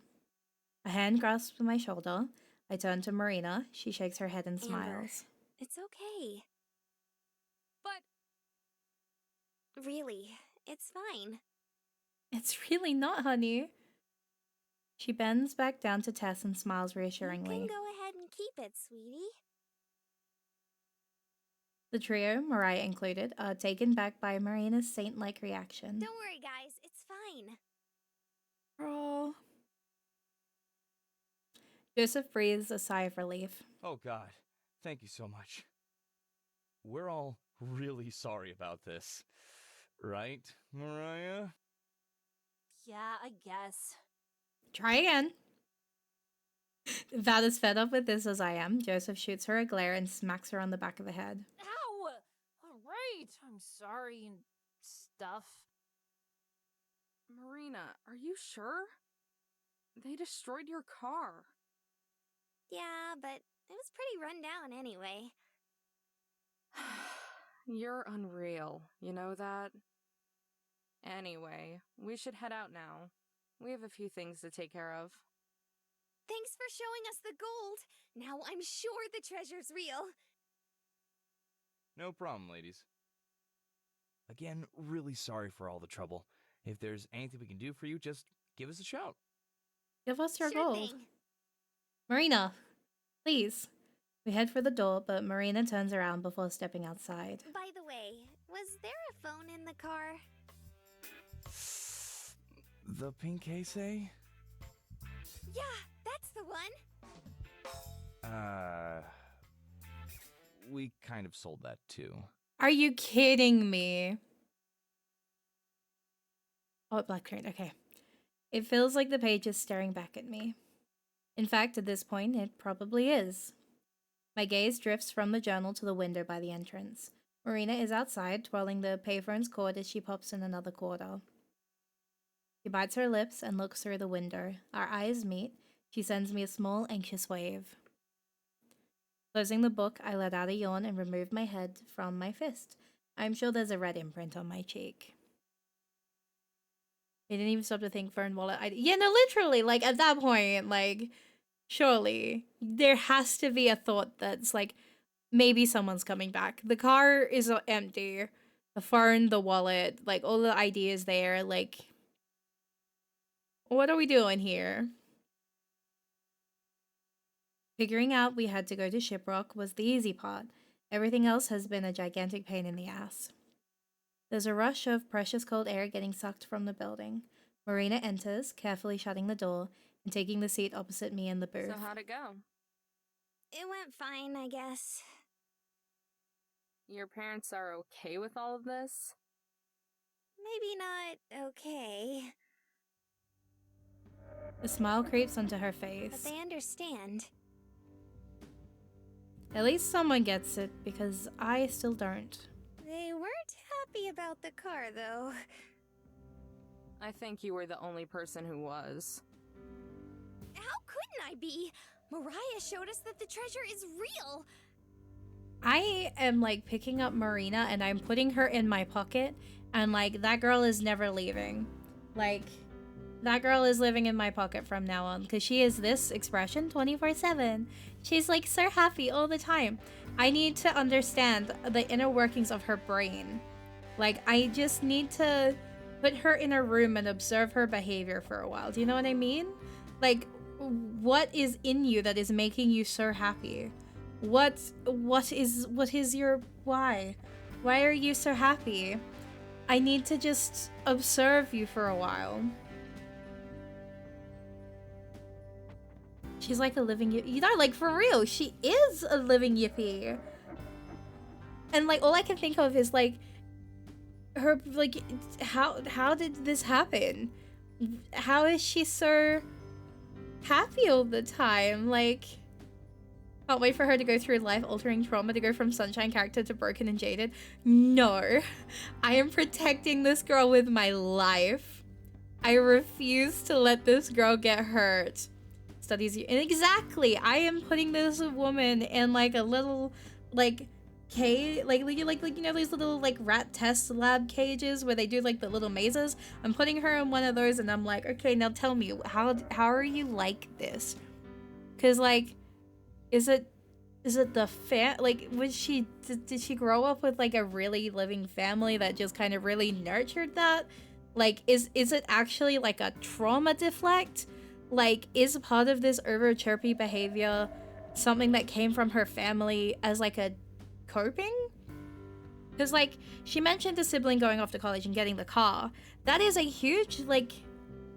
A hand grasps my shoulder. I turn to Marina. She shakes her head and Amber. smiles. It's okay. But Really, it's fine. It's really not, honey. She bends back down to Tess and smiles You reassuringly. can go ahead and keep it, sweetie. The trio, Mariah included, are taken back by Marina's saint-like reaction. Don't worry, guys. It's fine. Oh. Joseph breathes a sigh of relief. Oh, God. Thank you so much. We're all really sorry about this. Right, Mariah? Yeah, I guess. Try again. About as fed up with this as I am, Joseph shoots her a glare and smacks her on the back of the head. Ow! Alright, I'm sorry and stuff. Marina, are you sure? They destroyed your car. Yeah, but it was pretty run down anyway. You're unreal, you know that? Anyway, we should head out now. We have a few things to take care of. Thanks for showing us the gold. Now I'm sure the treasure's real. No problem, ladies. Again, really sorry for all the trouble. If there's anything we can do for you, just give us a shout. Give us your Sure gold. thing. Marina, please. We head for the door, but Marina turns around before stepping outside. By the way, was there a phone in the car? The pink case, eh? Yeah, that's the one. We kind of sold that too. Are you kidding me? Oh, black crate. Okay. It feels like the page is staring back at me. In fact, at this point, it probably is. My gaze drifts from the journal to the window by the entrance. Marina is outside, twirling the payphone's cord as she pops in another quarter. She bites her lips and looks through the window. Our eyes meet. She sends me a small, anxious wave. Closing the book, I let out a yawn and remove my head from my fist. I'm sure there's a red imprint on my cheek. I didn't even stop to think phone wallet. Yeah, no, literally, like, at that point, like, surely there has to be a thought that's like, maybe someone's coming back. The car is empty. the phone, the wallet, like all the ideas there. Like, what are we doing here? Figuring out we had to go to Shiprock was the easy part. Everything else has been a gigantic pain in the ass. There's a rush of precious cold air getting sucked from the building. Marina enters, carefully shutting the door and taking the seat opposite me in the booth. So how'd it go? It went fine, I guess. Your parents are okay with all of this? Maybe not okay, A smile creeps onto her but face. they understand. At least someone gets it, because I still don't. They weren't happy about the car, though. I think you were the only person who was. How couldn't I be? Mariah showed us that the treasure is real. I am like picking up Marina and I'm putting her in my pocket, and like that girl is never leaving. Like that girl is living in my pocket from now on, because she is this expression 24/7. She's like so happy all the time. I need to understand the inner workings of her brain. Like I just need to put her in a room and observe her behavior for a while. Do you know what I mean? Like, what is in you that is making you so happy? What is your why? Why are you so happy? I need to just observe you for a while. She's like a living you know, like for real, she is a living yippee. And like all I can think of is like her, like how did this happen? How is she so happy all the time? Like, can't wait for her to go through life-altering trauma to go from sunshine character to broken and jaded. No, I am protecting this girl with my life. I refuse to let this girl get hurt. Studies you, and exactly, I am putting this woman in like a little like cage, like you know these little like rat test lab cages where they do like the little mazes. I'm putting her in one of those, and I'm like, okay, now tell me, how are you like this? Because like, is it the like, was she did she grow up with like a really living family that just kind of really nurtured that? Like, is it actually like a trauma deflect? Like, is part of this over chirpy behavior something that came from her family as like a coping? Because like, she mentioned a sibling going off to college and getting the car. That is a huge, like,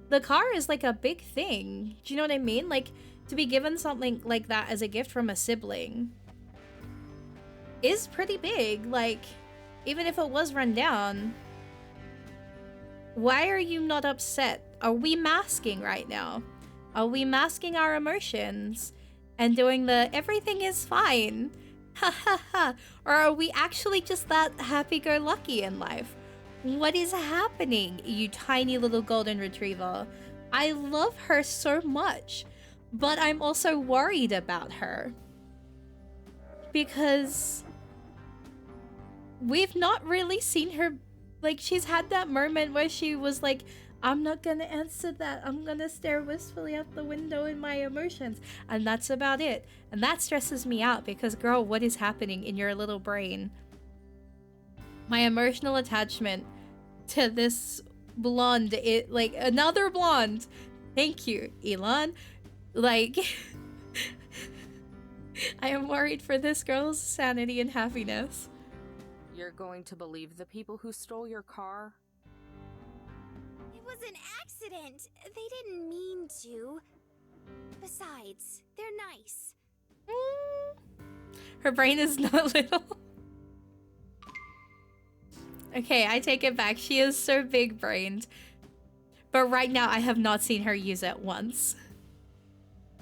the car is like a big thing. Do you know what I mean? Like, to be given something like that as a gift from a sibling is pretty big. Like, even if it was run down, why are you not upset? Are we masking right now? Are we masking our emotions and doing the everything is fine? Ha ha ha. Or are we actually just that happy-go-lucky in life? What is happening, you tiny little golden retriever? I love her so much, but I'm also worried about her. Because we've not really seen her, like, she's had that moment where she was like, I'm not gonna answer that. I'm gonna stare wistfully out the window in my emotions. And that's about it. And that stresses me out because, girl, what is happening in your little brain? My emotional attachment to this blonde, like, another blonde. Thank you, Elon. Like, I am worried for this girl's sanity and happiness. You're going to believe the people who stole your car? It was an accident. They didn't mean to. Besides, they're nice. Her brain is not little. Okay, I take it back. She is so big-brained. But right now, I have not seen her use it once.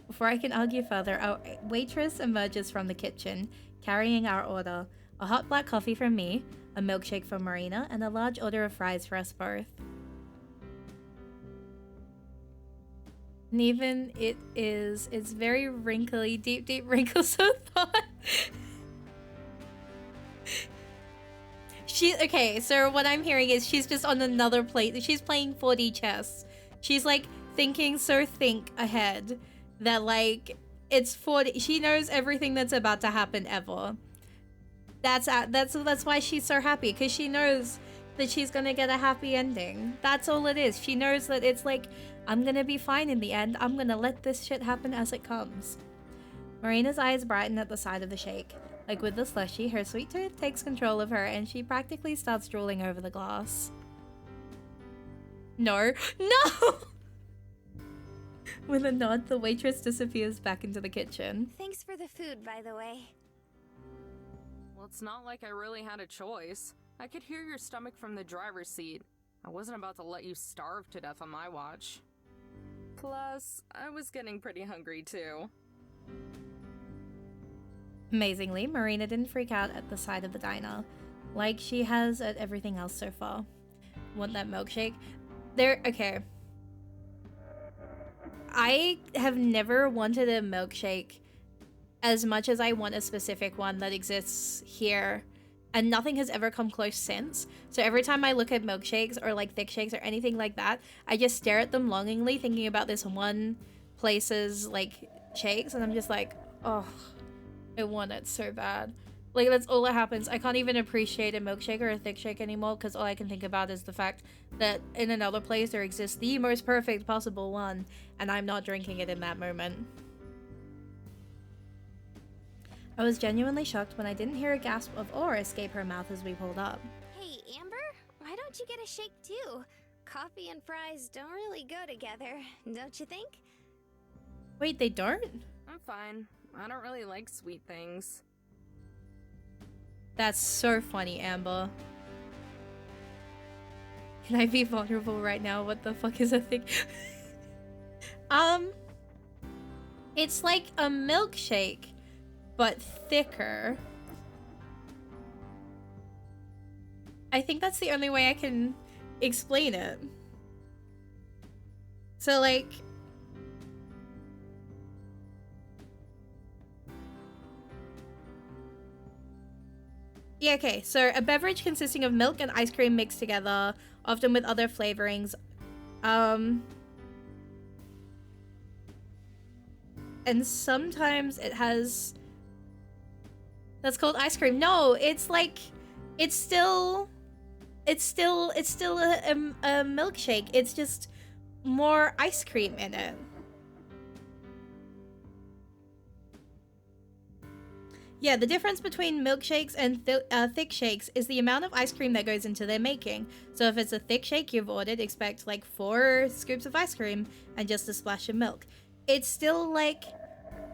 Before I can argue further, our waitress emerges from the kitchen, carrying our order. A hot black coffee from me, a milkshake from Marina, and a large order of fries for us both. And even it's very wrinkly, deep wrinkles of thought. Okay, so what I'm hearing is she's just on another plate. She's playing 4D chess. She's like thinking so think ahead that like it's 4D. She knows everything that's about to happen ever. That's why she's so happy, because she knows that she's gonna get a happy ending. That's all it is. She knows that it's like, I'm gonna be fine in the end. I'm gonna let this shit happen as it comes. Marina's eyes brighten at the sight of the shake. Like with the slushy, her sweet tooth takes control of her and she practically starts drooling over the glass. No. No! With a nod, the waitress disappears back into the kitchen. Thanks for the food, by the way. Well, it's not like I really had a choice. I could hear your stomach from the driver's seat. I wasn't about to let you starve to death on my watch. Plus, I was getting pretty hungry too. Amazingly, Marina didn't freak out at the sight of the diner, like she has at everything else so far. Want that milkshake? Okay. I have never wanted a milkshake as much as I want a specific one that exists here, and nothing has ever come close since. So every time I look at milkshakes or like thick shakes or anything like that, I just stare at them longingly, thinking about this one place's like shakes, and I'm just like, oh, I want it so bad. Like, that's all that happens. I can't even appreciate a milkshake or a thick shake anymore, because all I can think about is the fact that in another place there exists the most perfect possible one, and I'm not drinking it in that moment. I was genuinely shocked when I didn't hear a gasp of awe escape her mouth as we pulled up. Hey, Amber, why don't you get a shake too? Coffee and fries don't really go together, don't you think? Wait, they don't? I'm fine. I don't really like sweet things. That's so funny, Amber. Can I be vulnerable right now? What the fuck is a thing? It's like a milkshake, but thicker. I think that's the only way I can explain it. So like, yeah, okay, so a beverage consisting of milk and ice cream mixed together, often with other flavorings. And sometimes it has... That's called ice cream. No, it's like... It's still a milkshake. It's just more ice cream in it. Yeah, the difference between milkshakes and thick shakes is the amount of ice cream that goes into their making. So if it's a thick shake you've ordered, expect like 4 scoops of ice cream and just a splash of milk. It's still like,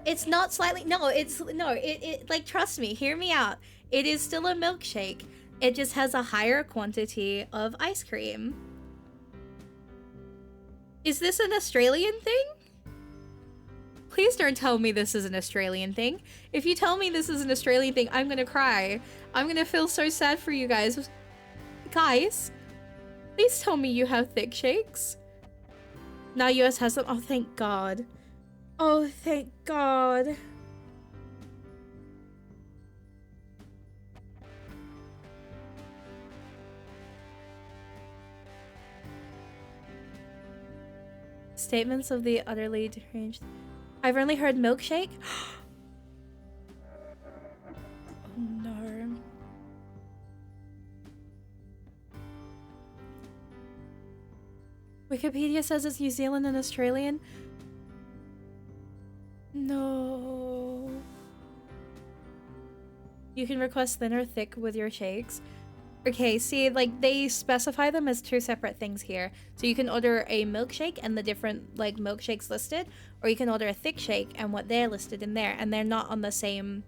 it's not slightly, no, it like, trust me, hear me out. It is still a milkshake. It just has a higher quantity of ice cream. Is this an Australian thing? Please don't tell me this is an Australian thing. If you tell me this is an Australian thing, I'm gonna cry. I'm gonna feel so sad for you guys. Guys, please tell me you have thick shakes. Now US has them. Oh, thank God. Oh, thank God. Statements of the utterly deranged. I've only heard milkshake. Oh no. Wikipedia says it's New Zealand and Australian. No. You can request thin or thick with your shakes. Okay, see, like, they specify them as 2 separate things here. So you can order a milkshake and the different, like, milkshakes listed, or you can order a thick shake and what they're listed in there, and they're not on the same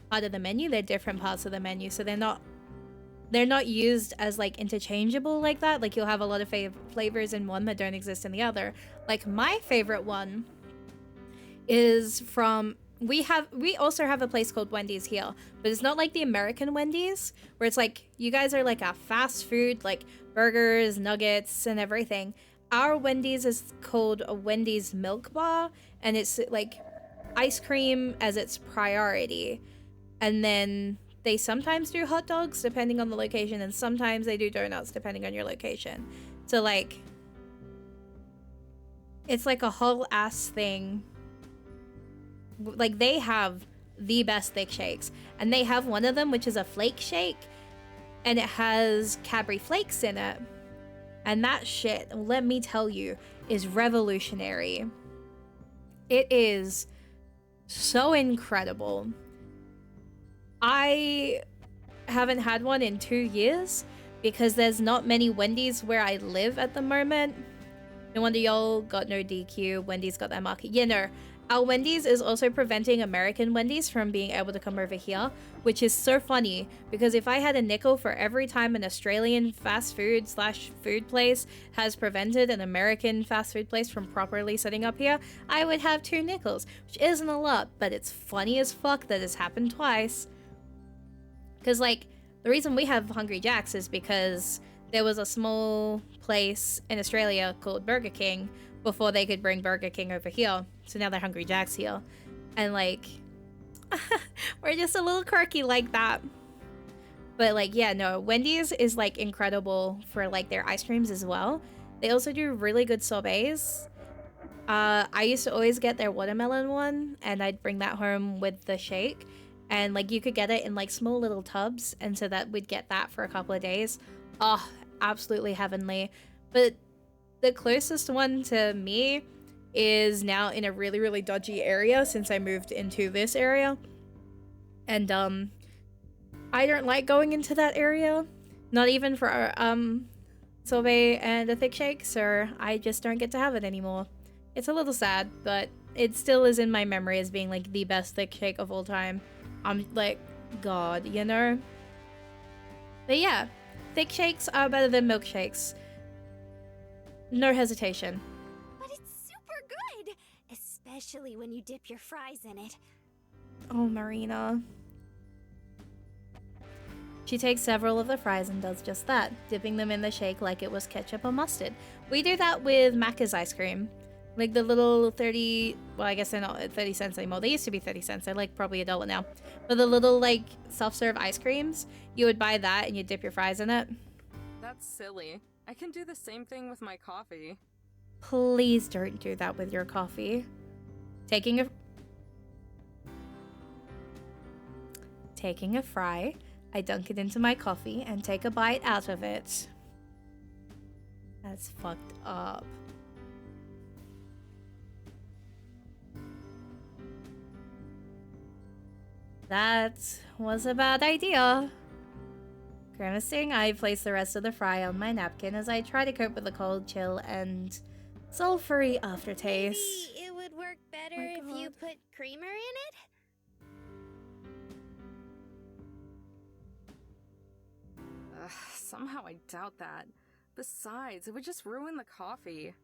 part of the menu, they're different parts of the menu, so they're not used as, like, interchangeable like that. Like, you'll have a lot of flavors in one that don't exist in the other. Like, my favorite one is from... We also have a place called Wendy's here, but it's not like the American Wendy's, where it's like, you guys are like a fast food, like burgers, nuggets, and everything. Our Wendy's is called a Wendy's Milk Bar, and it's like ice cream as its priority. And then they sometimes do hot dogs, depending on the location, and sometimes they do donuts, depending on your location. So like, it's like a whole ass thing. Like, they have the best thick shakes. And they have one of them, which is a flake shake, and it has Cadbury flakes in it. And that shit, let me tell you, is revolutionary. It is so incredible. I haven't had one in 2 years because there's not many Wendy's where I live at the moment. No wonder y'all got no DQ. Wendy's got that market. You know, our Wendy's is also preventing American Wendy's from being able to come over here, which is so funny because if I had a nickel for every time an Australian fast food / food place has prevented an American fast food place from properly setting up here, I would have 2 nickels, which isn't a lot, but it's funny as fuck that it's happened twice. Because, like, the reason we have Hungry Jack's is because there was a small place in Australia called Burger King before they could bring Burger King over here. So now they're Hungry Jack's here. And, like, we're just a little quirky like that. But, like, yeah, no, Wendy's is, like, incredible for, like, their ice creams as well. They also do really good sorbets. I used to always get their watermelon one, and I'd bring that home with the shake. And, like, you could get it in, like, small little tubs, and so that we'd get that for a couple of days. Oh, absolutely heavenly. But the closest one to me is now in a really, really dodgy area since I moved into this area. And, I don't like going into that area. Not even for, sorbet and a thick shake, so I just don't get to have it anymore. It's a little sad, but it still is in my memory as being, like, the best thick shake of all time. I'm like, God, you know? But yeah, thick shakes are better than milkshakes. No hesitation. But it's super good! Especially when you dip your fries in it. Oh, Marina. She takes several of the fries and does just that, dipping them in the shake like it was ketchup or mustard. We do that with Macca's ice cream. Like the little 30, well, I guess they're not 30 cents anymore. They used to be 30 cents. They're like probably $1 now. But the little like self-serve ice creams, you would buy that and you dip your fries in it. That's silly. I can do the same thing with my coffee. Please don't do that with your coffee. Taking a fry, I dunk it into my coffee and take a bite out of it. That's fucked up. That was a bad idea. Grimacing, I place the rest of the fry on my napkin as I try to cope with the cold chill and sulfury aftertaste. Maybe it would work better My if you God. put creamer in it? Ugh, somehow I doubt that. Besides, it would just ruin the coffee.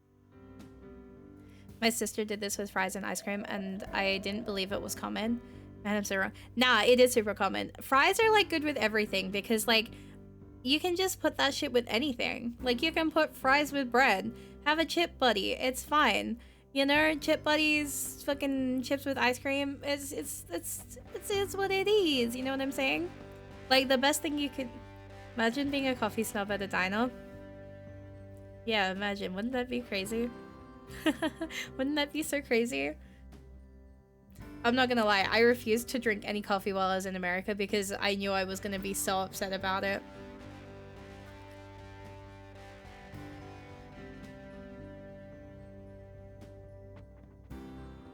My sister did this with fries and ice cream, and I didn't believe it was common. And I'm so wrong. Nah, it is super common. Fries are, like, good with everything, because, like, you can just put that shit with anything. Like, you can put fries with bread. Have a chip buddy. It's fine. You know, chip buddies, fucking chips with ice cream. It's what it is. You know what I'm saying? Like, the best thing you could... Imagine being a coffee snob at a diner. Yeah, imagine. Wouldn't that be crazy? Wouldn't that be so crazy? I'm not gonna lie, I refused to drink any coffee while I was in America because I knew I was gonna be so upset about it.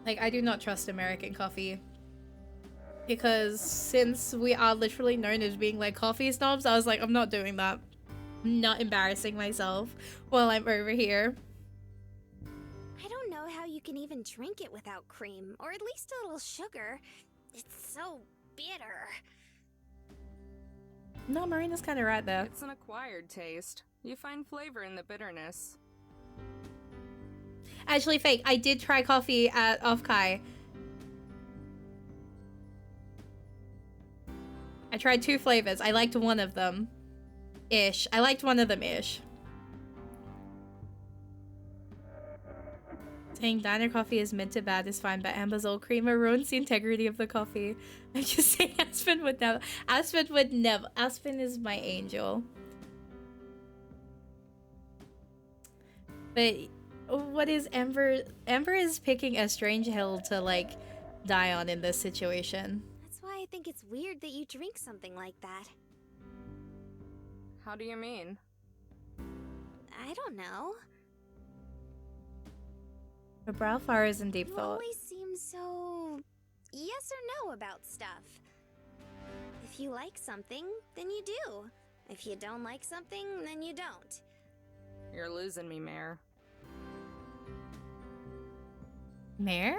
Like, I do not trust American coffee. Because since we are literally known as being like coffee snobs, I was like, I'm not doing that. I'm not embarrassing myself while I'm over here. I don't know how you can even drink it without cream, or at least a little sugar. It's so bitter. No, Marina's kind of right there. It's an acquired taste. You find flavor in the bitterness. Actually, fake. I did try coffee at Off Kai. I tried 2 flavors. I liked one of them. Ish. I liked one of them ish. Saying diner coffee is minted bad is fine, but Amber's old creamer ruins the integrity of the coffee. I'm just saying Aspen would never. Aspen would never. Aspen is my angel. But what is Amber? Amber is picking a strange hill to like die on in this situation. it's weird that you drink something like that. How do you mean? I don't know. Her brow furrows in deep You thought. always seem so yes or no about stuff. If you like something, then you do. If you don't like something, then you don't. You're losing me, Mare. Mare?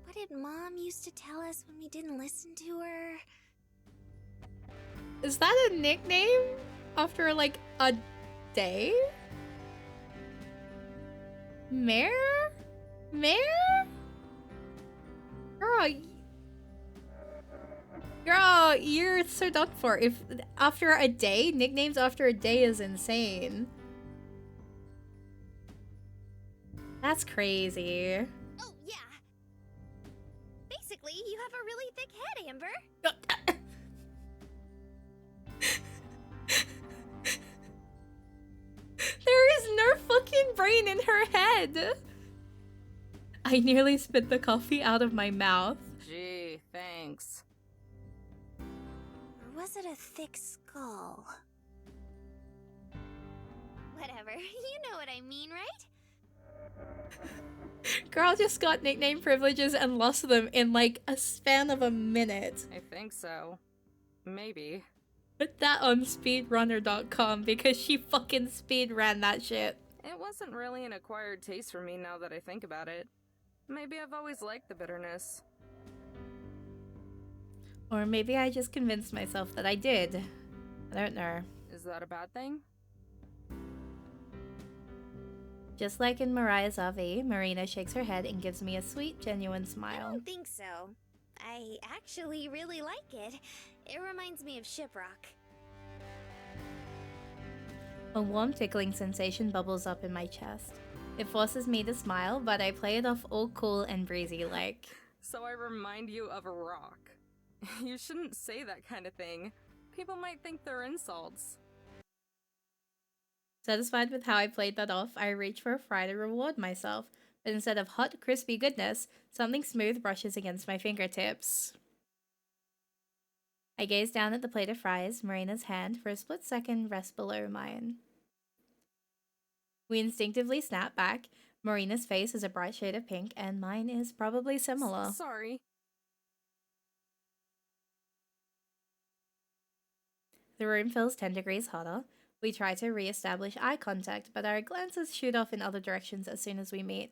What did Mom used to tell us when we didn't listen to her? Is that a nickname after like a day? Mare? Mare? Girl, you're so done for. If after a day, nicknames after a day is insane. That's crazy. Oh, yeah. Basically, you have a really thick head, Amber. There is no fucking brain in her head. I nearly spit the coffee out of my mouth. Gee, thanks. Or was it a thick skull? Whatever, you know what I mean, right? Girl just got nickname privileges and lost them in like a span of a minute. I think so. Maybe. Put that on speedrunner.com because she fucking speedran that shit. It wasn't really an acquired taste for me now that I think about it. Maybe I've always liked the bitterness. Or maybe I just convinced myself that I did. I don't know. Is that a bad thing? Just like in Mariah's RV, Marina shakes her head and gives me a sweet, genuine I smile. don't think so. I actually really like it. It reminds me of Shiprock. A warm, tickling sensation bubbles up in my chest. It forces me to smile, but I play it off all cool and breezy like. So I remind you of a rock. You shouldn't say that kind of thing. People might think they're insults. Satisfied with how I played that off, I reach for a fry to reward myself, but instead of hot, crispy goodness, something smooth brushes against my fingertips. I gaze down at the plate of fries, Marina's hand for a split second rests below mine. We instinctively snap back. Marina's face is a bright shade of pink, and mine is probably similar. Sorry. The room feels 10 degrees hotter. We try to re-establish eye contact, but our glances shoot off in other directions as soon as we meet.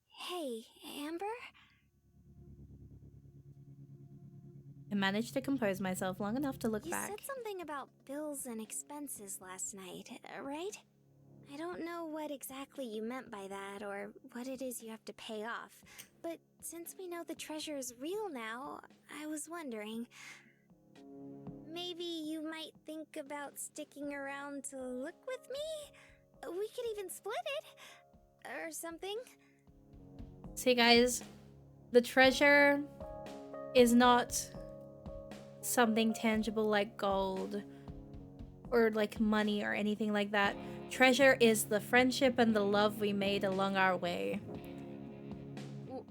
Hey, Amber? I managed to compose myself long enough to look You back. said something about bills and expenses last night, right? I don't know what exactly you meant by that or what it is you have to pay off, but since we know the treasure is real now, I was wondering, maybe you might think about sticking around to look with me? We could even split it, or something. See guys, the treasure is not something tangible like gold or like money or anything like that. Treasure is the friendship and the love we made along our way.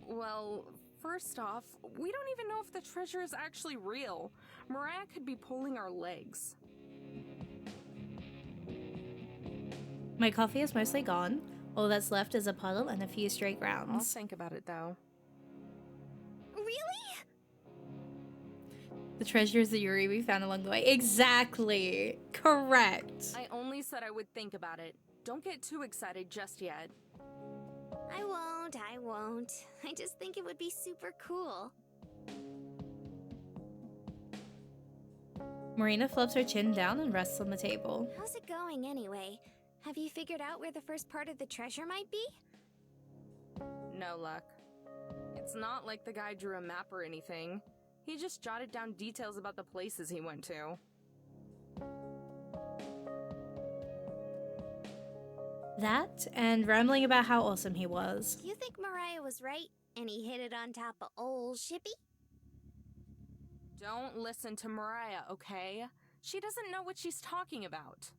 Well, first off, we don't even know if the treasure is actually real. Mariah could be pulling our legs. My coffee is mostly gone. All that's left is a puddle and a few stray I'll grounds. think about it though. Really? The treasure is the Yuri we found along the way. Exactly. Correct. I only said I would think about it. Don't get too excited just yet. I won't. I just think it would be super cool. Marina flops her chin down and rests on the table. How's it going anyway? Have you figured out where the first part of the treasure might be? No luck. It's not like the guy drew a map or anything. He just jotted down details about the places he went to. That, and rambling about how awesome he was. Do you think Mariah was right and he hit it on top of old Shippy? Don't listen to Mariah, okay? She doesn't know what she's talking about.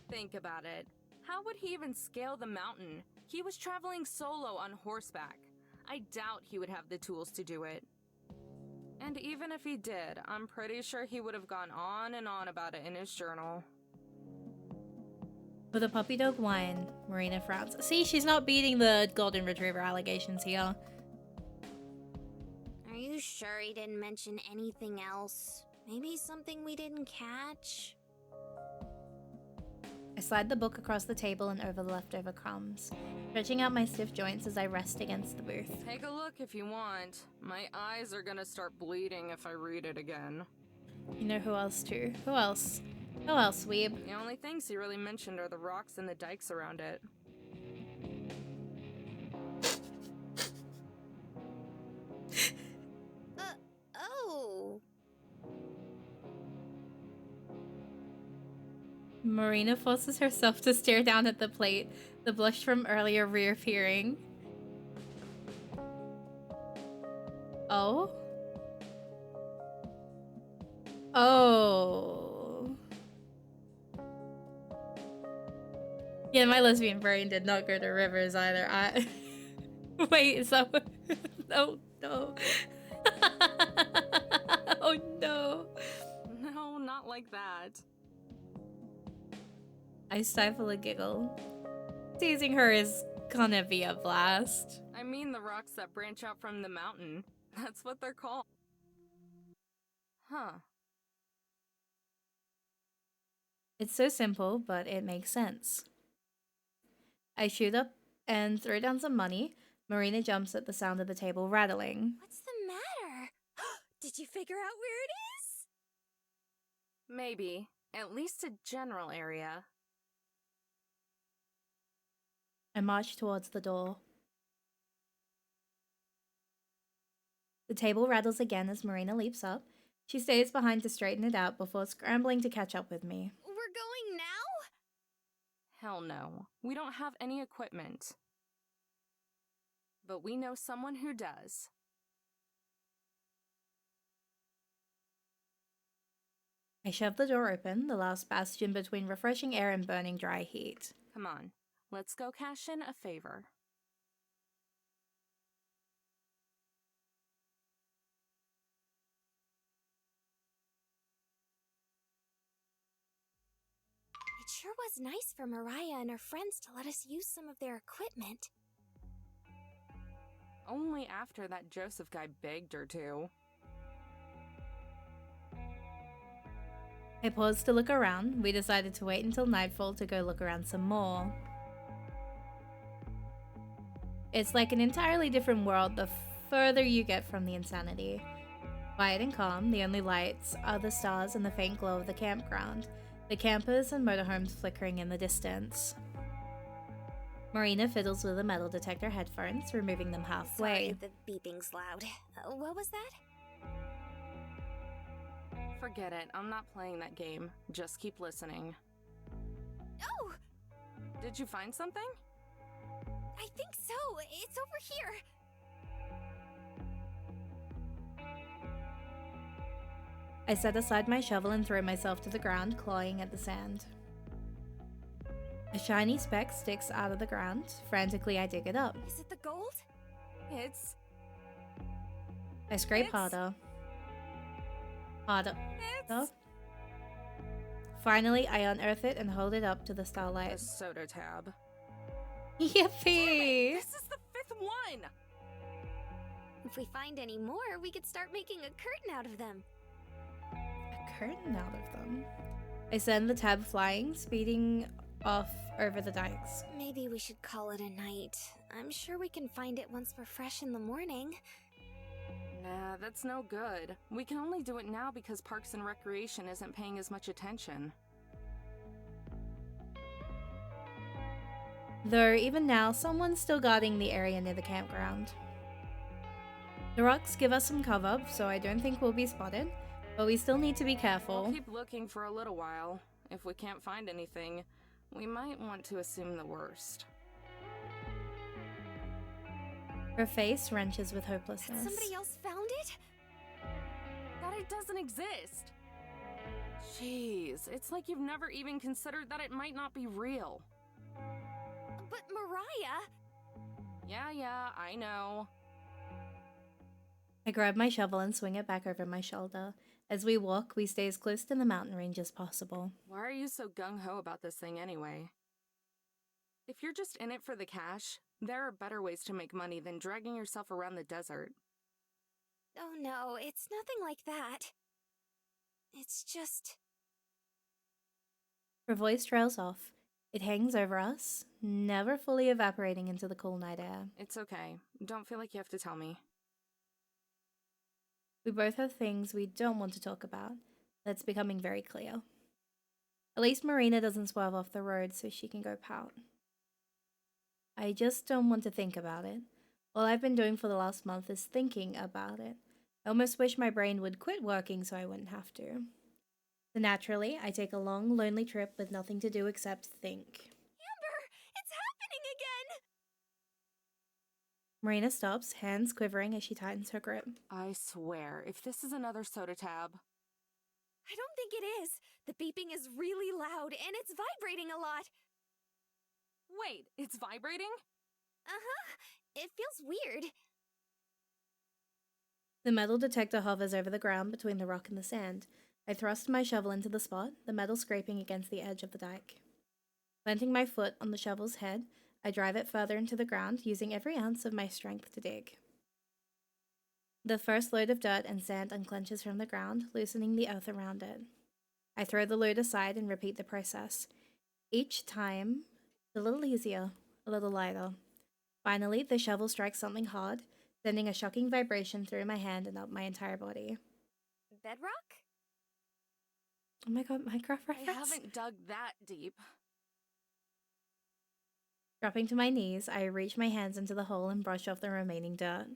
Think about it. How would he even scale the mountain? He was traveling solo on horseback. I doubt he would have the tools to do it. And even if he did, I'm pretty sure he would have gone on and on about it in his journal. With a puppy dog whine, Marina frowns. See, she's not beating the golden retriever allegations here. Are you sure he didn't mention anything else? Maybe something we didn't catch? I slide the book across the table and over the leftover crumbs, stretching out my stiff joints as I rest against the booth. Take a look if you want. My eyes are gonna start bleeding if I read it again. You know who else too? Who else? Who else, weeb? The only things he really mentioned are the rocks and the dikes around it. Oh. Marina forces herself to stare down at the plate, the blush from earlier reappearing. Oh? Oh. Yeah, my lesbian brain did not go to Rivers either. Wait, is that what... Oh, no. Oh, no. No, not like that. I stifle a giggle. Teasing her is gonna be a blast. I mean the rocks that branch out from the mountain. That's what they're called. Huh. It's so simple, but it makes sense. I shoot up and throw down some money. Marina jumps at the sound of the table rattling. What's the matter? Did you figure out where it is? Maybe. At least a general area. I march towards the door. The table rattles again as Marina leaps up. She stays behind to straighten it out before scrambling to catch up with me. We're going now? Hell no. We don't have any equipment. But we know someone who does. I shove the door open, the last bastion between refreshing air and burning dry heat. Come on. Let's go cash in a favor. It sure was nice for Mariah and her friends to let us use some of their equipment. Only after that Joseph guy begged her to. I paused to look around. We decided to wait until nightfall to go look around some more. It's like an entirely different world the further you get from the insanity. Quiet and calm, the only lights are the stars and the faint glow of the campground, the campers and motorhomes flickering in the distance. Marina fiddles with the metal detector headphones, removing them halfway. Sorry, the beeping's loud. What was that? Forget it. I'm not playing that game. Just keep listening. Oh! Did you find something? I think so. It's over here. I set aside my shovel and throw myself to the ground, clawing at the sand. A shiny speck sticks out of the ground. Frantically, I dig it up. Is it the gold? It's... I scrape It's- harder. Harder. It's... Finally, I unearth it and hold it up to the The starlight. soda tab. Yippee! This is the 5th one! If we find any more, we could start making a curtain out of them. A curtain out of them. I send the tab flying, speeding off over the dikes. Maybe we should call it a night. I'm sure we can find it once we're fresh in the morning. Nah, that's no good. We can only do it now because Parks and Recreation isn't paying as much attention. Though, even now, someone's still guarding the area near the campground. The rocks give us some cover, so I don't think we'll be spotted, but we still need to be careful. We'll keep looking for a little while. If we can't find anything, we might want to assume the worst. Her face wrenches with Had hopelessness. somebody else found it? That it doesn't exist! Jeez, it's like you've never even considered that it might not be real. But Mariah! Yeah, I know. I grab my shovel and swing it back over my shoulder. As we walk, we stay as close to the mountain range as possible. Why are you so gung-ho about this thing anyway? If you're just in it for the cash, there are better ways to make money than dragging yourself around the desert. Oh no, it's nothing like that. It's just... Her voice trails off. It hangs over us, never fully evaporating into the cool night air. It's okay. Don't feel like you have to tell me. We both have things we don't want to talk about. That's becoming very clear. At least Marina doesn't swerve off the road so she can go pout. I just don't want to think about it. All I've been doing for the last month is thinking about it. I almost wish my brain would quit working so I wouldn't have to. So naturally, I take a long, lonely trip with nothing to do except think. Amber! It's happening again! Marina stops, hands quivering as she tightens her grip. I swear, if this is another soda tab... I don't think it is. The beeping is really loud, and it's vibrating a lot. Wait, it's vibrating? Uh-huh. It feels weird. The metal detector hovers over the ground between the rock and the sand. I thrust my shovel into the spot, the metal scraping against the edge of the dike. Planting my foot on the shovel's head, I drive it further into the ground, using every ounce of my strength to dig. The first load of dirt and sand unclenches from the ground, loosening the earth around it. I throw the load aside and repeat the process. Each time, a little easier, a little lighter. Finally, the shovel strikes something hard, sending a shocking vibration through my hand and up my entire body. Bedrock? Oh my god, Minecraft reference? I haven't dug that deep. Dropping to my knees, I reach my hands into the hole and brush off the remaining dirt.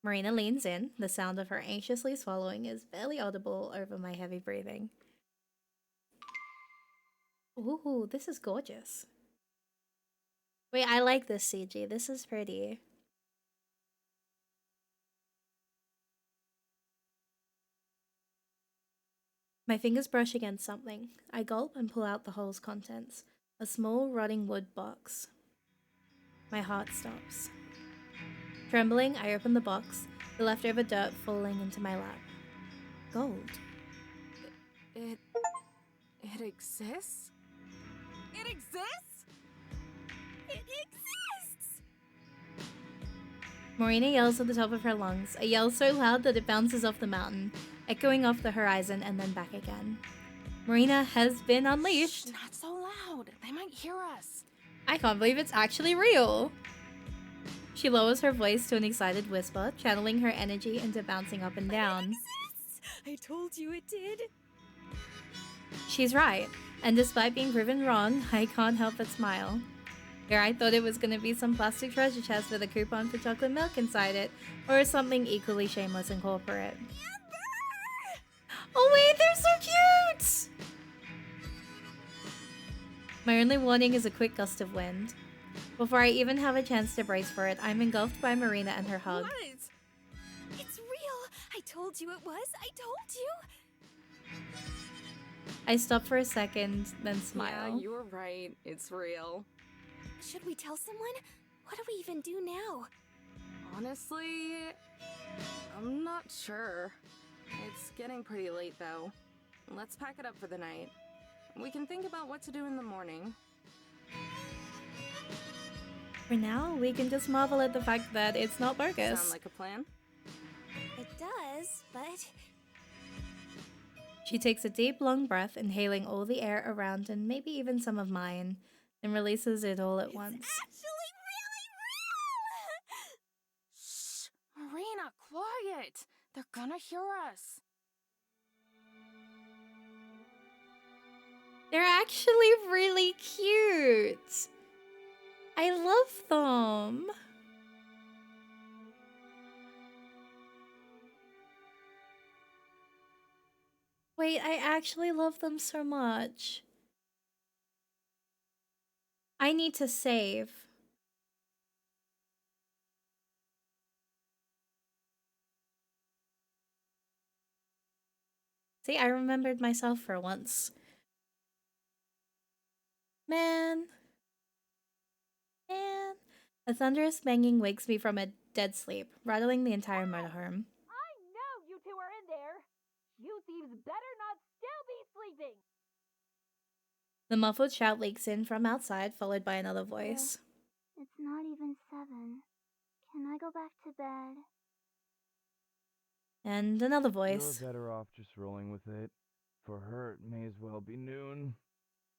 Marina leans in. The sound of her anxiously swallowing is barely audible over my heavy breathing. Ooh, this is gorgeous. Wait, I like this CG. This is pretty. My fingers brush against something. I gulp and pull out the hole's contents. A small, rotting wood box. My heart stops. Trembling, I open the box, the leftover dirt falling into my lap. Gold. It exists? It exists? It exists! Marina yells at the top of her lungs, a yell so loud that it bounces off the mountain, echoing off the horizon and then back again. Marina has been unleashed. Shh, not so loud. They might hear us. I can't believe it's actually real. She lowers her voice to an excited whisper, channeling her energy into bouncing up and down. It exists! I told you it did. She's right, and despite being proven wrong, I can't help but smile. Here I thought it was gonna be some plastic treasure chest with a coupon for chocolate milk inside it, or something equally shameless and corporate. Amber! Oh wait, they're so cute! My only warning is a quick gust of wind. Before I even have a chance to brace for it, I'm engulfed by Marina and her hug. What? It's real! I told you it was! I told you! I stop for a second, then smile. Yeah, you were right. It's real. Should we tell someone? What do we even do now? Honestly, I'm not sure. It's getting pretty late, though. Let's pack it up for the night. We can think about what to do in the morning. For now, we can just marvel at the fact that it's not bogus. Sound like a plan? It does, but... She takes a deep, long breath, inhaling all the air around and maybe even some of mine, and releases it all at once. Actually really real! Shh! Marina, quiet! They're gonna hear us. They're actually really cute. I love them. Wait, I actually love them so much. I need to save. See, I remembered myself for once. Man. A thunderous banging wakes me from a dead sleep, rattling the entire motorhome. I know you two are in there! You thieves better not still be sleeping! The muffled shout leaks in from outside, followed by another voice. It's not even 7. Can I go back to bed? And another voice. You're better off just rolling with it. For her, it may as well be noon.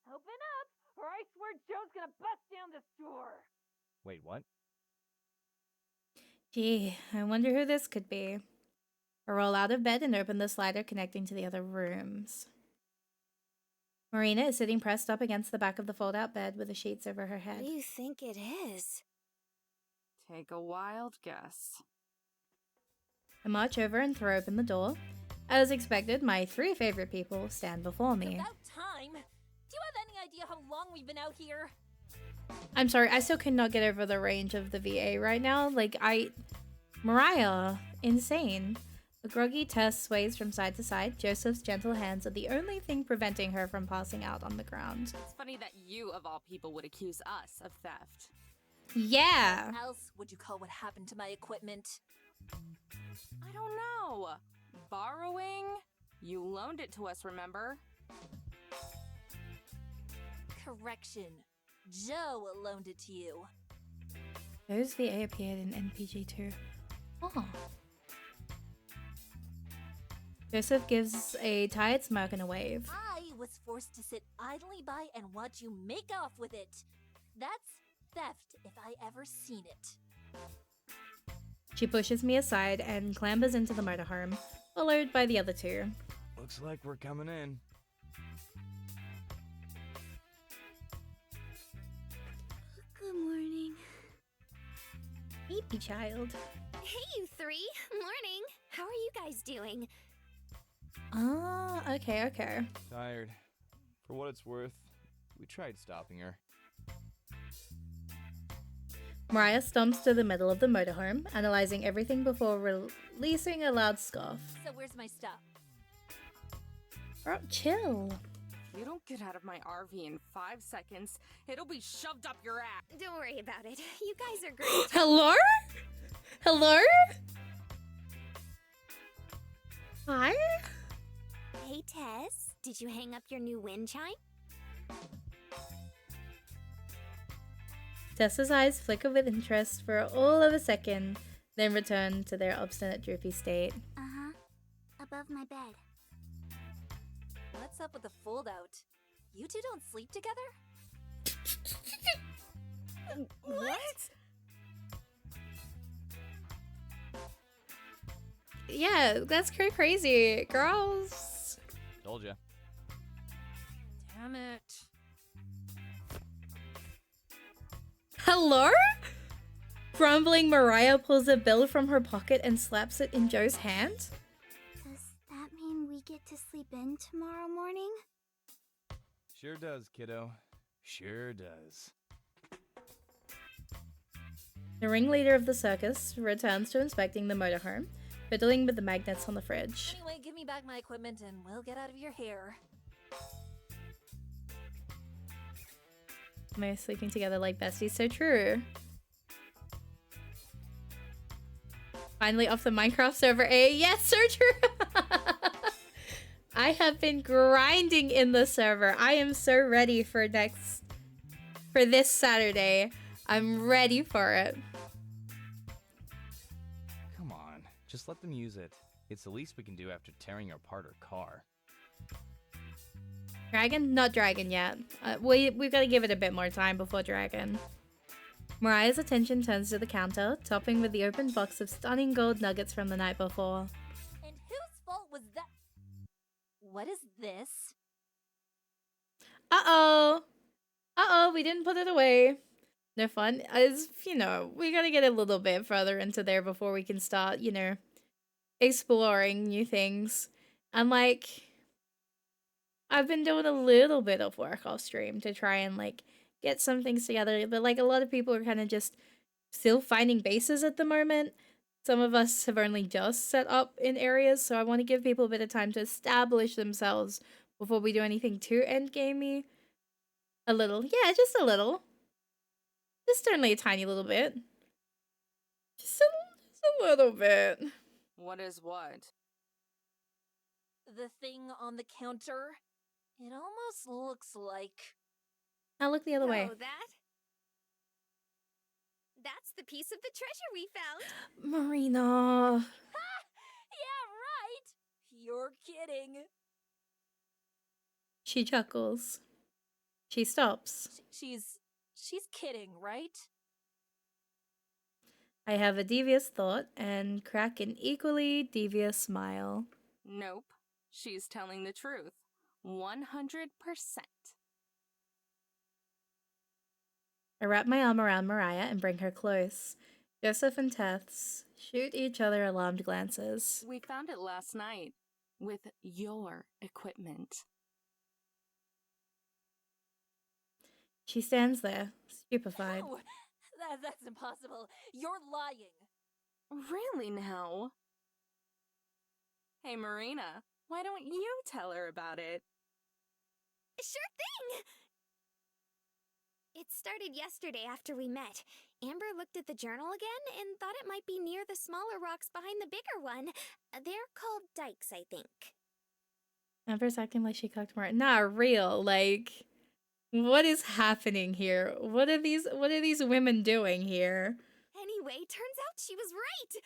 Open up, or I swear Joe's gonna bust down this door! Wait, what? Gee, I wonder who this could be. I roll out of bed and open the slider connecting to the other rooms. Marina is sitting pressed up against the back of the fold-out bed with the sheets over her What head. do you think it is? Take a wild guess. I march over and throw open the door. As expected, my 3 favorite people stand before me. About time! Do you have any idea how long we've been out here? I'm sorry, I still cannot get over the range of the VA right now. Mariah, insane. A groggy Tess sways from side to side. Joseph's gentle hands are the only thing preventing her from passing out on the ground. It's funny that you, of all people, would accuse us of theft. Yeah! What else would you call what happened to my equipment? I don't know. Borrowing? You loaned it to us, remember? Correction. Joe loaned it to you. Those VA appeared in NPG too. Oh. Joseph gives a tired smirk and a wave. I was forced to sit idly by and watch you make off with it. That's theft if I ever seen it. She pushes me aside and clambers into the motorhome, followed by the other 2. Looks like we're coming in. Good morning. Baby child. Hey, you 3. Morning. How are you guys doing? Ah, okay. Tired. For what it's worth, we tried stopping her. Mariah stomps to the middle of the motorhome, analyzing everything before releasing a loud scoff. So where's my stuff? Bro, chill. If you don't get out of my RV in 5 seconds, it'll be shoved up your ass. Don't worry about it. You guys are great. Hello? Hello? Hi? Hey, Tess. Did you hang up your new wind chime? Tessa's eyes flicker with interest for all of a second, then return to their obstinate droopy state. Uh-huh. Above my bed. What's up with the fold out? You two don't sleep together? What? Yeah, that's crazy. Girls. Told ya. Damn it. Hello? Grumbling Mariah pulls a bill from her pocket and slaps it in Joe's hand. Does that mean we get to sleep in tomorrow morning? Sure does, kiddo. Sure does. The ringleader of the circus returns to inspecting the motorhome, fiddling with the magnets on the fridge. Anyway, give me back my equipment and we'll get out of your hair. We're sleeping together like besties, so true. Finally off the Minecraft server A. Yes, so true! I have been grinding in the server. I am so ready for this Saturday. I'm ready for it. Come on, just let them use it. It's the least we can do after tearing apart her car. Dragon? Not dragon yet. We've got to give it a bit more time before dragon. Mariah's attention turns to the counter, topping with the open box of stunning gold nuggets from the night before. And whose fault was that? What is this? Uh-oh! Uh-oh, we didn't put it away. No fun. As, we gotta get a little bit further into there before we can start, exploring new things. And, I've been doing a little bit of work off stream to try and, get some things together. But, a lot of people are kind of just still finding bases at the moment. Some of us have only just set up in areas, so I want to give people a bit of time to establish themselves before we do anything too endgamey. A little. Yeah, just a little. Just only a tiny little bit. Just A little bit. What is what? The thing on the counter? It almost looks like. I'll look the other way. Oh, that's the piece of the treasure we found. Marina. Yeah, right! You're kidding. She chuckles. She stops. She's kidding, right? I have a devious thought and crack an equally devious smile. Nope. She's telling the truth. 100%. I wrap my arm around Mariah and bring her close. Joseph and Tess shoot each other alarmed glances. We found it last night. With your equipment. She stands there, stupefied. No! That's impossible. You're lying. Really now? Hey, Marina, why don't you tell her about it? Sure thing! It started yesterday after we met. Amber looked at the journal again and thought it might be near the smaller rocks behind the bigger one. They're called dikes, I think. Amber's acting like she cocked Mariah. Not real. Like, what is happening here? What are these women doing here? Anyway, turns out she was right!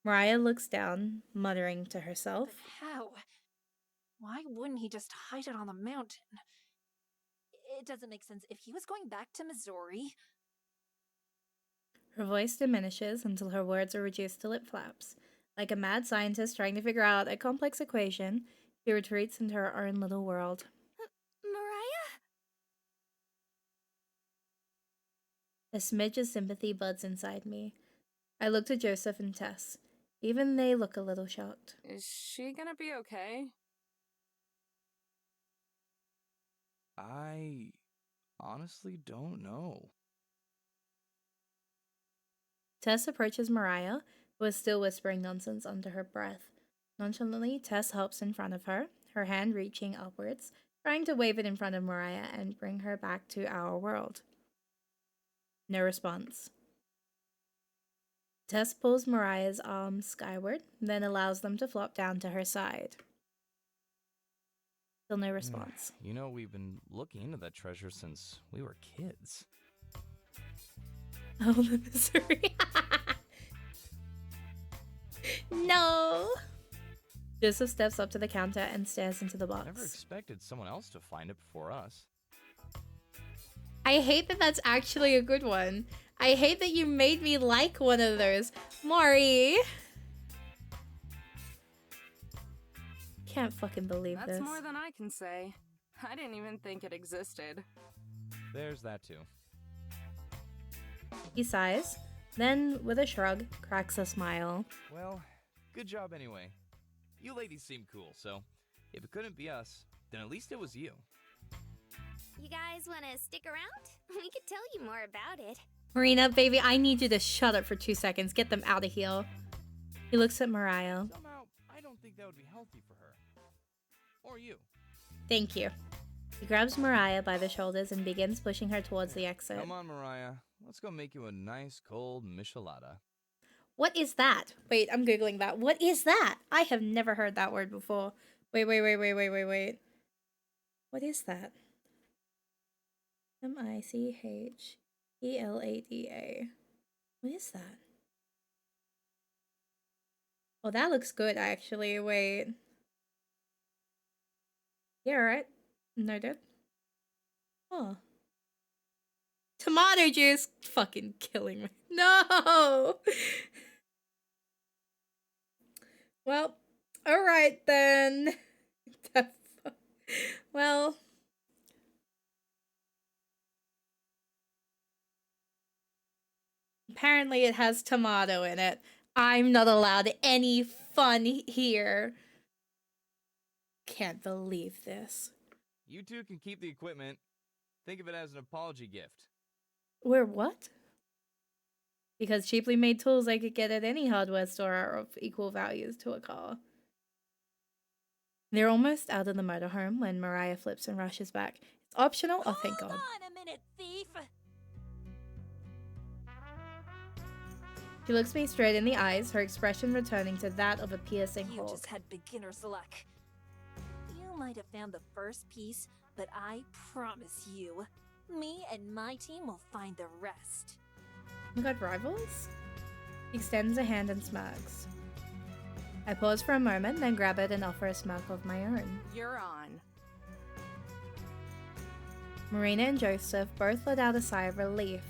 Mariah looks down, muttering to herself. But how? Why wouldn't he just hide it on the mountain? It doesn't make sense. If he was going back to Missouri. Her voice diminishes until her words are reduced to lip flaps. Like a mad scientist trying to figure out a complex equation, she retreats into her own little world. Mariah? A smidge of sympathy buds inside me. I look to Joseph and Tess. Even they look a little shocked. Is she gonna be okay? I honestly don't know. Tess approaches Mariah, who is still whispering nonsense under her breath. Nonchalantly, Tess helps in front of her, her hand reaching upwards, trying to wave it in front of Mariah and bring her back to our world. No response. Tess pulls Mariah's arms skyward, then allows them to flop down to her side. Still no response. You know, we've been looking into that treasure since we were kids. Oh, the misery. No! Joseph steps up to the counter and stares into the box. Never expected someone else to find it before us. I hate that that's actually a good one. I hate that you made me like one of those. Maury! Can't fucking believe That's this. more than I can say. I didn't even think it existed. There's that too. He sighs, then, with a shrug, cracks a smile. Well, good job anyway. You ladies seem cool, so if it couldn't be us, then at least it was you. You guys want to stick around? We could tell you more about it. Marina, baby, I need you to shut up for 2 seconds. Get them out of here. He looks at Mariah. Somehow, I don't think that would be healthy for her. Or you. Thank you. He grabs Mariah by the shoulders and begins pushing her towards the exit. Come on, Mariah. Let's go make you a nice cold michelada. What is that? Wait, I'm Googling that. What is that? I have never heard that word before. Wait. What is that? Michhelada. What is that? Oh, that looks good, actually. Wait. Yeah, right. Noted. Oh. Tomato juice! Fucking killing me. No! Well, alright then. Well. Apparently it has tomato in it. I'm not allowed any fun here. Can't believe this. You two can keep the equipment. Think of it as an apology gift. We're what? Because cheaply made tools I could get at any hardware store are of equal values to a car. They're almost out of the motorhome when Mariah flips and rushes back. It's optional? Oh, thank God. Hold on a minute, thief! She looks me straight in the eyes, her expression returning to that of a piercing You hawk. just had beginner's luck. You might have found the first piece, but I promise you, me and my team will find the rest. We got rivals? He extends a hand and smirks. I pause for a moment, then grab it and offer a smirk of my own. You're on. Marina and Joseph both let out a sigh of relief,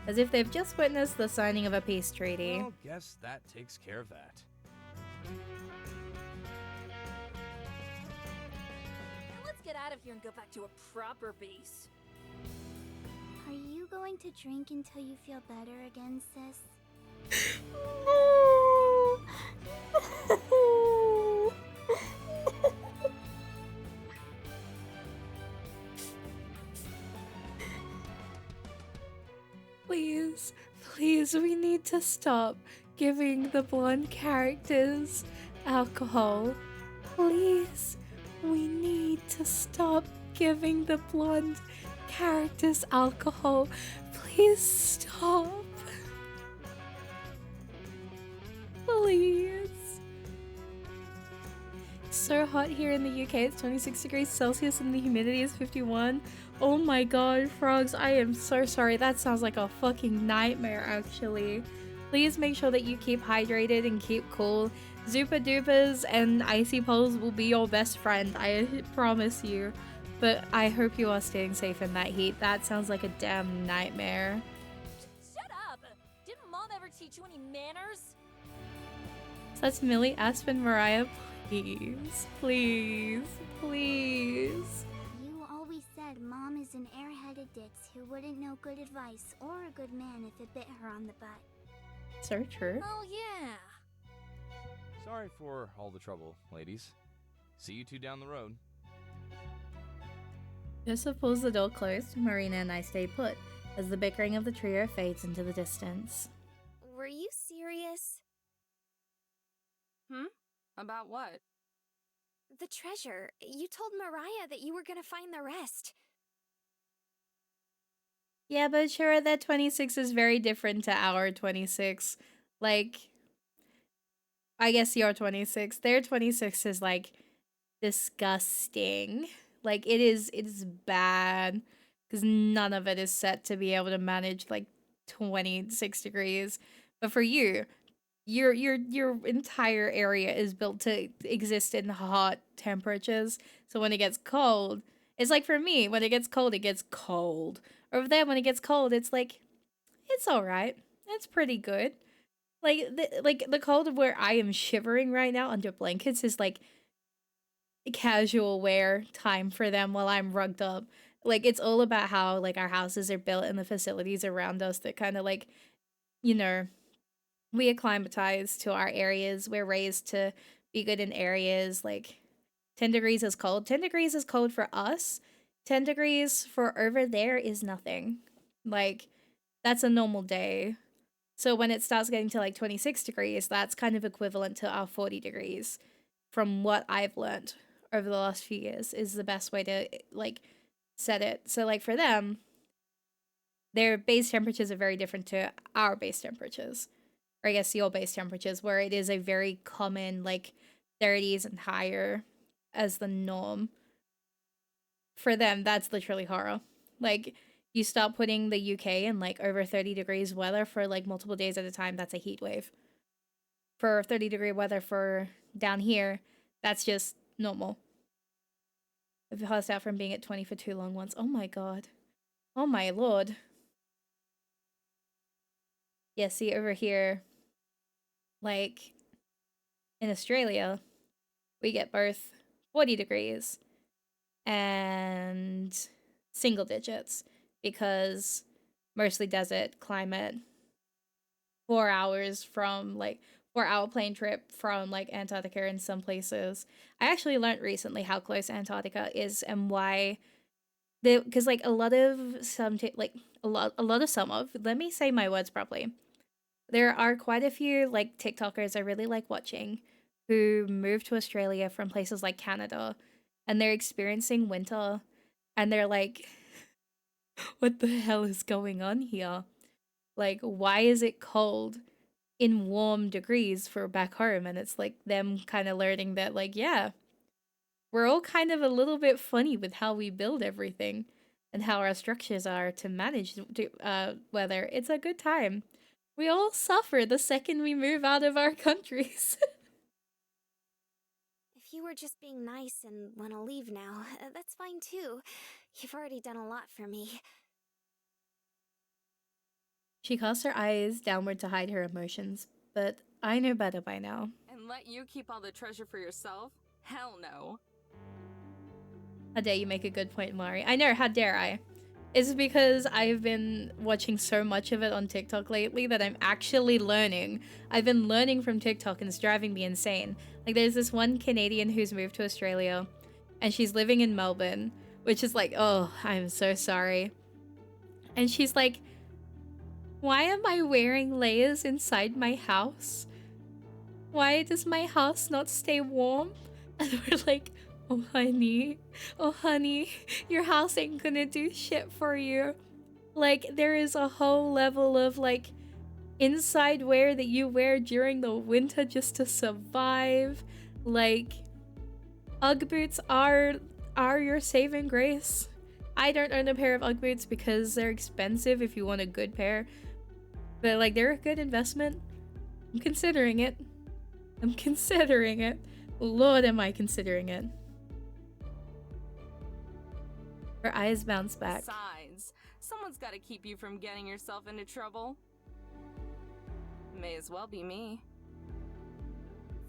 as if they've just witnessed the signing of a peace treaty. Well, guess that takes care of that. Now let's get out of here and go back to a proper base. Are you going to drink until you feel better again, sis? Please, please, we need to stop giving the blonde characters alcohol. Please, we need to stop giving the blonde characters alcohol. Please stop. Please. It's so hot here in the UK. It's 26 degrees Celsius and the humidity is 51. Oh my god, frogs, I am so sorry. That sounds like a fucking nightmare, actually. Please make sure that you keep hydrated and keep cool. Zupa Dupas and Icy Poles will be your best friend, I promise you. But I hope you are staying safe in that heat. That sounds like a damn nightmare. Shut up! Didn't Mom ever teach you any manners? So that's Millie, Aspen, Mariah. Please, please, please. You always said Mom is an airheaded ditz who wouldn't know good advice or a good man if it bit her on the butt. So true. Oh yeah. Sorry for all the trouble, ladies. See you two down the road. Joseph pulls the door closed. Marina and I stay put as the bickering of the trio fades into the distance. Were you serious? About what? The treasure. You told Mariah that you were gonna find the rest. Yeah, but sure, that 26 is very different to our 26. Like, I guess your 26. Their 26 is, like, disgusting. Like, it is bad. Because none of it is set to be able to manage, like, 26 degrees. But for you, your entire area is built to exist in hot temperatures. So when it gets cold, it's like for me, when it gets cold, it gets cold. Over there, when it gets cold, it's like, it's all right. It's pretty good. Like the cold of where I am shivering right now under blankets is like casual wear time for them while I'm rugged up. Like, it's all about how like our houses are built and the facilities around us that kind of like, you know, we acclimatize to our areas. We're raised to be good in areas like 10 degrees is cold. 10 degrees is cold for us. 10 degrees for over there is nothing. Like, that's a normal day. So when it starts getting to like 26 degrees, that's kind of equivalent to our 40 degrees. From what I've learned over the last few years is the best way to like set it. So like for them, their base temperatures are very different to our base temperatures. Or I guess your base temperatures, where it is a very common like 30s and higher as the norm. For them, that's literally horror. Like, you start putting the UK in like over 30 degrees weather for like multiple days at a time, that's a heat wave. For 30-degree weather for down here, that's just normal. I've passed out from being at 20 for too long once. Oh my god. Oh my lord. Yeah, see over here, like in Australia, we get both 40 degrees and single digits because mostly desert climate. 4 hours from like 4 hour plane trip from like Antarctica in some places. I actually learned recently how close Antarctica is and why because like a lot of let me say my words properly. There are quite a few like TikTokers I really like watching who moved to Australia from places like Canada and they're experiencing winter and they're like, what the hell is going on here? Like, why is it cold in warm degrees for back home, and it's like them kind of learning that, like, yeah, we're all kind of a little bit funny with how we build everything and how our structures are to manage weather. It's a good time. We all suffer the second we move out of our countries. If you were just being nice and want to leave now, that's fine too. You've already done a lot for me. She casts her eyes downward to hide her emotions, but I know better by now. And let you keep all the treasure for yourself? Hell no. How dare you make a good point, Mari. I know, how dare I? It's because I've been watching so much of it on TikTok lately that I'm actually learning. I've been learning from TikTok and it's driving me insane. Like, there's this one Canadian who's moved to Australia and she's living in Melbourne, which is like, oh, I'm so sorry. And she's like, why am I wearing layers inside my house? Why does my house not stay warm? And we're like, oh honey, your house ain't gonna do shit for you. Like, there is a whole level of like inside wear that you wear during the winter just to survive. Like, Ugg boots are your saving grace. I don't own a pair of Ugg boots because they're expensive if you want a good pair. But like, they're a good investment. I'm considering it. Lord, am I considering it. Her eyes bounce back. Besides, someone's got to keep you from getting yourself into trouble. May as well be me.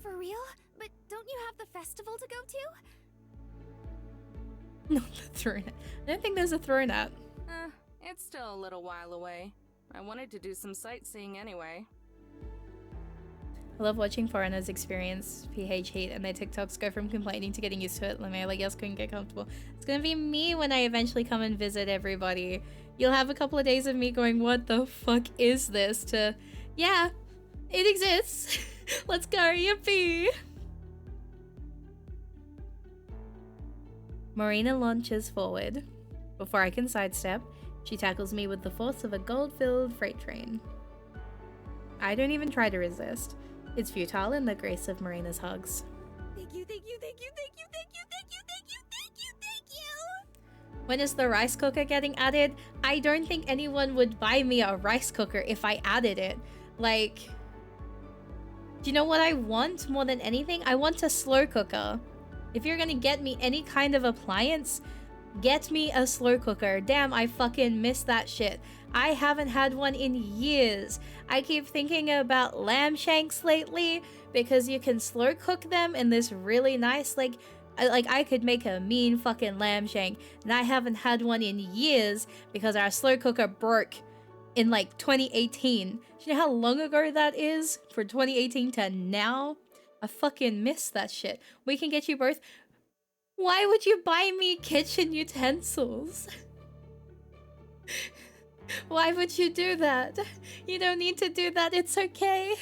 For real? But don't you have the festival to go to? No, the throne. I don't think there's a throne out. It's still a little while away. I wanted to do some sightseeing anyway. I love watching foreigners experience PH heat and their TikToks go from complaining to getting used to it. Like, yes, couldn't get comfortable. It's gonna be me when I eventually come and visit everybody. You'll have a couple of days of me going, what the fuck is this? To, yeah, it exists. Let's go, yippee. Marina launches forward. Before I can sidestep, she tackles me with the force of a gold-filled freight train. I don't even try to resist. It's futile in the grace of Marina's hugs. Thank you, thank you, thank you, thank you, thank you, thank you, thank you, thank you, thank you! When is the rice cooker getting added? I don't think anyone would buy me a rice cooker if I added it. Like, do you know what I want more than anything? I want a slow cooker. If you're gonna get me any kind of appliance, get me a slow cooker. Damn, I fucking miss that shit. I haven't had one in years. I keep thinking about lamb shanks lately because you can slow cook them in this really nice, like I could make a mean fucking lamb shank, and I haven't had one in years because our slow cooker broke in like 2018. Do you know how long ago that is? For 2018 to now? I fucking miss that shit. We can get you both. Why would you buy me kitchen utensils? Why would you do that? You don't need to do that. It's okay.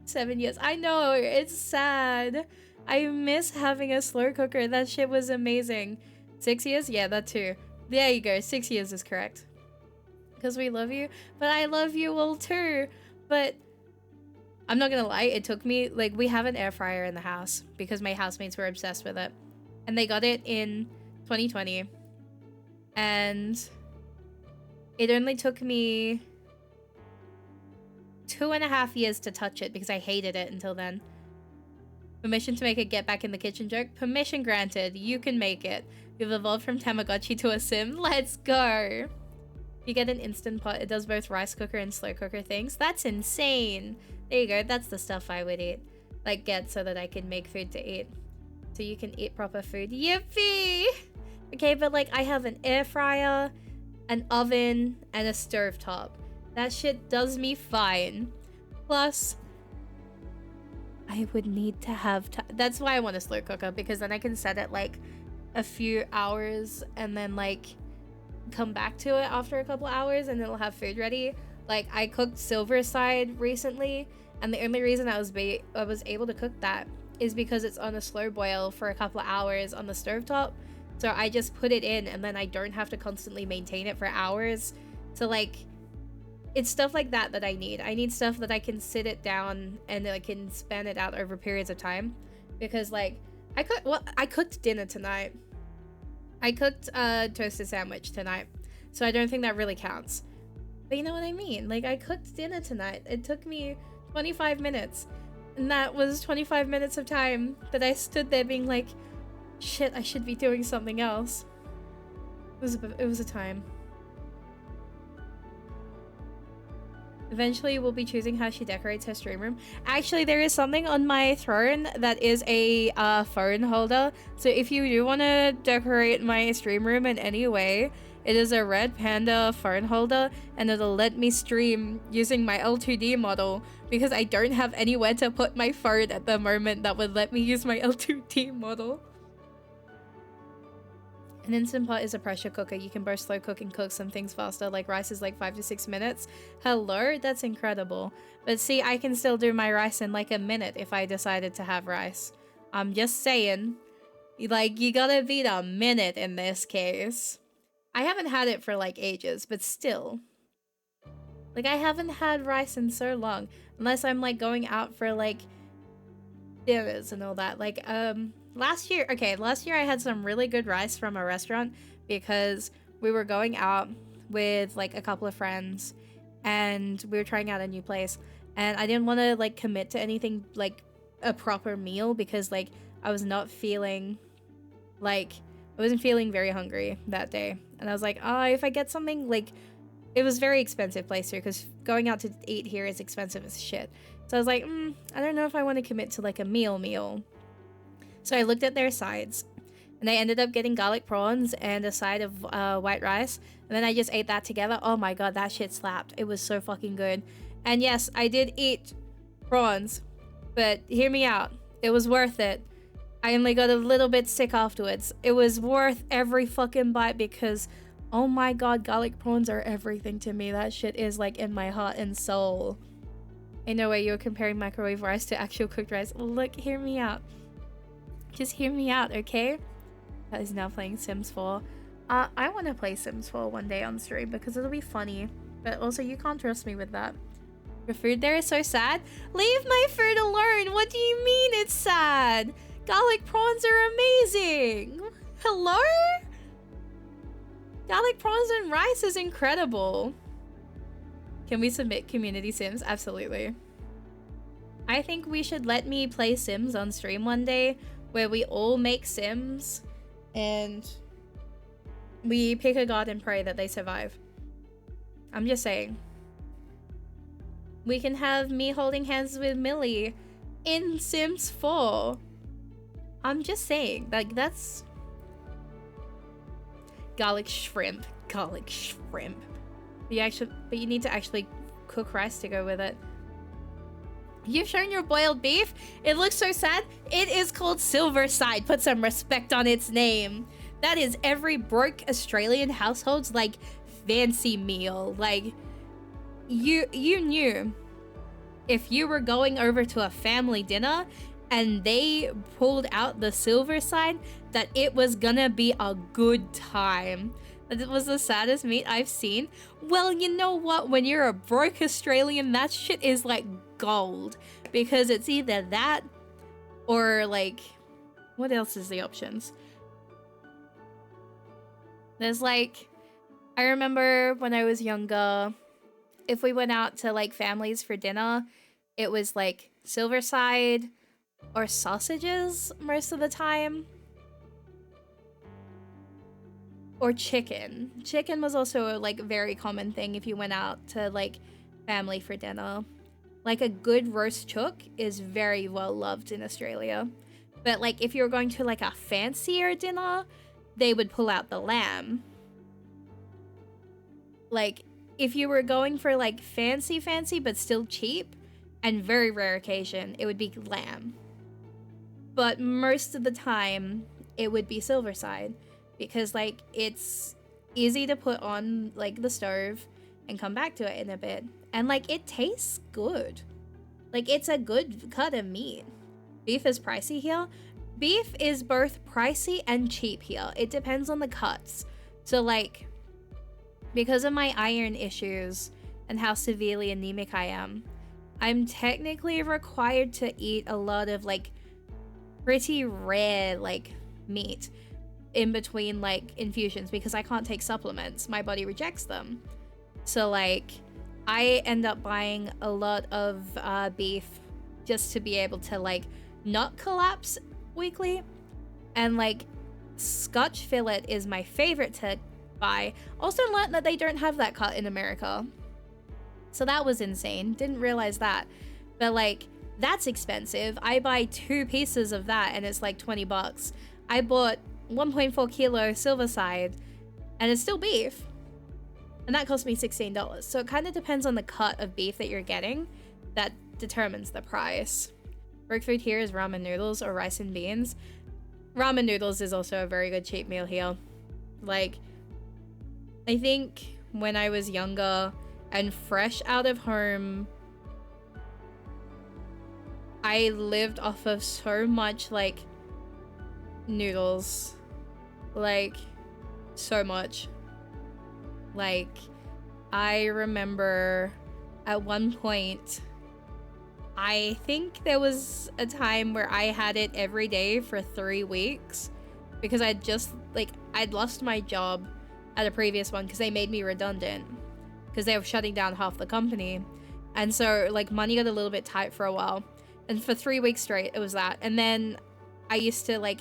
7 years. I know, it's sad. I miss having a slow cooker. That shit was amazing. 6 years? Yeah, that too. There you go. 6 years is correct. Because we love you. But I love you all too. But I'm not gonna lie, it took me, like, we have an air fryer in the house because my housemates were obsessed with it. And they got it in 2020. And it only took me 2.5 years to touch it because I hated it until then. Permission to make a get back in the kitchen joke? Permission granted. You can make it. You've evolved from Tamagotchi to a sim. Let's go. You get an Instant Pot. It does both rice cooker and slow cooker things. That's insane. There you go. That's the stuff I would eat. Like, get so that I can make food to eat. So you can eat proper food. Yippee! Okay, but like, I have an air fryer, an oven, and a stovetop. That shit does me fine. Plus, I would need to have that's why I want a slow cooker, because then I can set it like a few hours and then like come back to it after a couple hours and it'll have food ready. Like, I cooked Silverside recently, and the only reason I was able to cook that is because it's on a slow boil for a couple of hours on the stovetop. So I just put it in and then I don't have to constantly maintain it for hours. So like, it's stuff like that that I need. I need stuff that I can sit it down and I can span it out over periods of time. Because like I cooked dinner tonight. I cooked a toasted sandwich tonight. So I don't think that really counts. But you know what I mean? Like, I cooked dinner tonight. It took me 25 minutes. And that was 25 minutes of time that I stood there being like, shit, I should be doing something else. It was a time. Eventually, we'll be choosing how she decorates her stream room. Actually, there is something on my throne that is a phone holder. So if you do want to decorate my stream room in any way, it is a red panda phone holder, and it'll let me stream using my L2D model because I don't have anywhere to put my phone at the moment that would let me use my L2D model. An Instant Pot is a pressure cooker. You can both slow cook and cook some things faster, like rice is like 5 to 6 minutes. Hello? That's incredible. But see, I can still do my rice in like a minute if I decided to have rice. I'm just saying. Like, you gotta beat a minute in this case. I haven't had it for like ages, but still. Like, I haven't had rice in so long. Unless I'm like going out for like dinners and all that. Like, last year I had some really good rice from a restaurant because we were going out with like a couple of friends and we were trying out a new place, and I didn't want to like commit to anything like a proper meal because like I wasn't feeling very hungry that day, and I was like, oh, if I get something, like, it was very expensive place here because going out to eat here is expensive as shit. So I was like, I don't know if I want to commit to like a meal. So I looked at their sides, and I ended up getting garlic prawns and a side of white rice, and then I just ate that together. Oh my god, that shit slapped. It was so fucking good. And yes, I did eat prawns, but hear me out. It was worth it. I only got a little bit sick afterwards. It was worth every fucking bite because, oh my god, garlic prawns are everything to me. That shit is like in my heart and soul. In no way you're comparing microwave rice to actual cooked rice. Look, hear me out. Just hear me out, okay? That is now playing Sims 4. I want to play Sims 4 one day on stream because it'll be funny. But also, you can't trust me with that. Your food there is so sad? Leave my food alone! What do you mean it's sad? Garlic prawns are amazing! Hello? Garlic prawns and rice is incredible. Can we submit community Sims? Absolutely. I think we should let me play Sims on stream one day, where we all make Sims and we pick a god and pray that they survive. I'm just saying. We can have me holding hands with Millie in Sims 4. I'm just saying, like, that's garlic shrimp. Garlic shrimp. But you need to actually cook rice to go with it. You've shown your boiled beef? It looks so sad. It is called Silverside. Put some respect on its name. That is every broke Australian household's like fancy meal. Like, you knew if you were going over to a family dinner and they pulled out the Silverside that it was gonna be a good time. That it was the saddest meat I've seen. Well, you know what? When you're a broke Australian, that shit is like gold. Because it's either that or like, what else is the options? There's like, I remember when I was younger, if we went out to like families for dinner, it was like Silverside or sausages most of the time. Or chicken. Chicken was also like a very common thing if you went out to like family for dinner. Like a good roast chook is very well loved in Australia. But like if you were going to like a fancier dinner, they would pull out the lamb. Like if you were going for like fancy but still cheap and very rare occasion, it would be lamb. But most of the time it would be Silverside. Because like it's easy to put on like the stove and come back to it in a bit, and like it tastes good. Like it's a good cut of meat. Beef is pricey here. Beef is both pricey and cheap here. It depends on the cuts. So like because of my iron issues and how severely anemic I am. I'm technically required to eat a lot of like pretty rare like meat in between like infusions because I can't take supplements. My body rejects them. So like I end up buying a lot of beef just to be able to like not collapse weekly. And like Scotch fillet is my favorite to buy. Also learned that they don't have that cut in America. So that was insane. Didn't realize that. But like that's expensive. I buy 2 pieces of that and it's like 20 bucks. I bought 1.4 kilo silver side and it's still beef. And that cost me $16. So it kind of depends on the cut of beef that you're getting. That determines the price. Work food here is ramen noodles or rice and beans. Ramen noodles is also a very good cheap meal here. Like, I think when I was younger and fresh out of home, I lived off of so much like noodles. Like, so much. Like, I remember at one point, I think there was a time where I had it every day for 3 weeks because I'd lost my job at a previous one because they made me redundant because they were shutting down half the company. And so like money got a little bit tight for a while. And for 3 weeks straight, it was that. And then I used to like,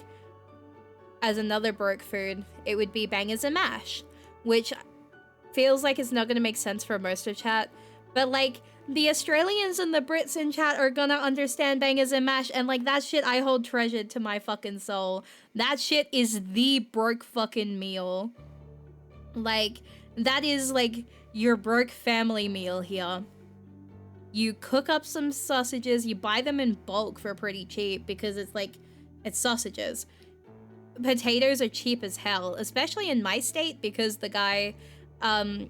as another broke food, it would be bangers and mash, which feels like it's not going to make sense for most of chat. But like the Australians and the Brits in chat are gonna understand bangers and mash, and like that shit I hold treasured to my fucking soul. That shit is the broke fucking meal. Like that is like your broke family meal here. You cook up some sausages, you buy them in bulk for pretty cheap because it's like, it's sausages. Potatoes are cheap as hell, especially in my state because the guy,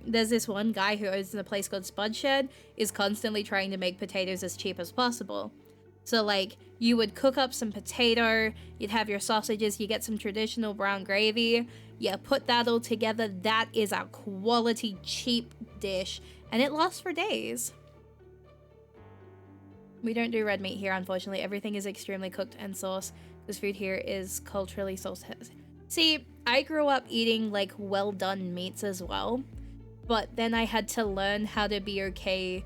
there's this one guy who owns a place called Spud Shed, is constantly trying to make potatoes as cheap as possible. So like, you would cook up some potato, you'd have your sausages, you get some traditional brown gravy, you put that all together, that is a quality cheap dish, and it lasts for days. We don't do red meat here, unfortunately. Everything is extremely cooked and sauced, because food here is culturally sauced. See, I grew up eating like well done meats as well, but then I had to learn how to be okay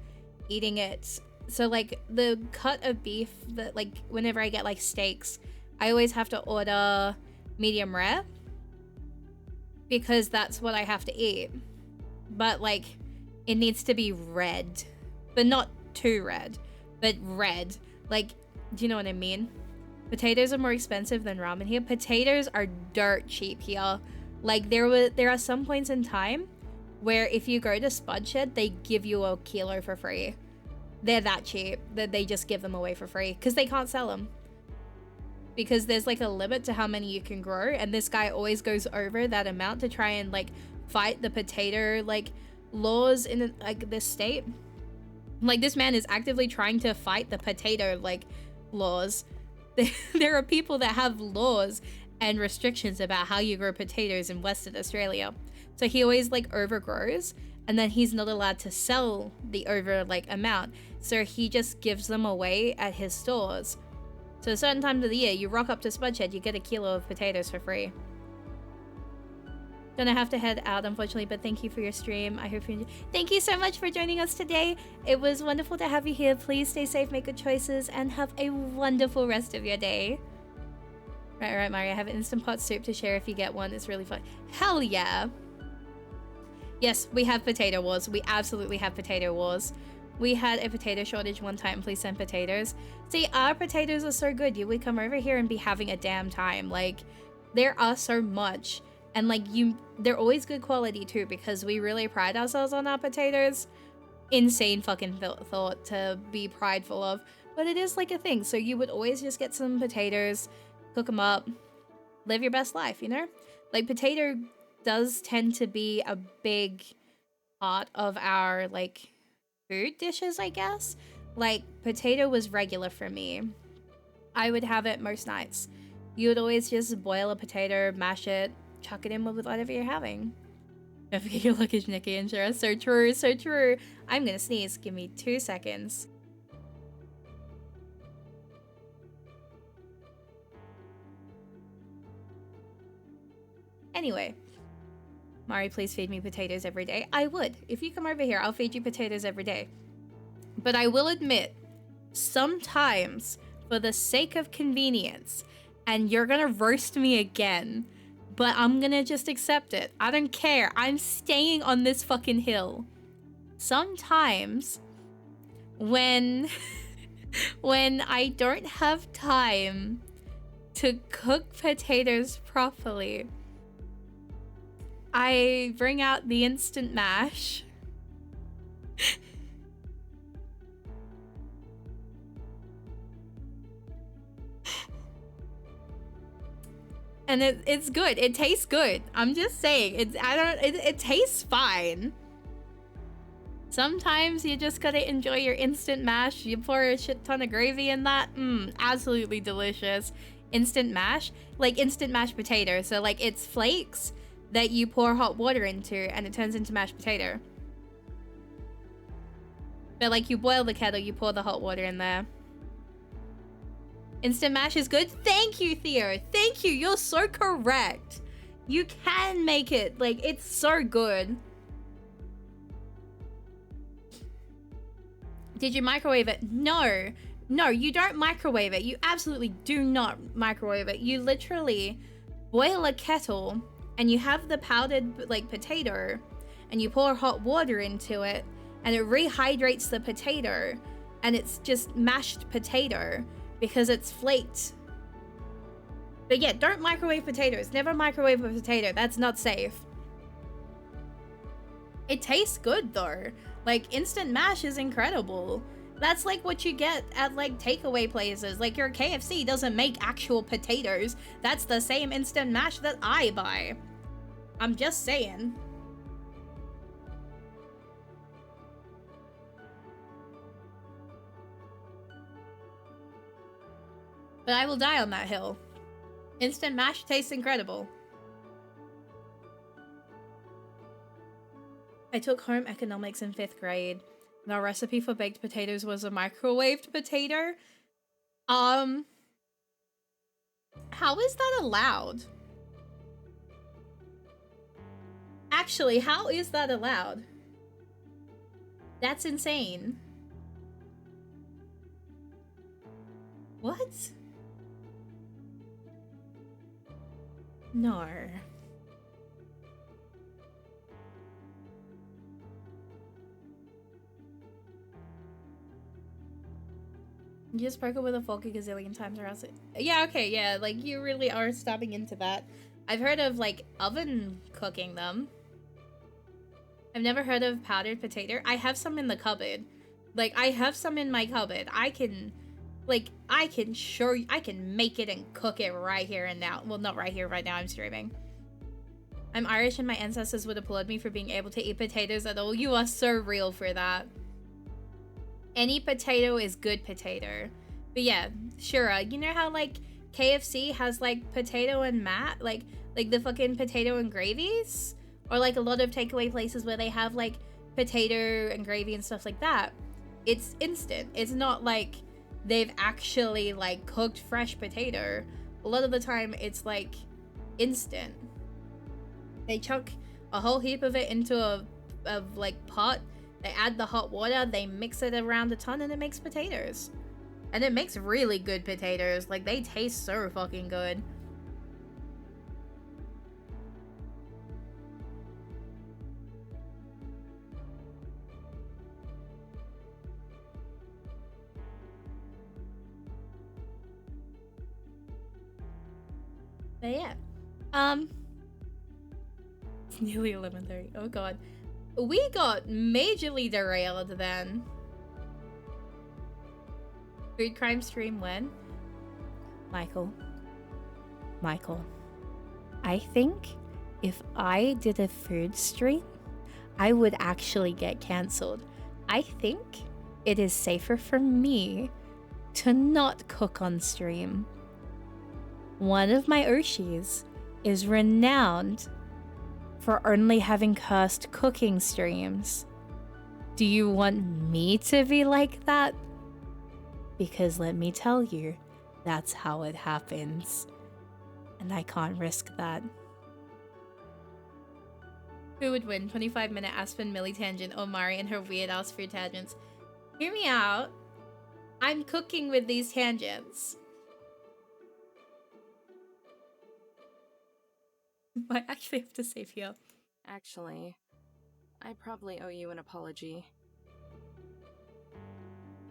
eating it. So like the cut of beef that like whenever I get like steaks, I always have to order medium rare because that's what I have to eat. But like it needs to be red, but not too red, but red. Like, do you know what I mean? Potatoes are more expensive than ramen here. Potatoes are dirt cheap here. Like there are some points in time where if you go to Spud Shed, they give you a kilo for free. They're that cheap that they just give them away for free because they can't sell them. Because there's like a limit to how many you can grow, and this guy always goes over that amount to try and like fight the potato like laws in like this state. Like this man is actively trying to fight the potato like laws. There are people that have laws and restrictions about how you grow potatoes in Western Australia. So he always like overgrows, and then he's not allowed to sell the over like amount. So he just gives them away at his stores. So certain times of the year, you rock up to Spud Shed, you get a kilo of potatoes for free. Gonna have to head out, unfortunately, but thank you for your stream. I hope you enjoyed. Thank you so much for joining us today. It was wonderful to have you here. Please stay safe, make good choices, and have a wonderful rest of your day. Right, Mario. I have Instant Pot soup to share if you get one. It's really fun. Hell yeah. Yes, we have potato wars. We absolutely have potato wars. We had a potato shortage one time. Please send potatoes. See, our potatoes are so good. You would come over here and be having a damn time. Like, there are so much. And like they're always good quality too because we really pride ourselves on our potatoes. Insane fucking thought to be prideful of. But it is like a thing. So you would always just get some potatoes, cook them up, live your best life, you know? Like potato does tend to be a big part of our like food dishes, I guess. Like potato was regular for me. I would have it most nights. You would always just boil a potato, mash it, chuck it in with whatever you're having. Don't forget your luggage, Nikki and Shara. So true, so true. I'm gonna sneeze. Give me 2 seconds. Anyway, Mari, please feed me potatoes every day. I would. If you come over here, I'll feed you potatoes every day. But I will admit, sometimes, for the sake of convenience, and you're gonna roast me again, but I'm gonna just accept it. I don't care. I'm staying on this fucking hill. Sometimes, when I don't have time to cook potatoes properly, I bring out the instant mash. And it's good. It tastes good. I'm just saying. It tastes fine. Sometimes you just gotta enjoy your instant mash. You pour a shit ton of gravy in that. Absolutely delicious. Instant mash? Like instant mashed potato. So like it's flakes that you pour hot water into and it turns into mashed potato. But like you boil the kettle, you pour the hot water in there. Instant mash is good. Thank you, Theo. Thank you. You're so correct. You can make it. Like, it's so good. Did you microwave it? No. No, you don't microwave it. You absolutely do not microwave it. You literally boil a kettle and you have the powdered, like, potato and you pour hot water into it and it rehydrates the potato and it's just mashed potato. Because it's flaked. But yeah, don't microwave potatoes. Never microwave a potato. That's not safe. It tastes good though. Like instant mash is incredible. That's like what you get at like takeaway places. Like your KFC doesn't make actual potatoes. That's the same instant mash that I buy. I'm just saying. But I will die on that hill. Instant mash tastes incredible. I took home economics in 5th grade. And our recipe for baked potatoes was a microwaved potato. How is that allowed? Actually, how is that allowed? That's insane. What? No. You just broke it with a fork a gazillion times or else it... Yeah, okay, yeah, like you really are stepping into that. I've heard of like oven cooking them. I've never heard of powdered potato. I have some in the cupboard. Like I have some in my cupboard. I can make it and cook it right here and now. Well, not right here, right now, I'm streaming. I'm Irish and my ancestors would applaud me for being able to eat potatoes at all. You are so real for that. Any potato is good potato. But yeah, sure, you know how like KFC has like potato and like the fucking potato and gravies? Or like a lot of takeaway places where they have like potato and gravy and stuff like that. It's instant. It's not like they've actually like cooked fresh potato. A lot of the time it's like instant. They chuck a whole heap of it into a like pot. They add the hot water, they mix it around a ton and it makes potatoes. And it makes really good potatoes. Like they taste so fucking good. But yeah, it's nearly 11:30. Oh god, we got majorly derailed then. Food crime stream when? Michael, I think if I did a food stream, I would actually get cancelled. I think it is safer for me to not cook on stream. One of my Urshis is renowned for only having cursed cooking streams. Do you want me to be like that? Because let me tell you, that's how it happens. And I can't risk that. Who would win? 25-minute Aspen Millie tangent or Mari and her weird ass food tangents? Hear me out. I'm cooking with these tangents. I actually have to save here. Actually, I probably owe you an apology.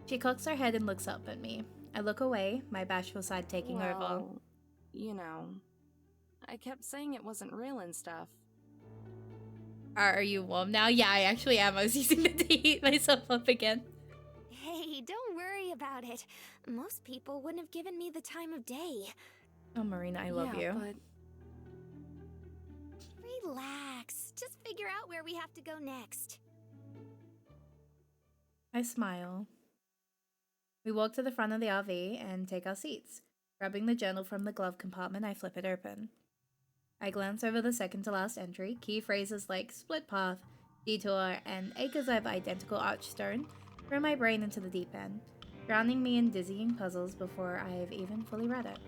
She cocks her head and looks up at me. I look away, my bashful side taking over. Well, you know, I kept saying it wasn't real and stuff. Are you warm now? Yeah, I actually am. I was using it to heat myself up again. Hey, don't worry about it. Most people wouldn't have given me the time of day. Oh, Marina, I love you. But Relax. Just figure out where we have to go next. I smile. We walk to the front of the RV and take our seats. Grabbing the journal from the glove compartment, I flip it open. I glance over the second to last entry. Key phrases like split path, detour, and acres of identical archstone throw my brain into the deep end, drowning me in dizzying puzzles before I have even fully read it.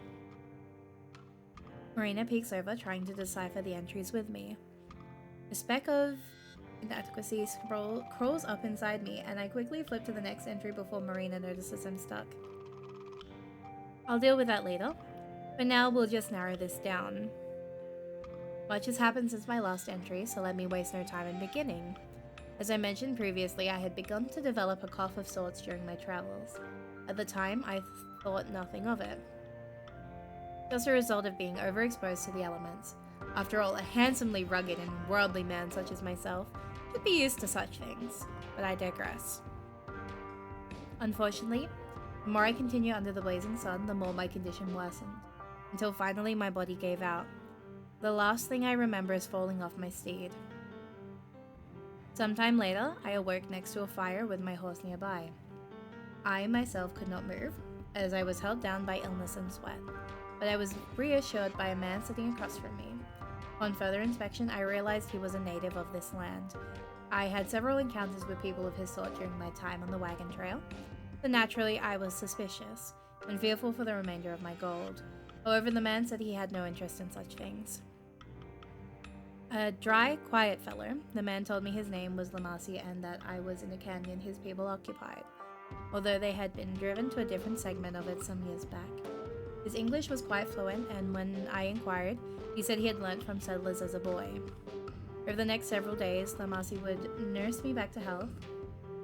Marina peeks over, trying to decipher the entries with me. A speck of inadequacy crawls up inside me, and I quickly flip to the next entry before Marina notices I'm stuck. I'll deal with that later. For now, we'll just narrow this down. Much has happened since my last entry, so let me waste no time in beginning. As I mentioned previously, I had begun to develop a cough of sorts during my travels. At the time, I thought nothing of it. Just a result of being overexposed to the elements. After all, a handsomely rugged and worldly man such as myself should be used to such things, but I digress. Unfortunately, the more I continued under the blazing sun, the more my condition worsened, until finally my body gave out. The last thing I remember is falling off my steed. Sometime later, I awoke next to a fire with my horse nearby. I myself could not move, as I was held down by illness and sweat, but I was reassured by a man sitting across from me. On further inspection, I realized he was a native of this land. I had several encounters with people of his sort during my time on the wagon trail, so naturally I was suspicious, and fearful for the remainder of my gold. However, the man said he had no interest in such things. A dry, quiet fellow, the man told me his name was Lamasi and that I was in a canyon his people occupied, although they had been driven to a different segment of it some years back. His English was quite fluent, and when I inquired, he said he had learnt from settlers as a boy. Over the next several days, Lamasi would nurse me back to health.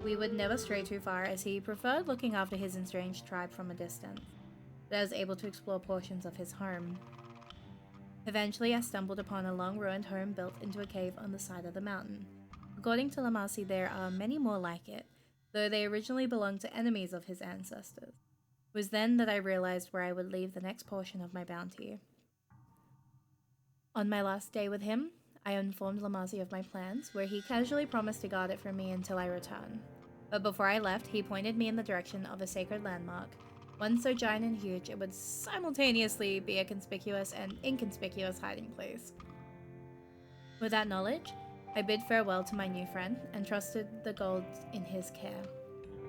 We would never stray too far, as he preferred looking after his estranged tribe from a distance, but I was able to explore portions of his home. Eventually, I stumbled upon a long-ruined home built into a cave on the side of the mountain. According to Lamasi, there are many more like it, though they originally belonged to enemies of his ancestors. It was then that I realized where I would leave the next portion of my bounty. On my last day with him, I informed Lamasi of my plans, where he casually promised to guard it for me until I return. But before I left, he pointed me in the direction of a sacred landmark, one so giant and huge it would simultaneously be a conspicuous and inconspicuous hiding place. With that knowledge, I bid farewell to my new friend and trusted the gold in his care.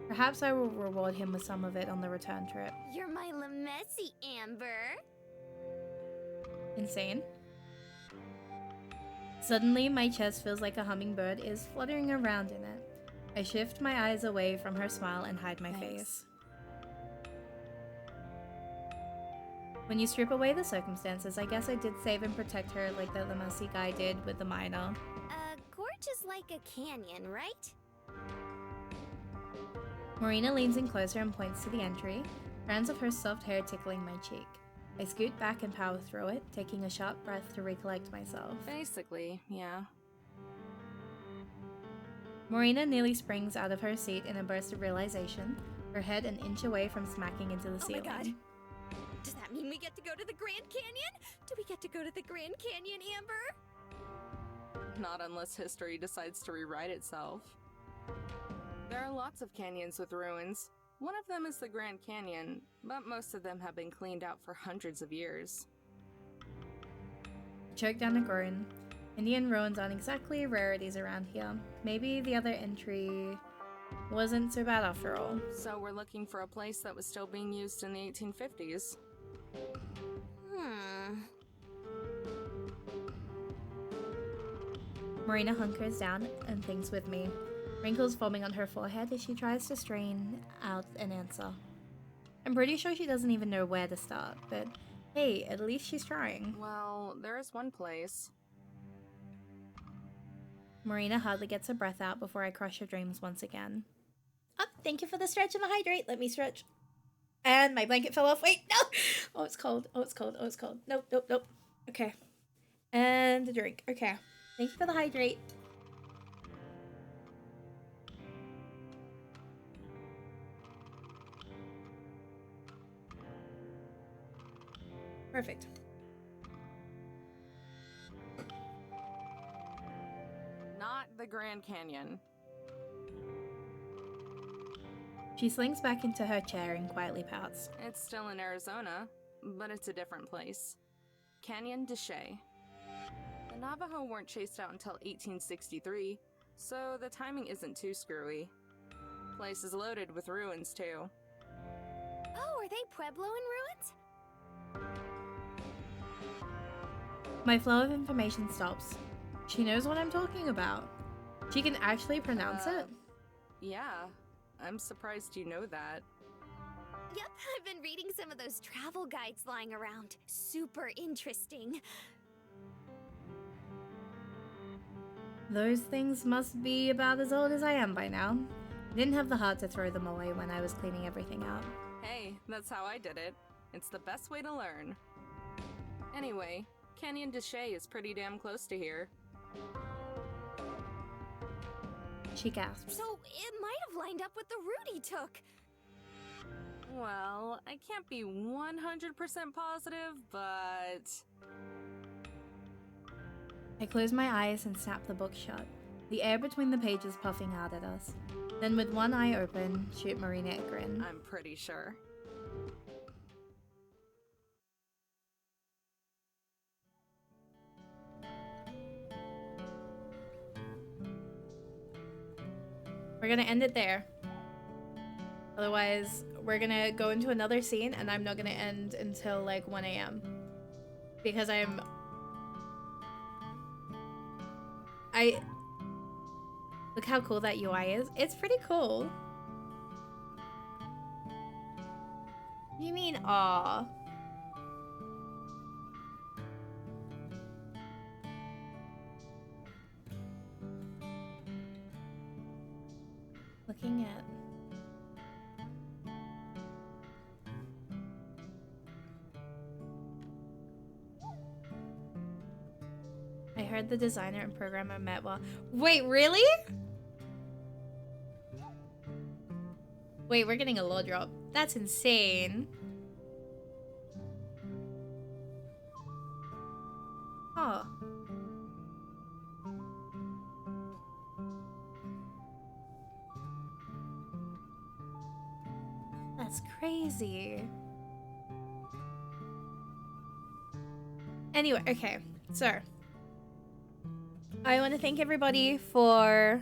Perhaps I will reward him with some of it on the return trip. You're my Lamesi, Amber. Insane? Suddenly, my chest feels like a hummingbird is fluttering around in it. I shift my eyes away from her smile and hide my face. When you strip away the circumstances, I guess I did save and protect her like the Lamasi guy did with the miner. Gorge is like a canyon, right? Marina leans in closer and points to the entry, strands of her soft hair tickling my cheek. I scoot back and power through it, taking a sharp breath to recollect myself. Basically, yeah. Marina nearly springs out of her seat in a burst of realization, her head an inch away from smacking into the ceiling. Oh my god. Does that mean we get to go to the Grand Canyon? Do we get to go to the Grand Canyon, Amber? Not unless history decides to rewrite itself. There are lots of canyons with ruins. One of them is the Grand Canyon, but most of them have been cleaned out for hundreds of years. I choke down a groan. Indian ruins aren't exactly rarities around here. Maybe the other entry wasn't so bad after all. So we're looking for a place that was still being used in the 1850s. Marina hunkers down and thinks with me, wrinkles forming on her forehead as she tries to strain out an answer. I'm pretty sure she doesn't even know where to start, but hey, at least she's trying. Well, there is one place. Marina hardly gets her breath out before I crush her dreams once again. Oh, thank you for the stretch and the hydrate. Let me stretch. And my blanket fell off. Wait, no! Oh, it's cold. Oh, it's cold. Oh, it's cold. Nope, nope, nope. Okay. And the drink. Okay. Thank you for the hydrate. Perfect. Not the Grand Canyon. She slinks back into her chair and quietly pouts. It's still in Arizona, but it's a different place. Canyon de Chelly. The Navajo weren't chased out until 1863, so the timing isn't too screwy. Place is loaded with ruins, too. Oh, are they Puebloan ruins? My flow of information stops. She knows what I'm talking about. She can actually pronounce it. Yeah, I'm surprised you know that. Yep, I've been reading some of those travel guides lying around. Super interesting. Those things must be about as old as I am by now. I didn't have the heart to throw them away when I was cleaning everything out. Hey, that's how I did it. It's the best way to learn. Anyway, Canyon de Chelly is pretty damn close to here. She gasps. So it might have lined up with the route he took. Well, I can't be 100% positive, but... I close my eyes and snap the book shut, the air between the pages puffing out at us. Then with one eye open, shoot Marina a grin. I'm pretty sure. We're gonna end it there. Otherwise, we're gonna go into another scene and I'm not gonna end until like 1 a.m. Because look how cool that UI is. It's pretty cool. You mean aw? Looking at I heard the designer and programmer met while. Wait, really? Wait, we're getting a low drop. That's insane. Oh. That's crazy. Anyway, okay, so I want to thank everybody for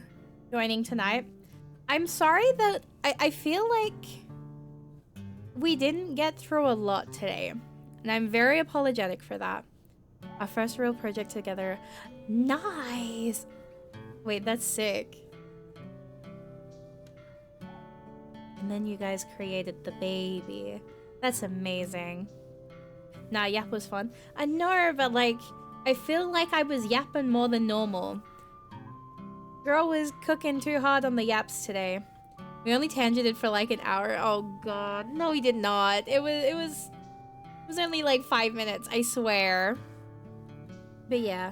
joining tonight. I'm sorry that I feel like we didn't get through a lot today, and I'm very apologetic for that. Our first real project together. Nice! Wait, that's sick. And then you guys created the baby. That's amazing. Nah, Yap was fun. I know, but like, I feel like I was yapping more than normal. Girl was cooking too hard on the yaps today. We only tangented for like an hour. Oh god. No, we did not. It was only like 5 minutes, I swear. But yeah,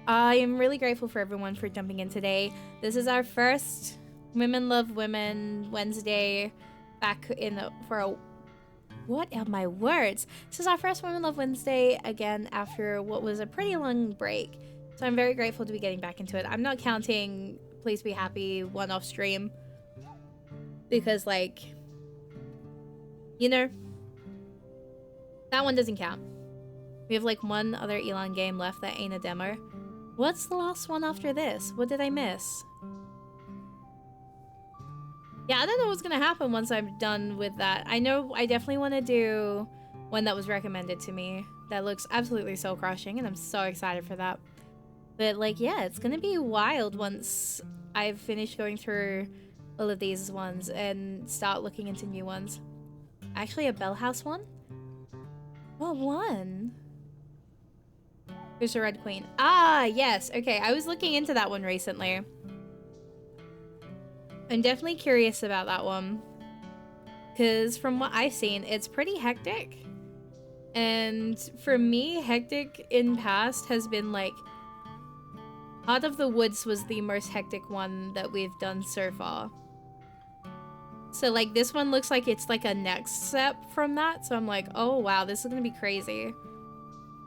I am really grateful for everyone for jumping in today. This is our first Women Love Women Wednesday back in for a... What are my words? This is our first Women Love Wednesday again after what was a pretty long break. So I'm very grateful to be getting back into it. I'm not counting Please Be Happy one-off stream. Because, like, you know, that one doesn't count. We have, like, one other Elon game left that ain't a demo. What's the last one after this? What did I miss? Yeah, I don't know what's gonna happen once I'm done with that. I know I definitely want to do one that was recommended to me that looks absolutely soul crushing, and I'm so excited for that. But like, yeah, it's gonna be wild once I've finished going through all of these ones and start looking into new ones. Actually, a Bell House one? What one? Who's the Red Queen? Ah, yes. Okay, I was looking into that one recently. I'm definitely curious about that one. Because from what I've seen, it's pretty hectic. And for me, hectic in past has been like... Heart of the Woods was the most hectic one that we've done so far. So like this one looks like it's like a next step from that. So I'm like, oh wow, this is gonna be crazy.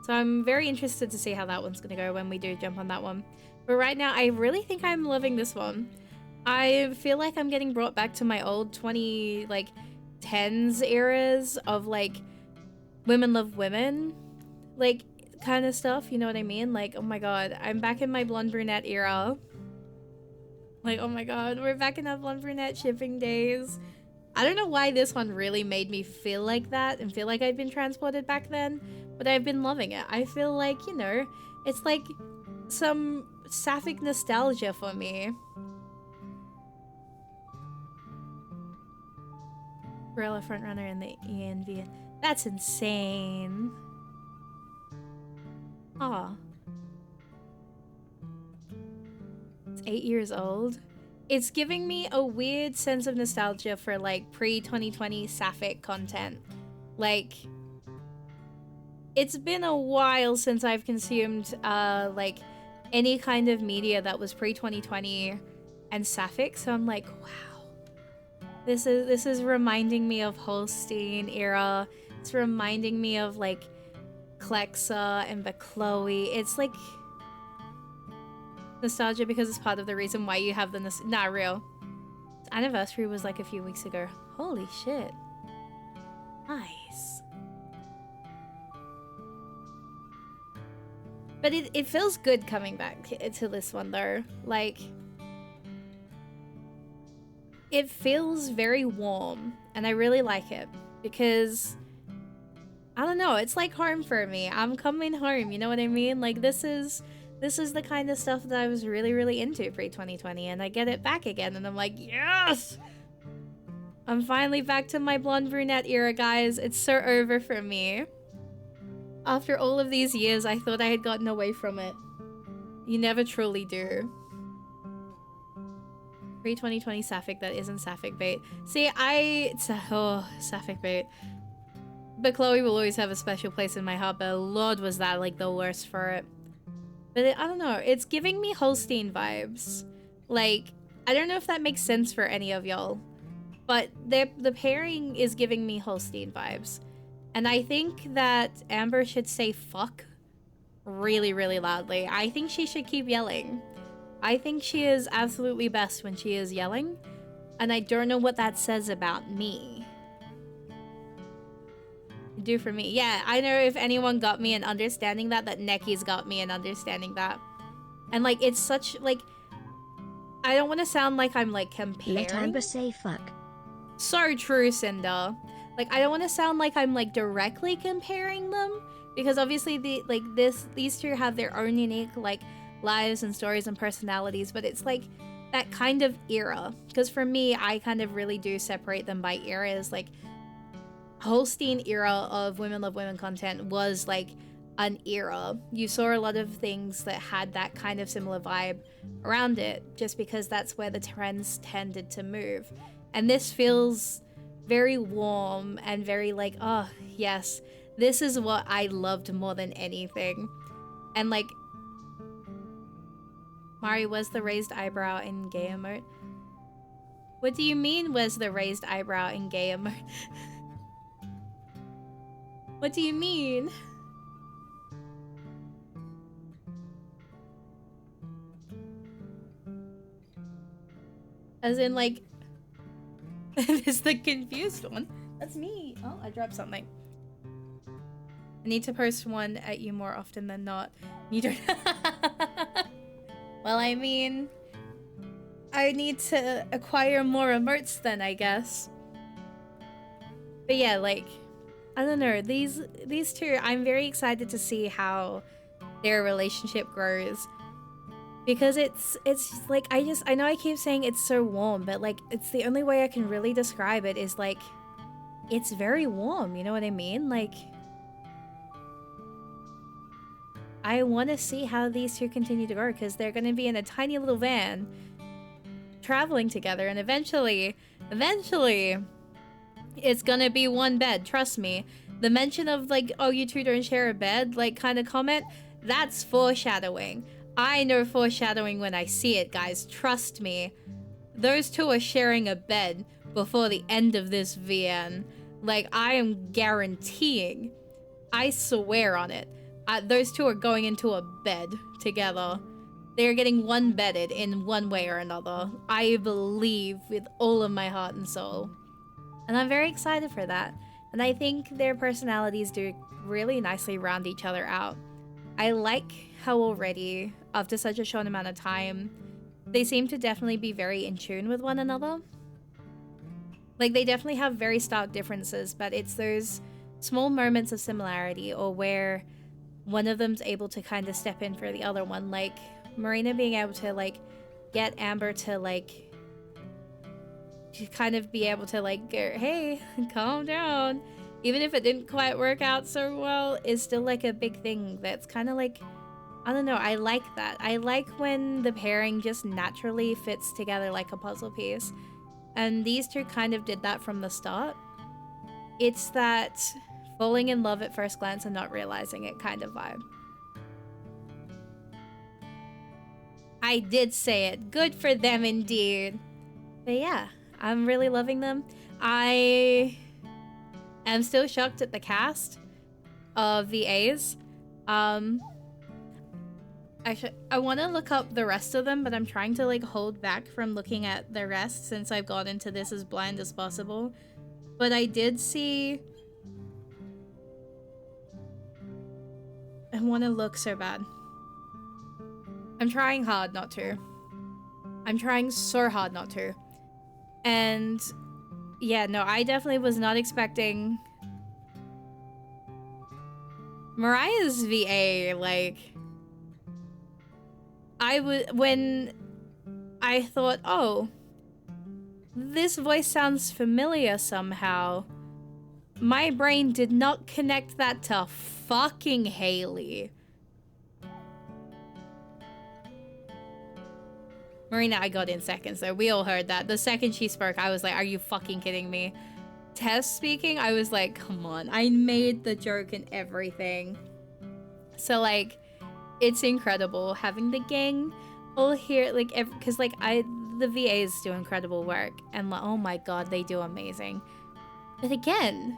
So I'm very interested to see how that one's gonna go when we do jump on that one. But right now, I really think I'm loving this one. I feel like I'm getting brought back to my old 2010s eras of like women love women, like kind of stuff. You know what I mean? Like, oh my god, I'm back in my blonde brunette era. Like, oh my god, we're back in that blonde brunette shipping days. I don't know why this one really made me feel like that and feel like I'd been transported back then, but I've been loving it. I feel like, you know, it's like some sapphic nostalgia for me. Gorilla frontrunner in the ENV. That's insane. Aw. It's 8 years old. It's giving me a weird sense of nostalgia for like pre-2020 sapphic content. Like, it's been a while since I've consumed like any kind of media that was pre-2020 and sapphic, so I'm like, wow. This is reminding me of Holstein era. It's reminding me of like Klexa and Chloe. It's like nostalgia because it's part of the reason why you have the not real. Its anniversary was like a few weeks ago. Holy shit. Nice. But it feels good coming back to this one though. Like, it feels very warm and I really like it because I don't know, it's like home for me. I'm coming home, you know what I mean? Like this is the kind of stuff that I was really into pre-2020 and I get it back again and I'm like, yes! I'm finally back to my blonde brunette era, guys. It's so over for me. After all of these years, I thought I had gotten away from it. You never truly do. Pre-2020 sapphic that isn't sapphic bait. See, oh, sapphic bait. But Chloe will always have a special place in my heart, but Lord was that like the worst for it. But I don't know, it's giving me Holstein vibes. Like, I don't know if that makes sense for any of y'all, but the pairing is giving me Holstein vibes. And I think that Amber should say fuck really loudly. I think she should keep yelling. I think she is absolutely best when she is yelling, and I don't know what that says about me. Do for me. Yeah, I know if anyone got me in understanding that Necky's got me in understanding that. And like, it's such, like, I don't want to sound like I'm like comparing. Let Amber say fuck. So true, Cinder. Like, I don't want to sound like I'm like directly comparing them, because obviously these two have their own unique like lives and stories and personalities, but it's like that kind of era. Because for me, I kind of really do separate them by eras. Like, Holstein era of Women Love Women content was like an era. You saw a lot of things that had that kind of similar vibe around it, just because that's where the trends tended to move. And this feels very warm and very like, oh yes, this is what I loved more than anything. And like, Mari, was the raised eyebrow in gay emote? What do you mean, was the raised eyebrow in gay emote? What do you mean? As in like, it's the confused one. That's me. Oh, I dropped something. I need to post one at you more often than not. You don't. Well, I mean, I need to acquire more emotes then, I guess. But yeah, like, I don't know, these two, I'm very excited to see how their relationship grows. Because it's like, I know I keep saying it's so warm, but like, it's the only way I can really describe it is like, it's very warm, you know what I mean? Like, I want to see how these two continue to grow, because they're going to be in a tiny little van traveling together, and eventually, it's going to be one bed, trust me. The mention of like, oh, you two don't share a bed, like kind of comment, that's foreshadowing. I know foreshadowing when I see it, guys, trust me. Those two are sharing a bed before the end of this VN. Like, I am guaranteeing, I swear on it, those two are going into a bed together. They are getting one bedded in one way or another. I believe with all of my heart and soul. And I'm very excited for that. And I think their personalities do really nicely round each other out. I like how already, after such a short amount of time, they seem to definitely be very in tune with one another. Like, they definitely have very stark differences, but it's those small moments of similarity, or where one of them's able to kind of step in for the other one. Like, Marina being able to, like, get Amber to, like, to kind of be able to, like, go, hey, calm down. Even if it didn't quite work out so well, is still, like, a big thing that's kind of, like, I don't know, I like that. I like when the pairing just naturally fits together like a puzzle piece. And these two kind of did that from the start. It's that falling in love at first glance and not realizing it kind of vibe. I did say it. Good for them indeed. But yeah, I'm really loving them. I am still shocked at the cast of VAs. Actually, I want to look up the rest of them, but I'm trying to like hold back from looking at the rest since I've got into this as blind as possible. But I did see... I want to look so bad. I'm trying hard not to. I'm trying so hard not to. And yeah, no, I definitely was not expecting Mariah's VA, like... when I thought, oh, this voice sounds familiar somehow, my brain did not connect that to fucking Haley. Marina, I got in seconds though. We all heard that. The second she spoke, I was like, are you fucking kidding me? Tess speaking, I was like, come on. I made the joke and everything. So like, it's incredible having the gang all here, like, because like the VAs do incredible work, and like, oh my god, they do amazing. But again,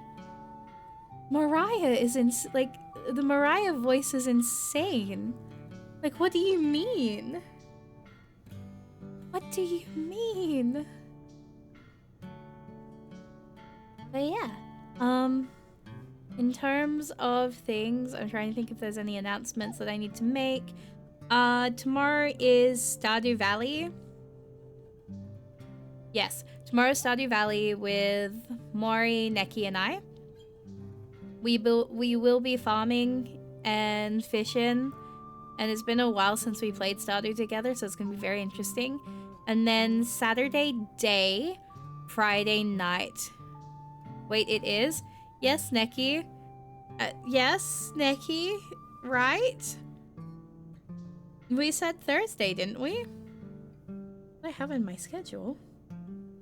Mariah is like, the Mariah voice is insane. Like, what do you mean? What do you mean? But yeah, in terms of things, I'm trying to think if there's any announcements that I need to make. Tomorrow is Stardew Valley. Yes, tomorrow's Stardew Valley with Mori, Neki, and I. We will be farming and fishing, and it's been a while since we played Stardew together, so it's gonna be very interesting. And then Saturday day, Friday night. Wait, it is? Yes, Neki. Yes, Neki, right? We said Thursday, didn't we? I have in my schedule,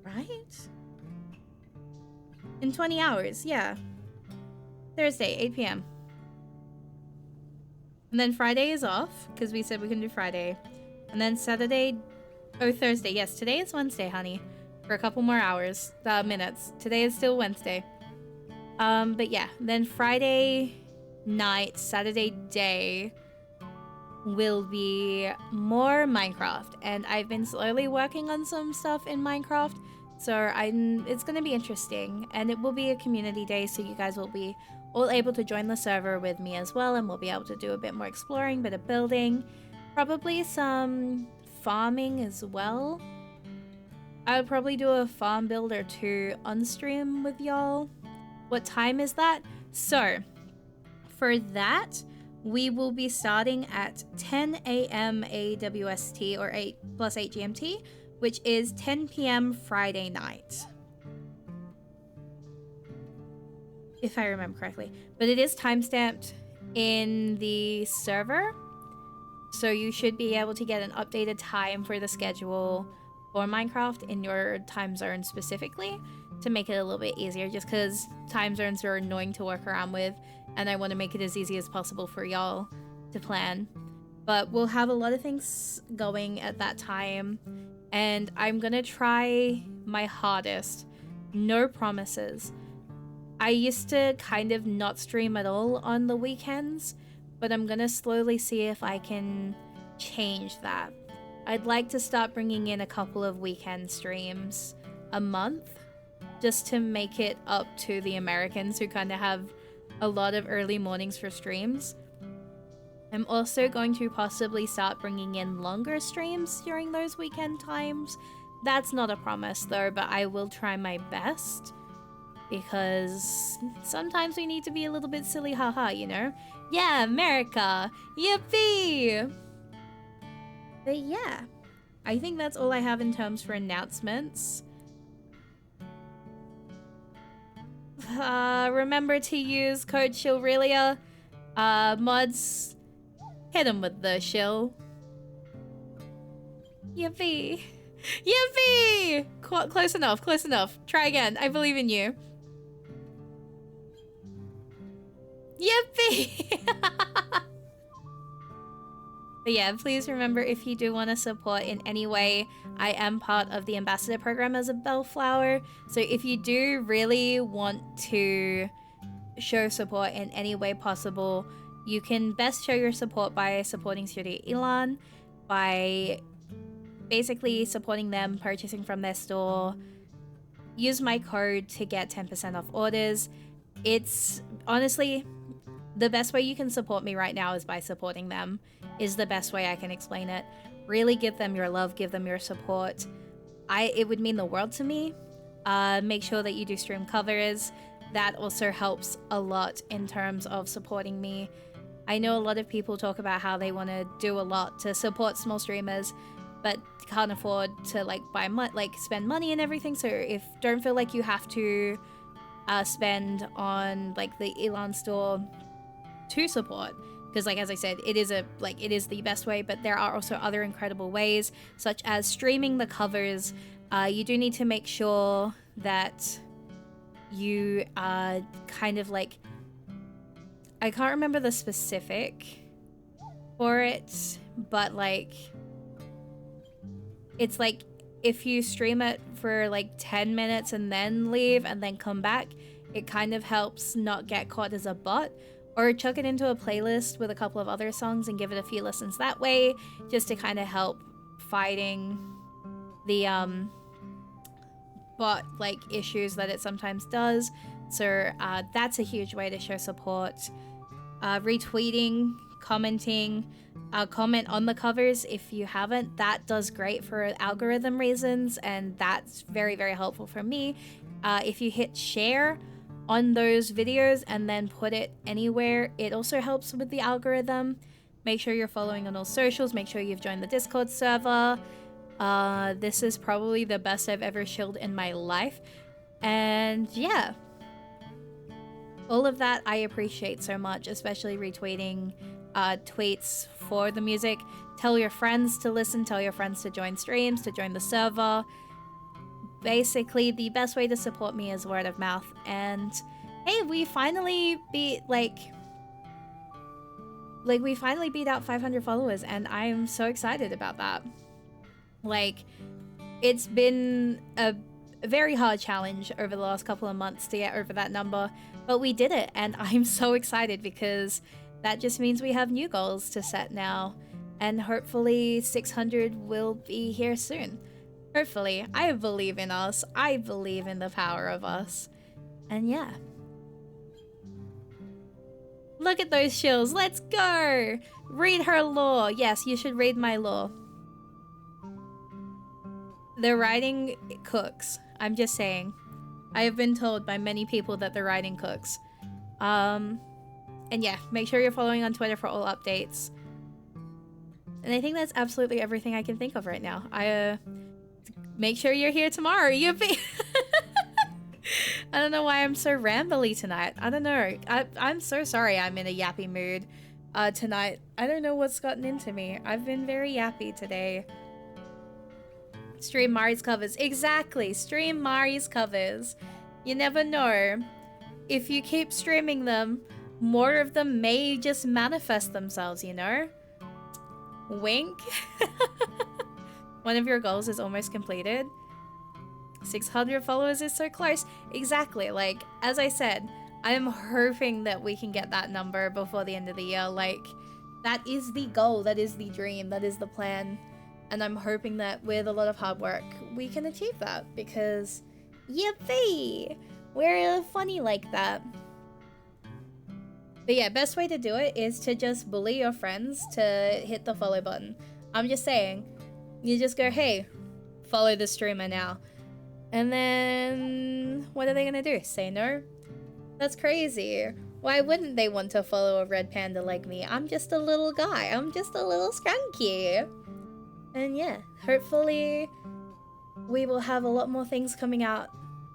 right? In 20 hours, yeah. Thursday, 8 p.m. And then Friday is off, because we said we can do Friday. And then Saturday, or Thursday, yes, today is Wednesday, honey. For a couple more hours, minutes. Today is still Wednesday. But yeah, then Friday night, Saturday day will be more Minecraft, and I've been slowly working on some stuff in Minecraft, so it's gonna be interesting, and it will be a community day, so you guys will be all able to join the server with me as well, and we'll be able to do a bit more exploring, bit of building, probably some farming as well. I would probably do a farm build or two on stream with y'all. What time is that? So, for that, we will be starting at 10 a.m. AWST or 8 plus 8 GMT, which is 10 p.m. Friday night. If I remember correctly. But it is timestamped in the server, so you should be able to get an updated time for the schedule for Minecraft in your time zone specifically to make it a little bit easier, just because time zones are annoying to work around with, and I want to make it as easy as possible for y'all to plan. But we'll have a lot of things going at that time, and I'm gonna try my hardest. No promises. I used to kind of not stream at all on the weekends, but I'm gonna slowly see if I can change that. I'd like to start bringing in a couple of weekend streams a month, just to make it up to the Americans who kind of have a lot of early mornings for streams. I'm also going to possibly start bringing in longer streams during those weekend times. That's not a promise though, but I will try my best, because sometimes we need to be a little bit silly, haha, you know? Yeah, America! Yippee! But yeah, I think that's all I have in terms for announcements. Remember to use code Shillrelia. Mods, hit them with the shill. Yippee! Yippee! Close enough, close enough. Try again, I believe in you. Yippee! But yeah, please remember, if you do want to support in any way, I am part of the ambassador program as a bellflower. So if you do really want to show support in any way possible, you can best show your support by supporting Studio Elan, by basically supporting them, purchasing from their store. Use my code to get 10% off orders. It's honestly the best way you can support me right now is by supporting them, is the best way I can explain it. Really give them your love, give them your support. It would mean the world to me. Make sure that you do stream covers. That also helps a lot in terms of supporting me. I know a lot of people talk about how they want to do a lot to support small streamers, but can't afford to spend money and everything. So don't feel like you have to spend on like the Elan store to support, because like as I said, it is the best way, but there are also other incredible ways, such as streaming the covers. You do need to make sure that you kind of like, I can't remember the specific for it, but like it's like if you stream it for like 10 minutes and then leave and then come back, it kind of helps not get caught as a bot. Or chuck it into a playlist with a couple of other songs and give it a few listens that way, just to kind of help fighting the bot like issues that it sometimes does. So that's a huge way to show support. Retweeting, commenting, comment on the covers if you haven't. That does great for algorithm reasons, and that's very, very helpful for me. If you hit share on those videos and then put it anywhere, it also helps with the algorithm. Make sure you're following on all socials. Make sure you've joined the Discord server. This is probably the best I've ever shilled in my life. And yeah, all of that I appreciate so much, especially retweeting tweets for the music. Tell your friends to listen, tell your friends to join streams, to join the server. Basically, the best way to support me is word of mouth. And hey, we finally beat we finally beat out 500 followers, and I'm so excited about that. Like, it's been a very hard challenge over the last couple of months to get over that number, but we did it, and I'm so excited because that just means we have new goals to set now, and hopefully 600 will be here soon. Hopefully. I believe in us. I believe in the power of us. And yeah. Look at those shills. Let's go! Read her lore. Yes, you should read my lore. the writing cooks. I'm just saying. I have been told by many people that the writing cooks. And yeah, make sure you're following on Twitter for all updates. And I think that's absolutely everything I can think of right now. Make sure you're here tomorrow. Yippee! I don't know why I'm so rambly tonight. I don't know. I'm so sorry I'm in a yappy mood tonight. I don't know what's gotten into me. I've been very yappy today. Stream Mari's covers. Exactly. Stream Mari's covers. You never know. If you keep streaming them, more of them may just manifest themselves, you know? Wink. One of your goals is almost completed. 600 followers is so close. Exactly. Like, as I said, I'm hoping that we can get that number before the end of the year. Like, that is the goal. That is the dream. That is the plan. And I'm hoping that with a lot of hard work, we can achieve that. Because, yippee! We're funny like that. But yeah, best way to do it is to just bully your friends to hit the follow button. I'm just saying. You just go, hey, follow the streamer now. And then, what are they gonna do? Say no? That's crazy. Why wouldn't they want to follow a red panda like me? I'm just a little guy. I'm just a little skunky. And yeah, hopefully we will have a lot more things coming out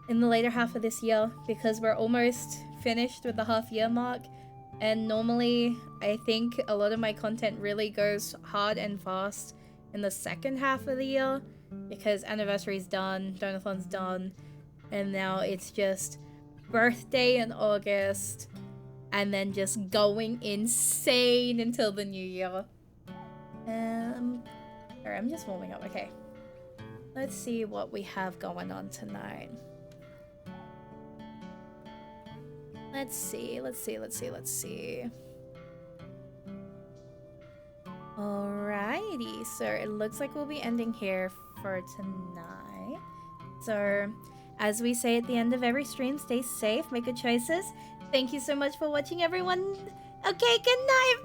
in the later half of this year because we're almost finished with the half-year mark. And normally, I think a lot of my content really goes hard and fast in the second half of the year. Because anniversary's done, Donathon's done, and now it's just birthday in August, and then just going insane until the new year. Alright, I'm just warming up, okay. Let's see what we have going on tonight. Let's see. Alrighty, so it looks like we'll be ending here for tonight. So, as we say at the end of every stream, stay safe, make good choices. Thank you so much for watching, everyone. Okay, good night.